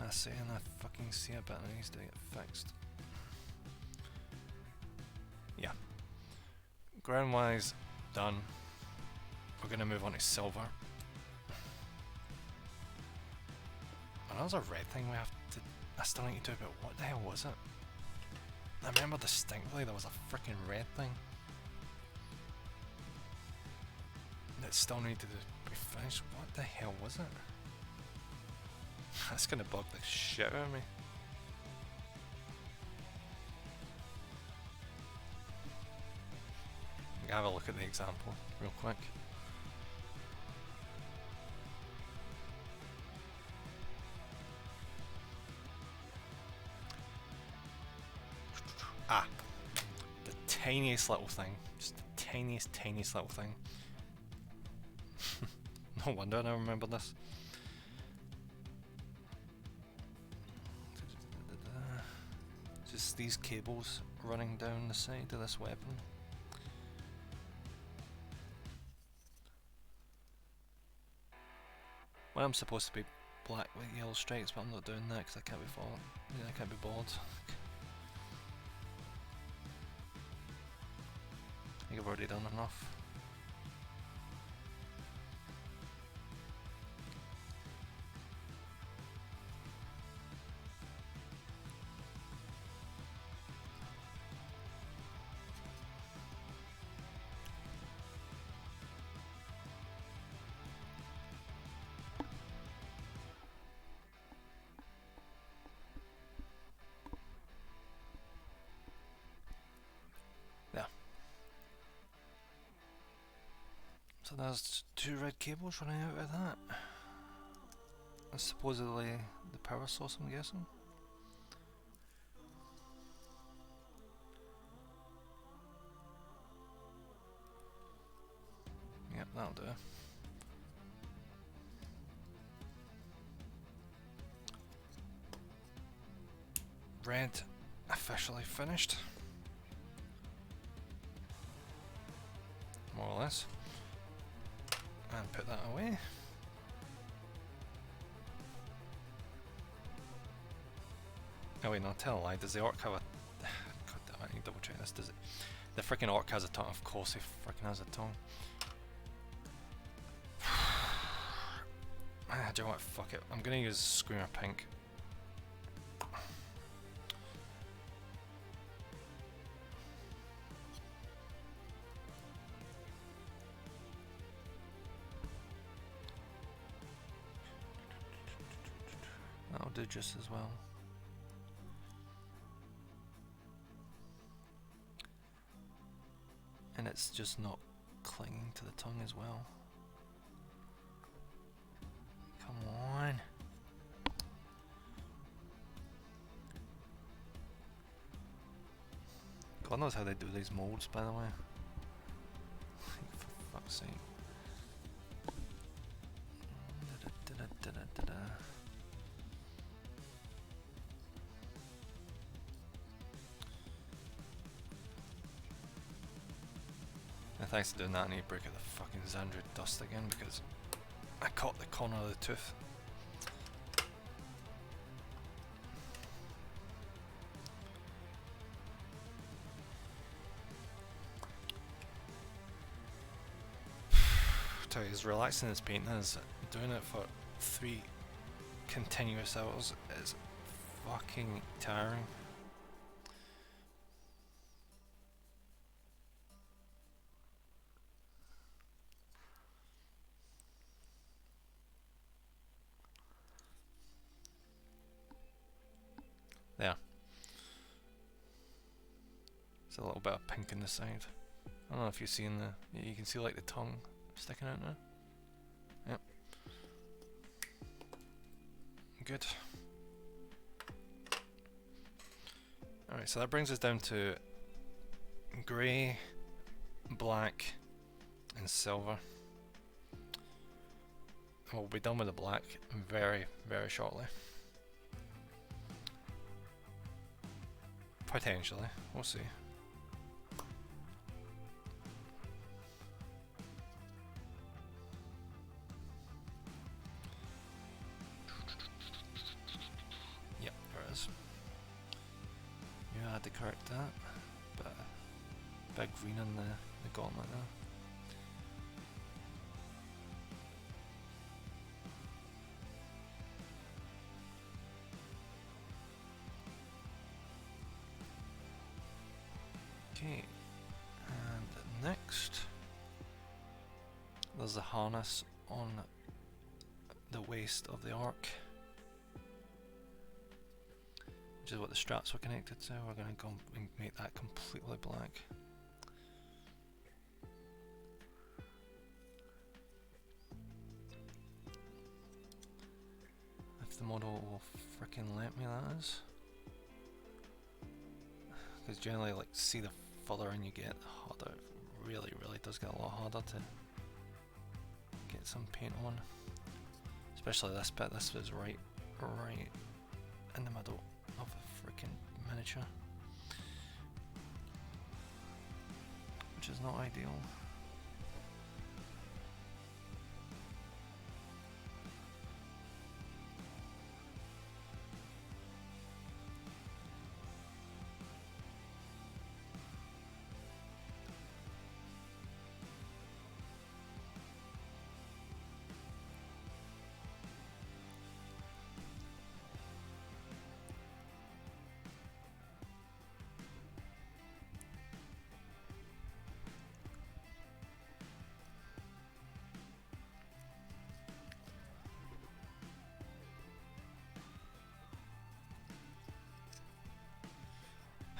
I see, and I fucking see a bit that needs to get fixed. Yeah. Ground wise, done. We're gonna move on to silver. And that was a red thing we have to. I still need to do, but what the hell was it? I remember distinctly there was a freaking red thing that still needed to be finished. What the hell was it? That's gonna bug the shit out of me. Have a look at the example real quick. Ah, the tiniest little thing, just the tiniest little thing. No wonder I don't remember this. Just these cables running down the side of this weapon. Well, I'm supposed to be black with yellow stripes, but I'm not doing that because I can't be falling. Yeah, I can't be bored. I think I've already done enough. So there's 2 red cables running out of that. That's supposedly the power source, I'm guessing. Yep, that'll do. Red officially finished. More or less. And put that away. Oh wait, no, tell a lie. Does the orc have a... God damn it, I need to double check this. Does it... The freaking orc has a tongue. Of course he freaking has a tongue. Do you know what? Fuck it. I'm gonna use Screamer Pink. That'll do just as well. And it's just not clinging to the tongue as well. Come on. God knows how they do these molds, by the way. For fuck's sake. And thanks to doing that, I need to break out the fucking Xandrid dust again because I caught the corner of the tooth. tell you, is relaxing this painting is doing it for 3 continuous hours is fucking tiring. There. There's a little bit of pink in the side. I don't know if you've seen you can see like the tongue sticking out now. Yep. Good. Alright, so that brings us down to grey, black, and silver. We'll be done with the black very, very shortly. Potentially, we'll see. Yep, there it is. You had to correct that, but big green on the gauntlet there. Okay, and next there's the harness on the waist of the arc, which is what the straps were connected to. We're going to go and make that completely black. If the model will frickin' let me, that is. Because generally, like, see the further in you get, the harder it really does get a lot harder to get some paint on. Especially this bit. This was right in the middle of a freaking miniature, which is not ideal.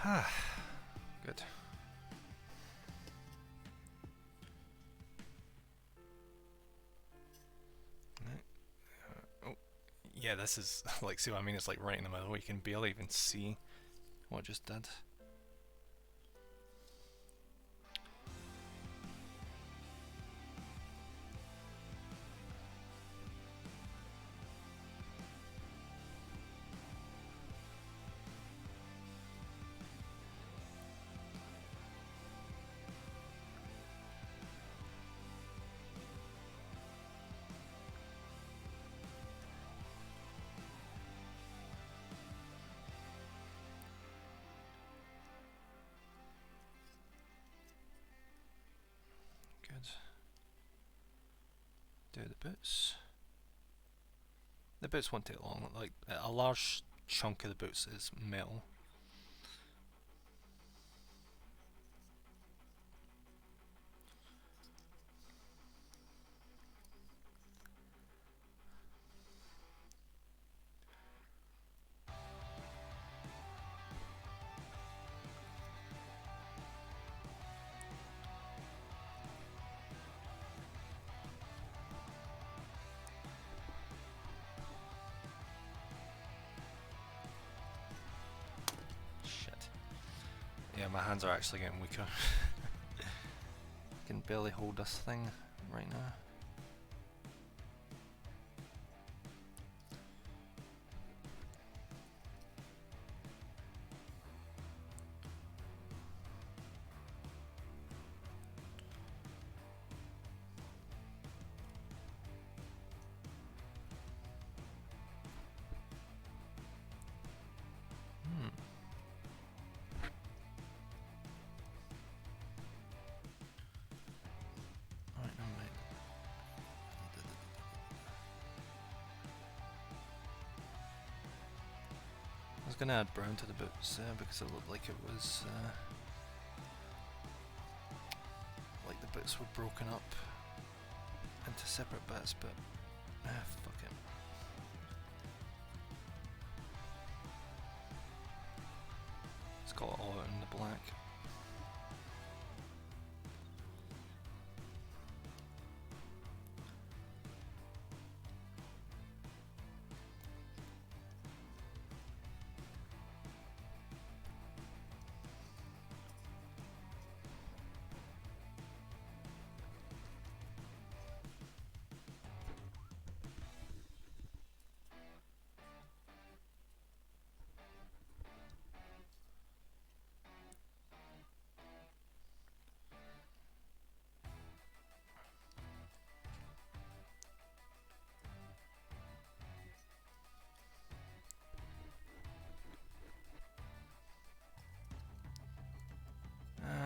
Ah, good. Oh, yeah, this is like, see what I mean? It's like right in the middle. You can barely even see what I just did. Do the boots. The boots won't take long. Like, a large chunk of the boots is metal. Yeah, my hands are actually getting weaker. I can barely hold this thing right now. Right, no, mate. was gonna add brown to the boots because it looked like it was like the boots were broken up into separate bits, but fuck it. Let's call it all out in the black.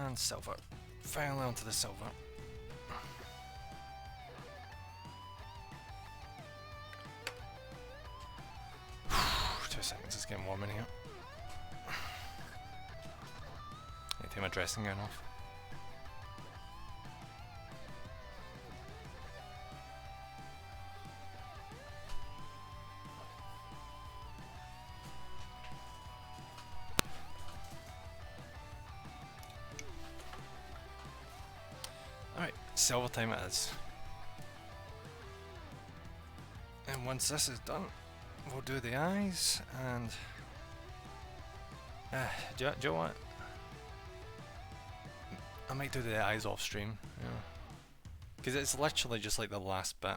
And silver. Finally onto the silver. 2 seconds, it's getting warm in here. Need to take my dressing gown off. Alright, silver time it is. And once this is done, we'll do the eyes and... do you know what? I might do the eyes off stream, yeah. Because it's literally just like the last bit.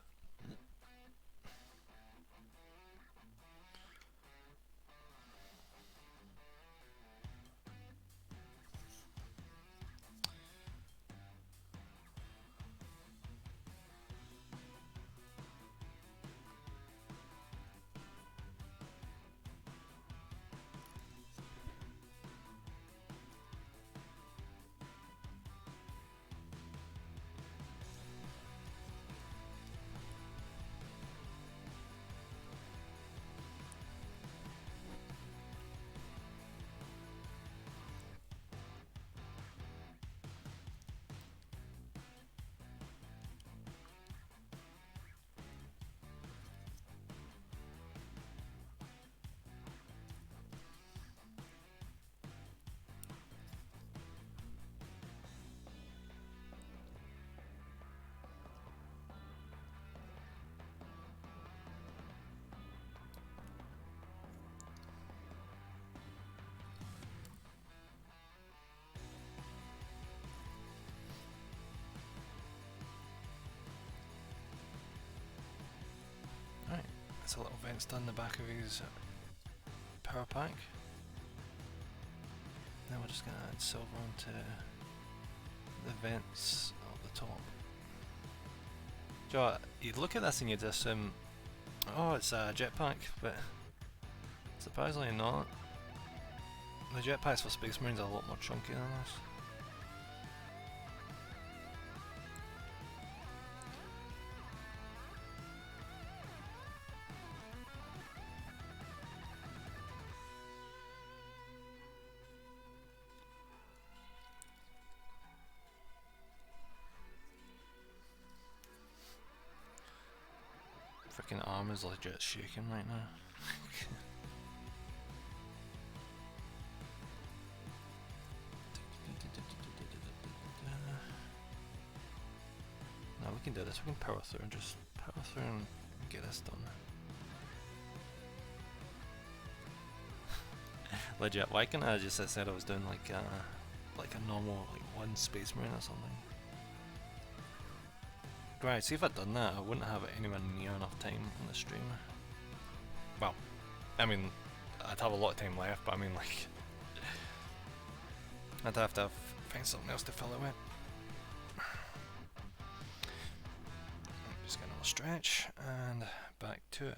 That's a little vents down the back of his power pack. Then we're just going to add silver onto the vents at the top. Do you know what? You'd look at this and you'd assume, oh, it's a jetpack, but surprisingly not. The jetpacks for Space Marines are a lot more chunky than this. Freaking arm is legit shaking right now. Now we can do this, we can power through and just power through and get this done. Legit, why can't I just said I was doing like a normal like one Space Marine or something? Right, see if I'd done that, I wouldn't have anywhere near enough time on the stream. Well, I mean, I'd have a lot of time left, but I mean like... I'd have to find something else to fill it with. Just get another stretch, and back to it.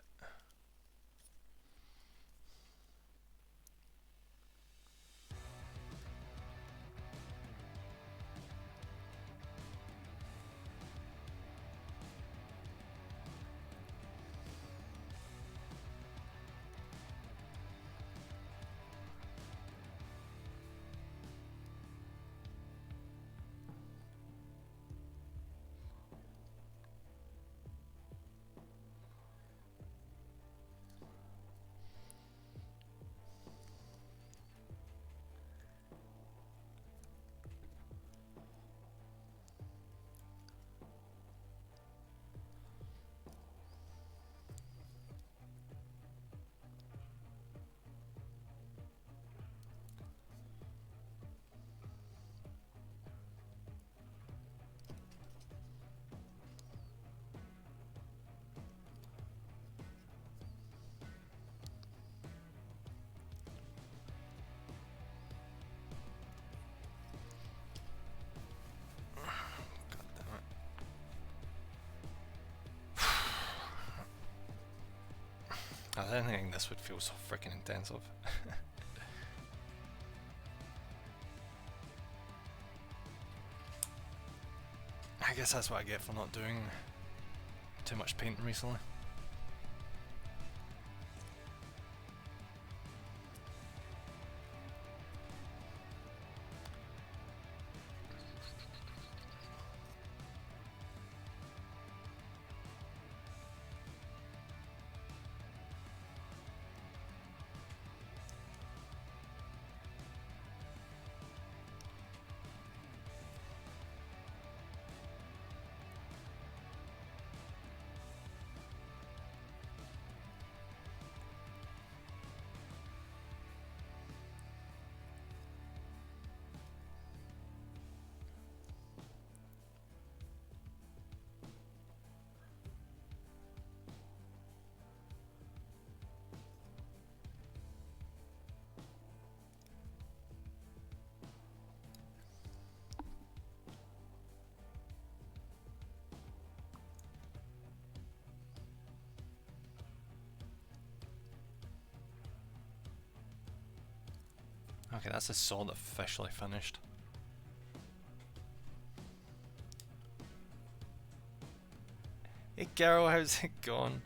I didn't think this would feel so freaking intensive. I guess that's what I get for not doing too much painting recently. Okay, that's a sword officially finished. Hey Carol, how's it going?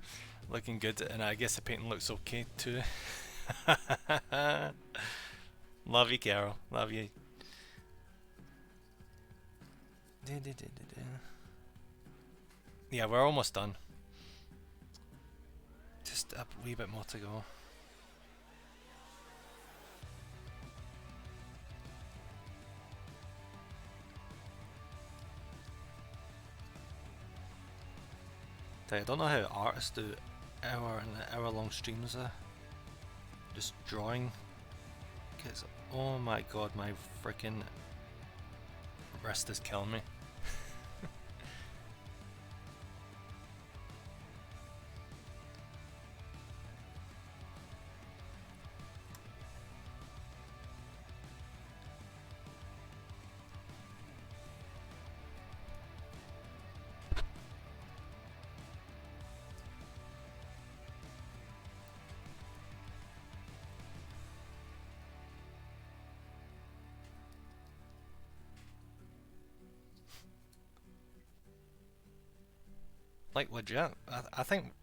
Looking good, and I guess the painting looks okay too. Love you, Carol. Love you. Yeah, we're almost done. Just a wee bit more to go. I don't know how artists do hour-long streams there. Just drawing. Cause oh my god, my freaking wrist is killing me. Like legit, I think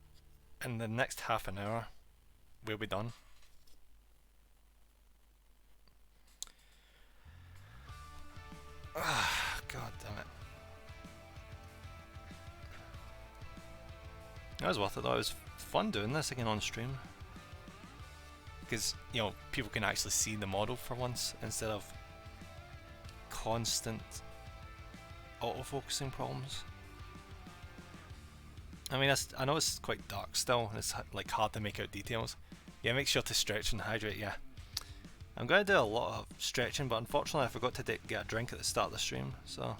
in the next half an hour we'll be done. Ah, god damn it. That was worth it though. It was fun doing this again on stream. Because, you know, people can actually see the model for once instead of constant autofocusing problems. I mean, I know it's quite dark still, and it's like hard to make out details. Yeah, make sure to stretch and hydrate, yeah. I'm going to do a lot of stretching, but unfortunately I forgot to get a drink at the start of the stream, so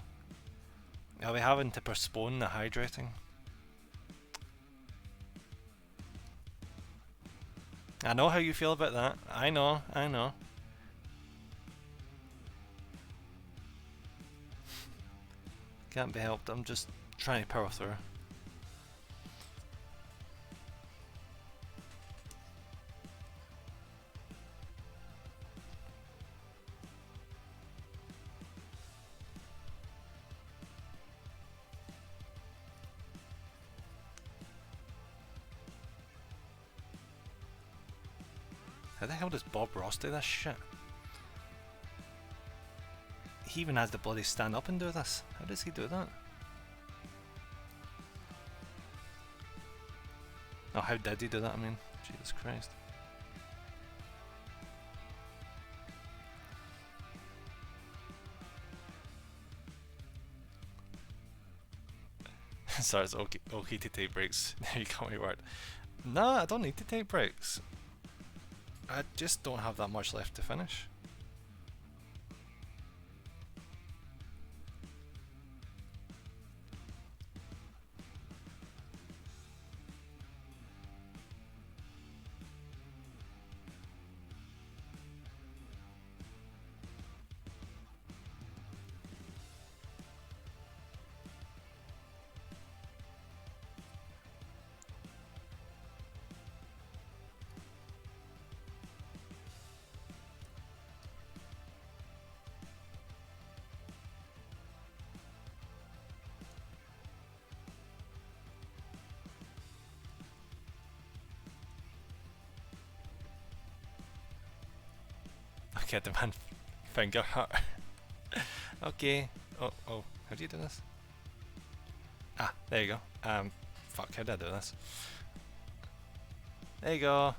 I'll be having to postpone the hydrating. I know how you feel about that. I know, I know. Can't be helped, I'm just trying to power through. How the hell does Bob Ross do this shit? He even has to bloody stand up and do this. How does he do that? Oh, how did he do that? I mean, Jesus Christ. Sorry, it's okay to take breaks. You can't be word. No, I don't need to take breaks. I just don't have that much left to finish. get the man finger hurt. Okay. Oh, how do you do this? Ah, there you go. Fuck, how did I do this? There you go.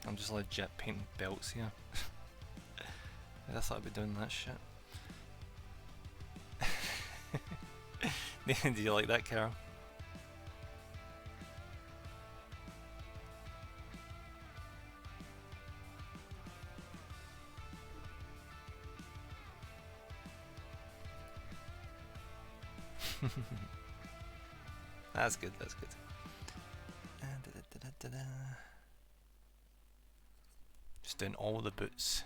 I'm just legit painting belts here. I thought I'd be doing that shit. Do you like that, Carol? That's good, that's good. Just doing all the boots.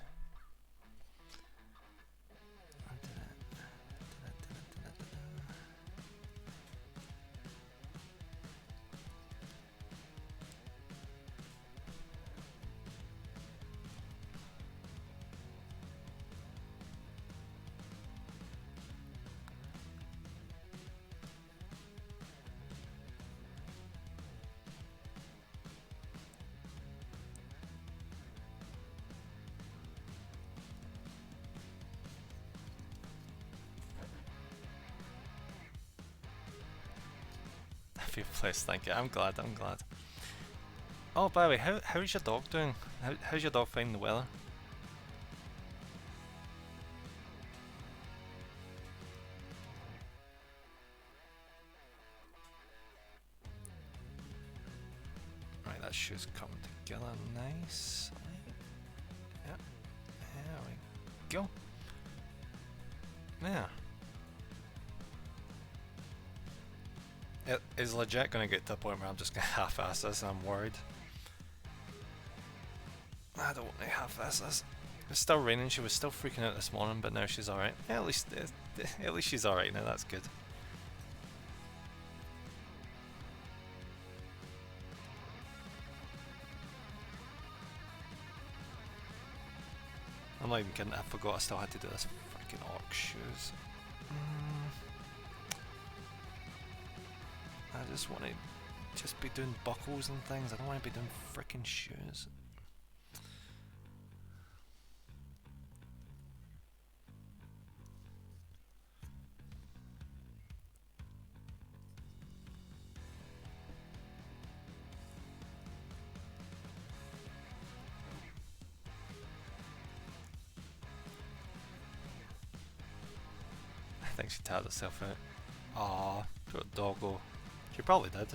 Place, thank you. I'm glad. Oh, by the way, how's your dog doing? How's your dog finding the weather? Right, that shoe's coming together nicely. Yep. There we go. There. It is legit going to get to a point where I'm just going to half-ass this and I'm worried. I don't want to half-ass this. It's still raining, she was still freaking out this morning, but now she's alright. Yeah, at least she's alright now, that's good. I'm not even kidding, I forgot I still had to do this freaking orc shoes. I just want to just be doing buckles and things. I don't want to be doing frickin' shoes. I think she tired herself out. Aww, poor doggo. She probably did.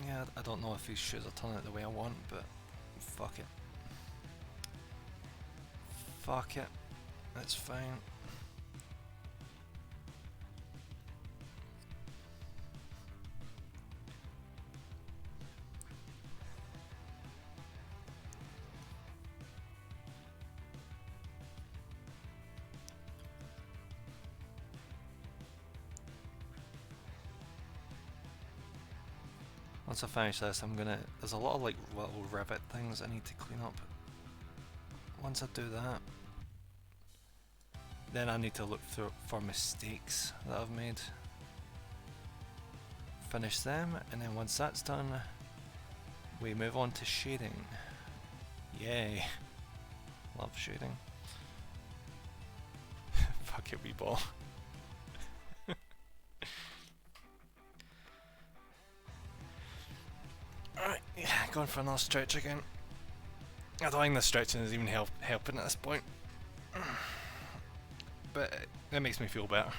Yeah, I don't know if these shoes are turning out the way I want, but fuck it. Fuck it. That's fine. Once I finish this, there's a lot of like little rivet things I need to clean up. Once I do that, then I need to look through for mistakes that I've made. Finish them, and then once that's done, we move on to shading. Yay. Love shading. Fuck it, wee ball. Alright, yeah, going for another stretch again. I don't think the stretching is even helping at this point. But it makes me feel better.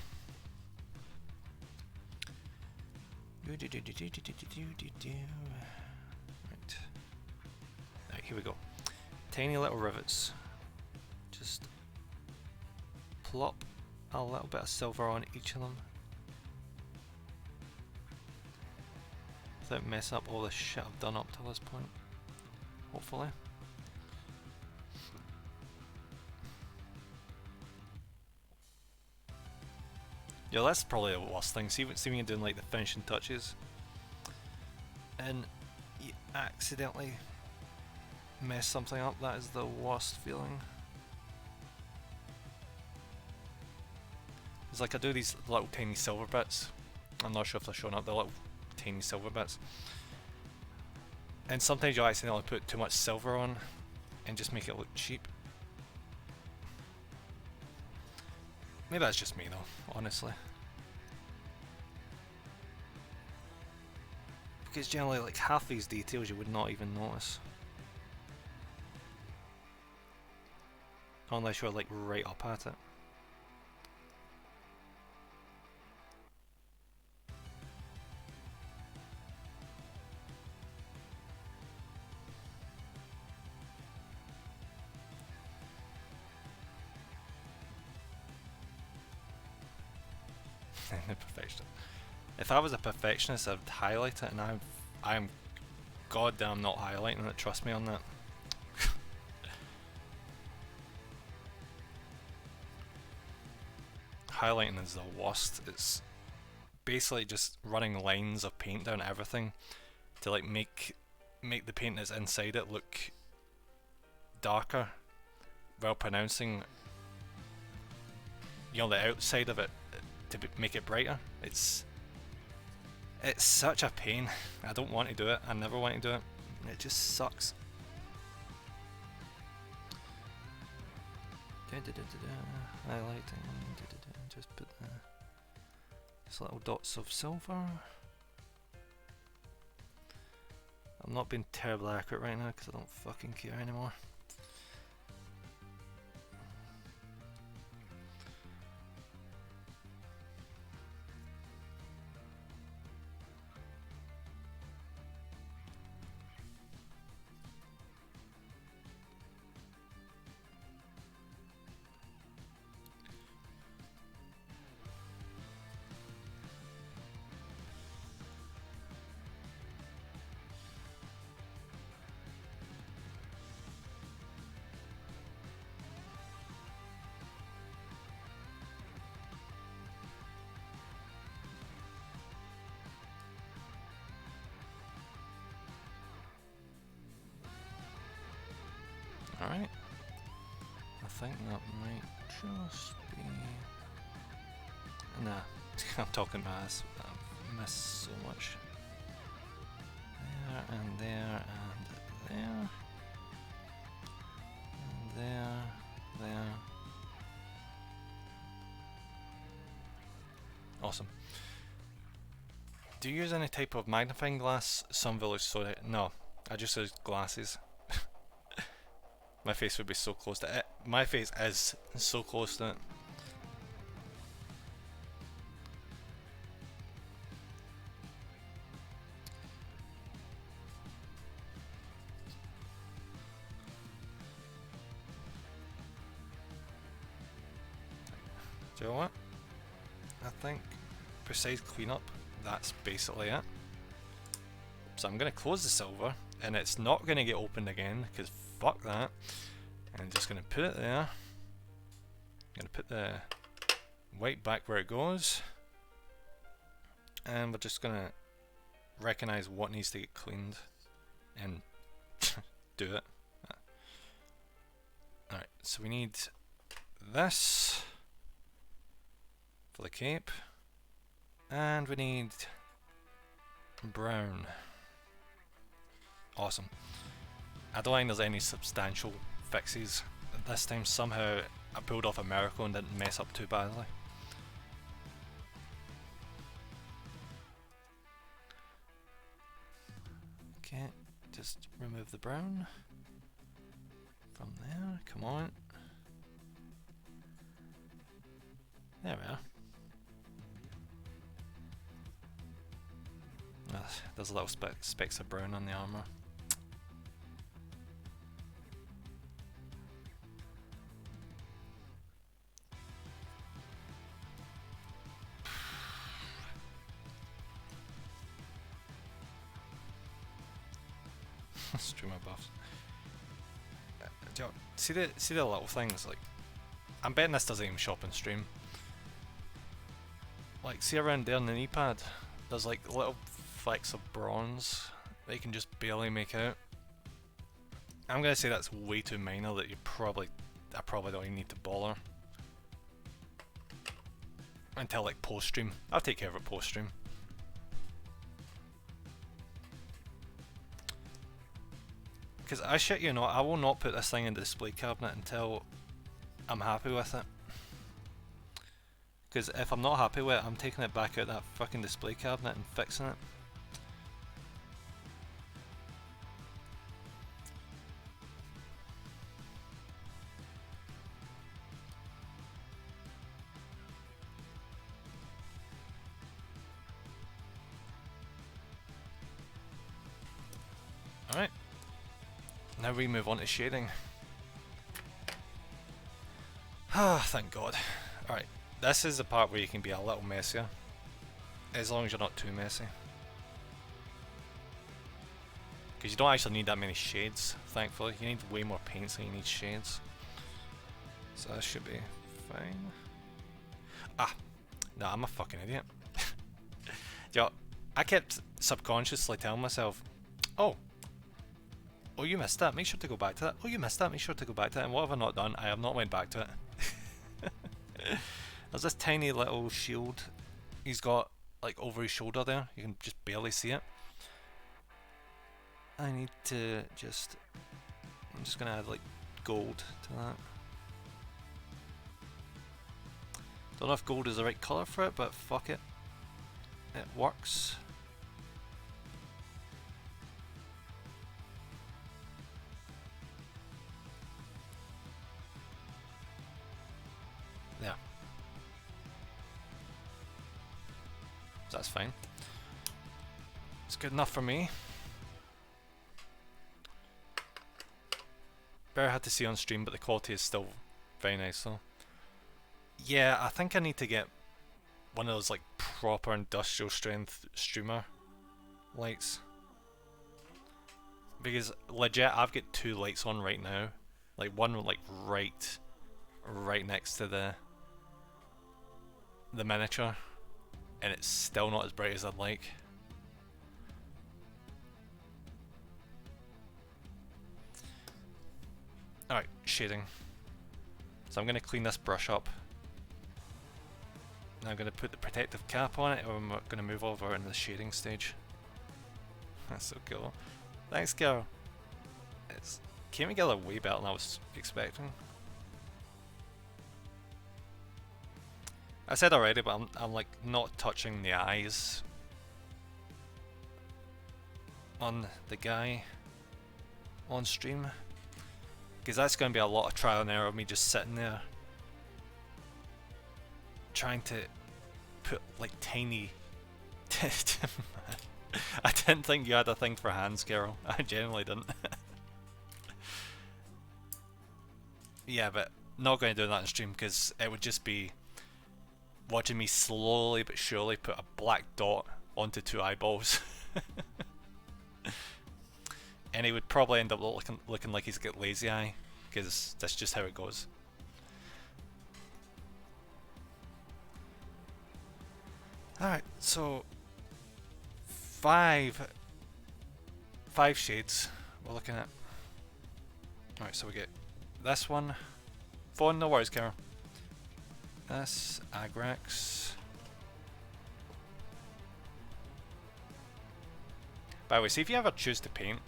Right, here we go. Tiny little rivets. Just plop a little bit of silver on each of them. Without messing up all the shit I've done up to this point. Hopefully. Yeah, that's probably the worst thing. See when you're doing like the finishing touches and you accidentally mess something up, that is the worst feeling. It's like I do these little tiny silver bits. I'm not sure if they're showing up, the little tiny silver bits. And sometimes you accidentally put too much silver on and just make it look cheap. Maybe that's just me though, honestly. Because generally like half these details you would not even notice. Unless you're like right up at it. The perfectionist. If I was a perfectionist, I'd highlight it, and I'm goddamn not highlighting it. Trust me on that. Highlighting is the worst. It's basically just running lines of paint down everything to like make the paint that's inside it look darker, while pronouncing, you know, the outside of it to make it brighter. It's such a pain. I don't want to do it. I never want to do it. It just sucks. Highlighting. Just put just little dots of silver. I'm not being terribly accurate right now because I don't fucking care anymore. Alright. I think that might just be... Nah, I'm talking maths. I've missed so much. There, and there, and there. And there. Awesome. Do you use any type of magnifying glass? Some village soda? No, I just use glasses. My face would be so close to it. My face is so close to it. Do you know what? I think precise cleanup, that's basically it. So I'm going to close the silver, and it's not going to get opened again, because fuck that. And I'm just going to put it there. I'm going to put the white back where it goes. And we're just going to recognize what needs to get cleaned and do it. Alright, so we need this for the cape. And we need brown. Awesome. I don't think there's any substantial fixes this time. Somehow I pulled off a miracle and didn't mess up too badly. Okay, just remove the brown from there. Come on. There we are. there's little specks of brown on the armour. Streamer buffs. See the little things, like, I'm betting this doesn't even show up on stream. Like, see around there on the knee pad, there's like little flecks of bronze that you can just barely make out. I'm gonna say that's way too minor that I probably don't even need to bother until like post stream. I'll take care of it post stream. Because I shit you not, I will not put this thing in the display cabinet until I'm happy with it. Because if I'm not happy with it, I'm taking it back out that fucking display cabinet and fixing it. Alright. Now we move on to shading. Ah, thank God. Alright, this is the part where you can be a little messier. As long as you're not too messy. Because you don't actually need that many shades, thankfully. You need way more paints than you need shades. So that should be fine. Ah! No, I'm a fucking idiot. Yo, I kept subconsciously telling myself, oh, you missed that, make sure to go back to that. Oh, you missed that, make sure to go back to that. And what have I not done? I have not went back to it. There's this tiny little shield he's got like over his shoulder there. You can just barely see it. I need to just... I'm just gonna add like gold to that. Don't know if gold is the right colour for it, but fuck it. It works. Yeah. That's fine. It's good enough for me. Better had to see on stream, but the quality is still very nice though. Yeah, I think I need to get one of those like proper industrial strength streamer lights. Because legit, I've got two lights on right now. Like one like right next to the miniature, and it's still not as bright as I'd like. Alright, shading. So I'm going to clean this brush up. Now I'm going to put the protective cap on it, and I'm going to move over into the shading stage. That's so cool. Thanks, girl. It came together way better than I was expecting. I said already, but I'm like not touching the eyes on the guy on stream, because that's going to be a lot of trial and error of me just sitting there trying to put like tiny I didn't think you had a thing for hands, Carol. I genuinely didn't. Yeah, but not going to do that on stream because it would just be watching me slowly but surely put a black dot onto two eyeballs. And he would probably end up looking like he's got lazy eye, because that's just how it goes. Alright, so five shades we're looking at. Alright, so we get this one. Phone, no worries, Carol. This, Agrax. By the way, see if you ever choose to paint,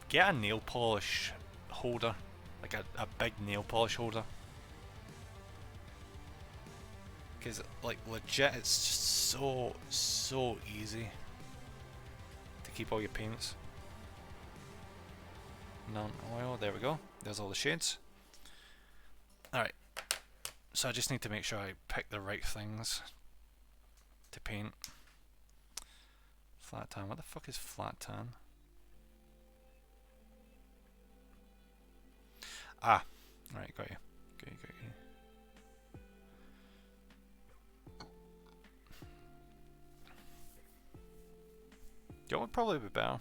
get a nail polish holder, like a big nail polish holder. Because, like, legit, it's just so easy to keep all your paints. Non-oil, there we go. There's all the shades. Alright. So I just need to make sure I pick the right things to paint. Flat tan. What the fuck is flat tan? Ah, right, got you. Got you, got you. You know what would probably be better?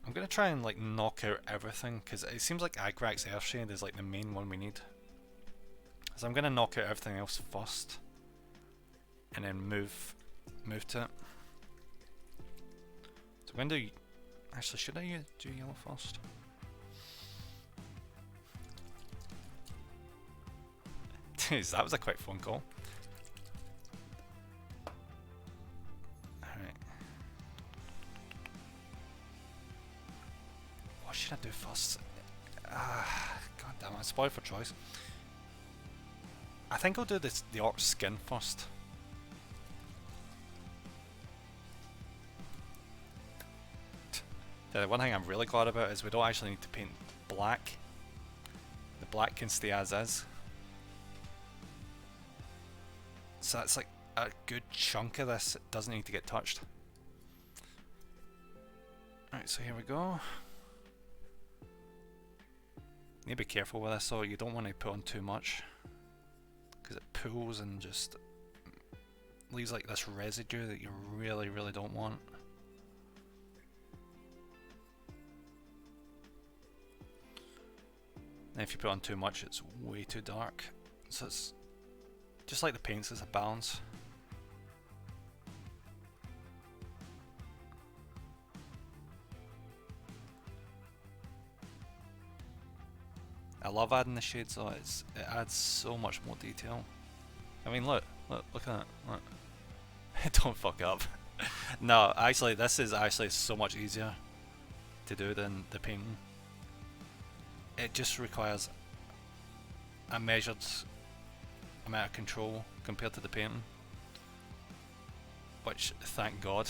I'm gonna try and like knock out everything, because it seems like Agrax Earthshade is like the main one we need. So I'm gonna knock out everything else first, and then move to it. So I'm gonna do. Actually, should I do yellow first? Jeez, that was a quick phone call. Alright. What should I do first? God damn it, spoil for choice. I think I'll do the orc skin first. The one thing I'm really glad about is we don't actually need to paint black. The black can stay as is. So that's like a good chunk of this doesn't need to get touched. Alright, so here we go. You need to be careful with this, so you don't want to put on too much, because it pulls and just leaves like this residue that you really, really don't want. And if you put on too much, it's way too dark. So it's just like the paints, it's a balance. I love adding the shades though, it adds so much more detail. I mean look at that, look. Don't fuck up. No, actually this is actually so much easier to do than the painting. It just requires a measured amount of control compared to the painting, which thank God.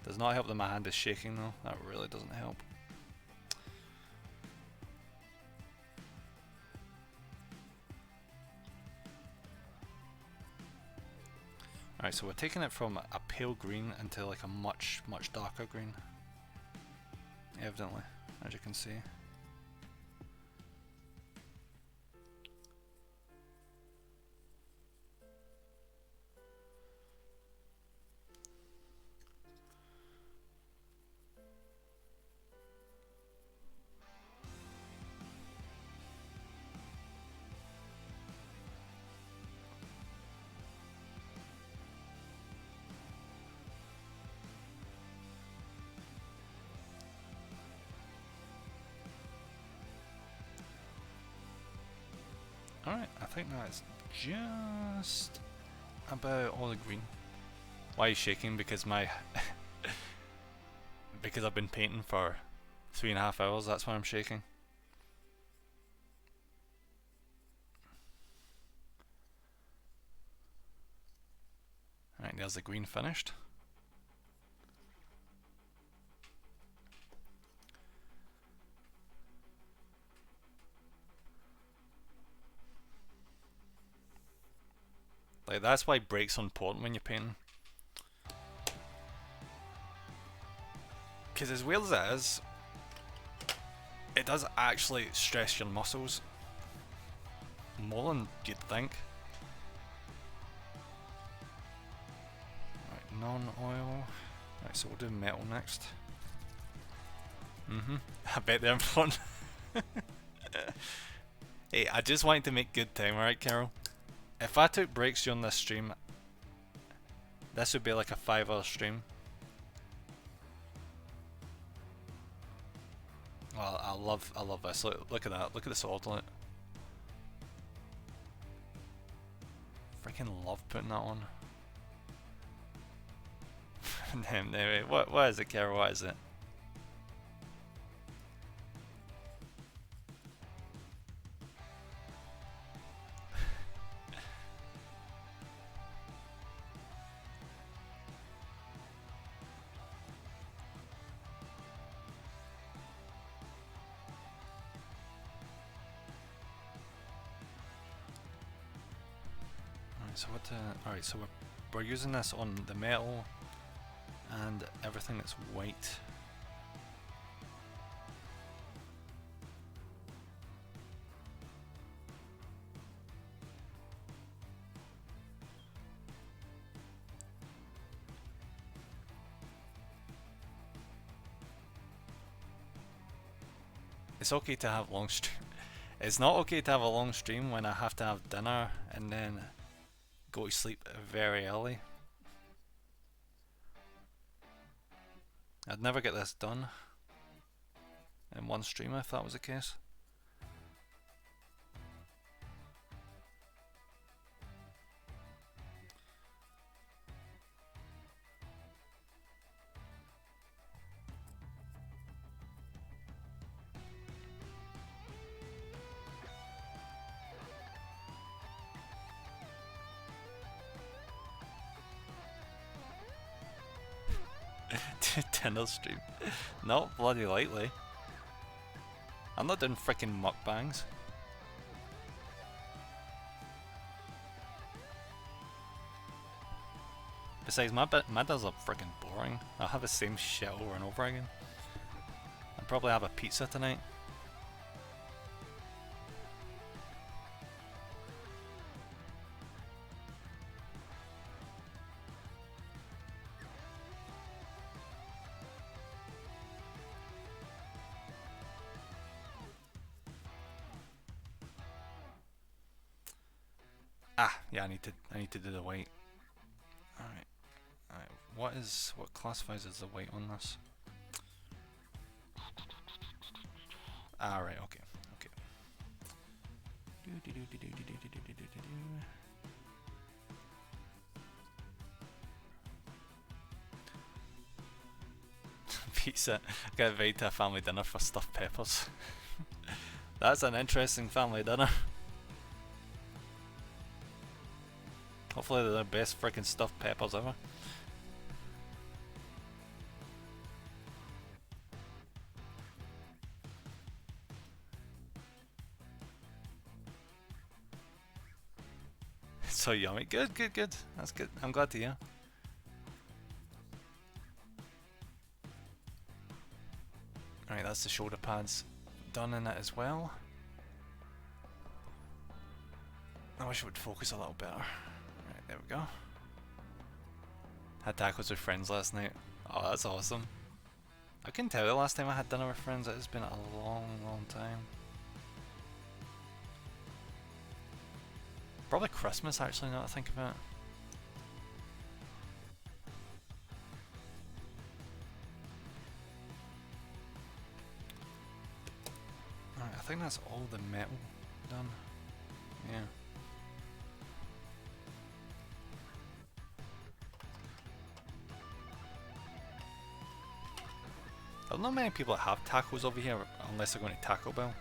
Does not help that my hand is shaking though, that really doesn't help. Alright, so we're taking it from a pale green into like a much darker green. Evidently, as you can see. Alright, I think that's just about all the green. Why are you shaking? Because because I've been painting for 3.5 hours, that's why I'm shaking. Alright, there's the green finished. Like, that's why breaks are important when you're painting. Because as weird as it is, it does actually stress your muscles more than you'd think. Right, non-oil. Right, so we'll do metal next. I bet they're in front. Hey, I just wanted to make good time, alright, Carol? If I took breaks during this stream, this would be like a 5-hour stream. Well, I love this. Look at that. Look at the sword on it. Freaking love putting that on. Anyway, what is it, Carol? What is it? So what? Alright, so we're using this on the metal and everything that's white. It's okay to have long stream. It's not okay to have a long stream when I have to have dinner and then go to sleep very early. I'd never get this done in one stream if that was the case. Dinner stream. Not bloody lightly. I'm not doing freaking mukbangs. Besides, my dinners are freaking boring. I'll have the same shit over and over again. I'll probably have a pizza tonight. Yeah, I need to do the white. Alright. What classifies as the white on this? Right, okay. Pizza. Get invited to a family dinner for stuffed peppers. That's an interesting family dinner. Hopefully they're the best freaking stuffed peppers ever. So yummy. Good. That's good. I'm glad to hear. Alright, that's the shoulder pads done in it as well. I wish it would focus a little better. Right, there we go. Had tacos with friends last night. Oh, that's awesome. I can tell the last time I had dinner with friends, it's been a long time. Probably Christmas, actually, now that I think about it. Alright, I think that's all the metal done. Yeah. There are not many people that have tacos over here unless they're going to Taco Bell.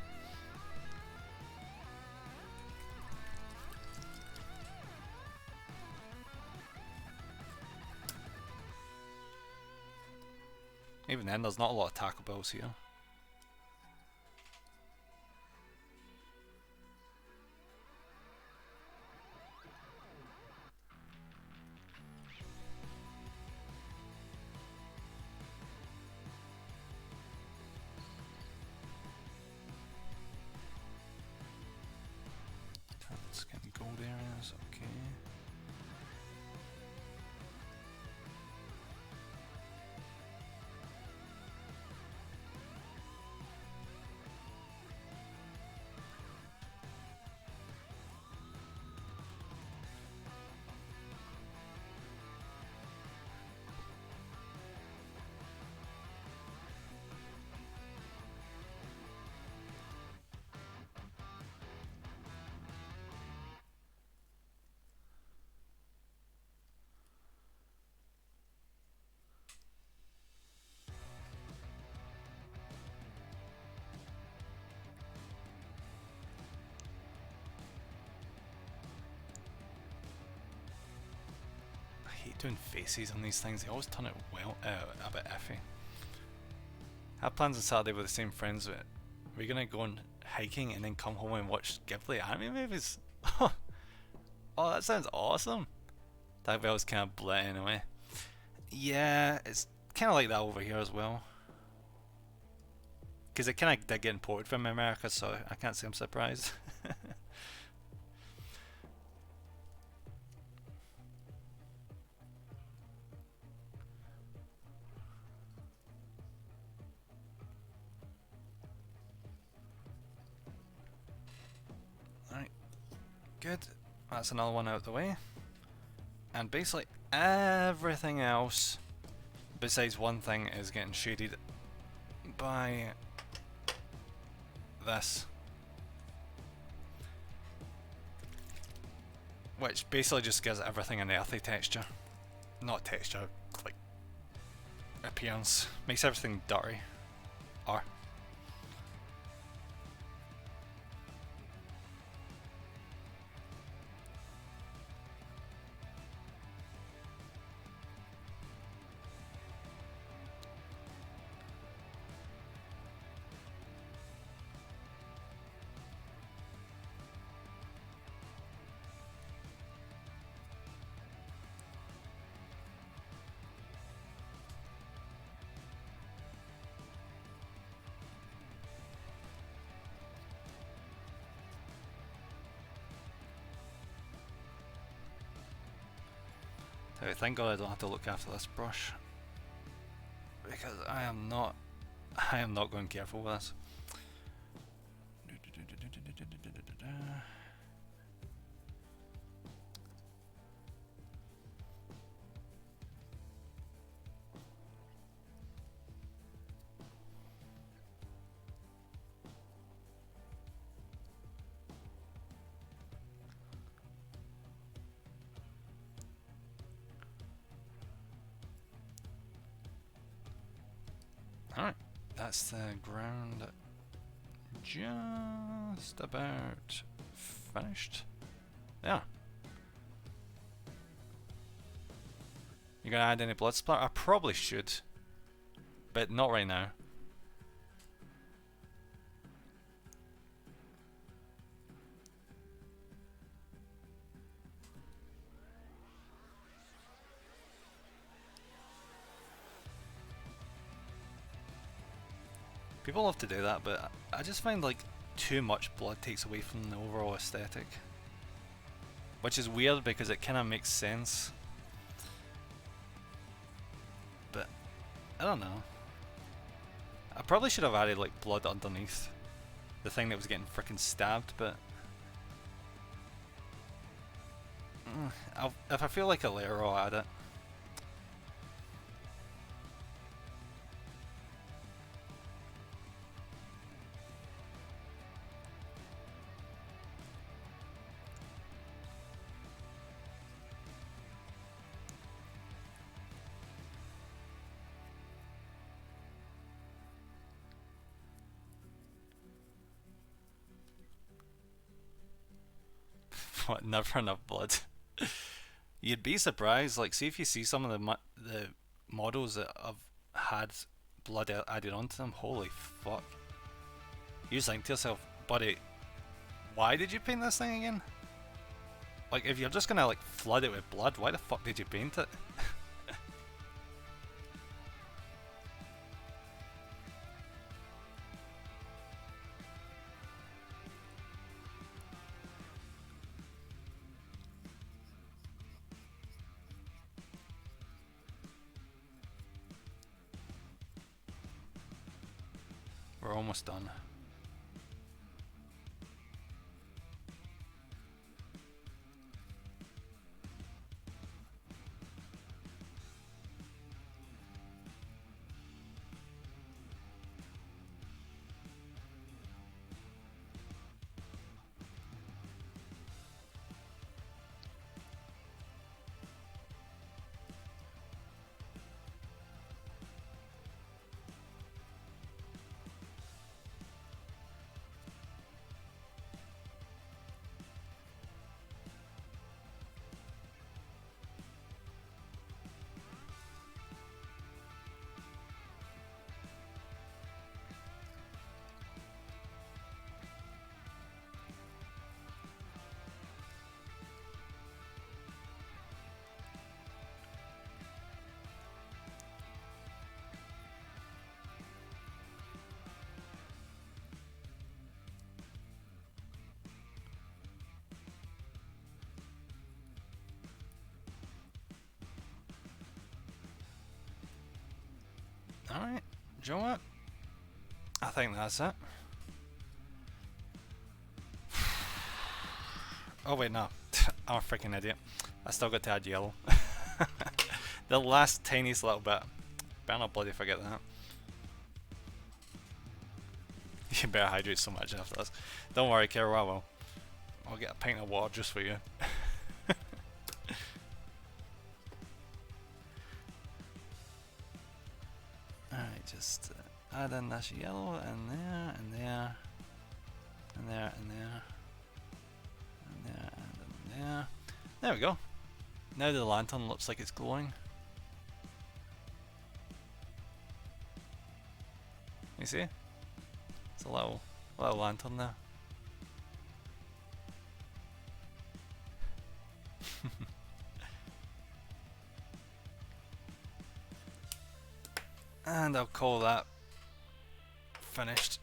Even then, there's not a lot of Taco Bells here. Let's get gold areas, okay. I hate doing faces on these things, they always turn it well a bit iffy. I have plans on Saturday with the same friends, but we're gonna go on hiking and then come home and watch Ghibli anime movies. Oh, that sounds awesome. Taco Bell's kind of blah anyway. Yeah, it's kind of like that over here as well. Because it kind of did get imported from America, so I can't say I'm surprised. Alright, good. That's another one out of the way. And basically everything else, besides one thing, is getting shaded by this. Which basically just gives everything an earthy texture. Not texture, like appearance. Makes everything dirty. Or thank God I don't have to look after this brush, because I am not going careful with this. Alright, that's the ground just about finished. Yeah. You gonna add any blood splatter? I probably should, but not right now. People love to do that, but I just find like too much blood takes away from the overall aesthetic. Which is weird because it kind of makes sense. But I don't know. I probably should have added like blood underneath the thing that was getting freaking stabbed, but if I feel like it later, I'll add it. What, never enough blood? You'd be surprised. Like, see if you see some of the models that have had blood added onto them. Holy fuck! You just think to yourself, buddy, why did you paint this thing again? Like, if you're just gonna like flood it with blood, why the fuck did you paint it? We're almost done. Alright, do you know what? I think that's it. Oh wait, no. I'm a freaking idiot. I still got to add yellow. The last tiniest little bit. Better not bloody forget that. You better hydrate so much after this. Don't worry, Carol, I will. I'll get a pint of water just for you. Alright, just add in this yellow and there, and there, and there, and there, and there, and there. There we go. Now the lantern looks like it's glowing. You see? It's a little lantern there. And I'll call that finished.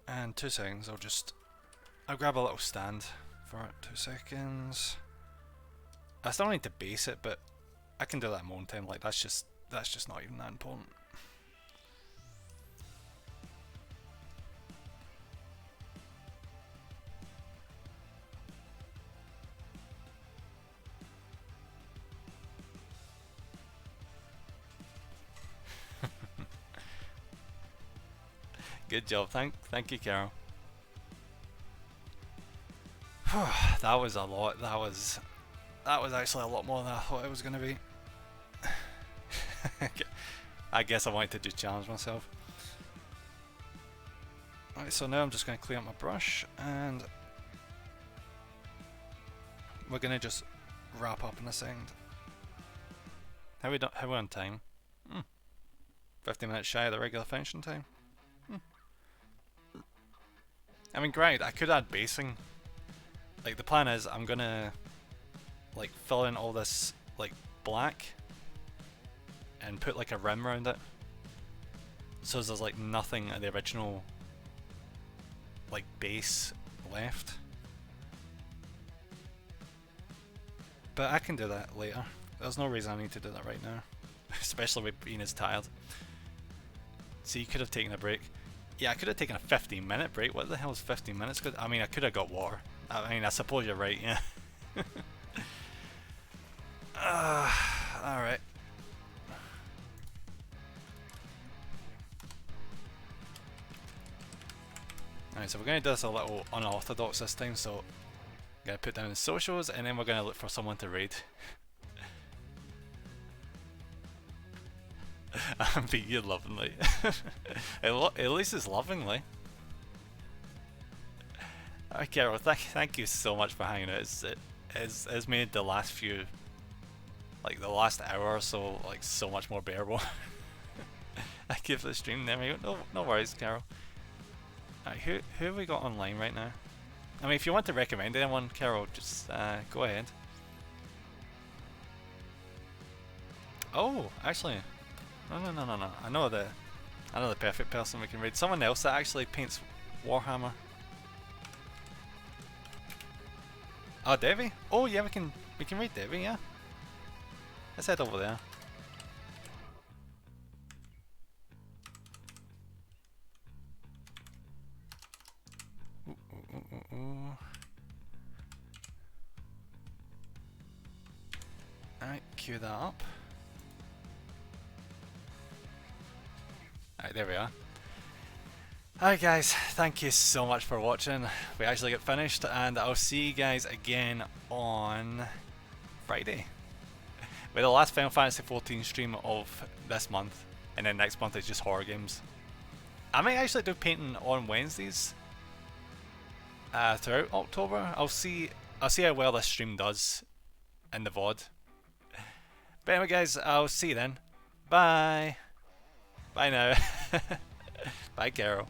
And 2 seconds, I'll grab a little stand for it. 2 seconds. I still need to base it, but I can do that in my own time. Like that's just not even that important. Good job, thank you, Carol. That was a lot. That was actually a lot more than I thought it was gonna be. I guess I wanted to just challenge myself. Alright, so now I'm just gonna clean up my brush and we're gonna just wrap up in a second. How we on time? 50 minutes shy of the regular finishing time. I mean, granted, I could add basing. Like, the plan is I'm gonna like fill in all this like black and put like a rim around it, so there's like nothing of the original like base left. But I can do that later. There's no reason I need to do that right now, especially with being as tired. So you could have taken a break. Yeah, I could have taken a 15-minute break. What the hell is 15 minutes good? I mean, I could have got water. I mean, I suppose you're right, yeah. Alright. Alright, so we're going to do this a little unorthodox this time, so I'm going to put down the socials and then we're going to look for someone to raid. I'm being you lovingly. At least it's lovingly. Alright, Carol, thank you so much for hanging out. It's made the last few, like the last hour or so, like so much more bearable. I give the stream there. No worries, Carol. Alright, who have we got online right now? I mean, if you want to recommend anyone, Carol, just go ahead. Oh, actually. No. I know the perfect person we can raid. Someone else that actually paints Warhammer. Oh, Debbie? Oh yeah, we can raid Debbie, yeah. Let's head over there. Alright, queue that up. Alright, there we are. Alright guys, thank you so much for watching. We actually got finished and I'll see you guys again on Friday with the last Final Fantasy XIV stream of this month, and then next month is just horror games. I might actually do painting on Wednesdays throughout October. I'll see how well this stream does in the VOD. But anyway guys, I'll see you then. Bye! Bye now. Bye, Carol.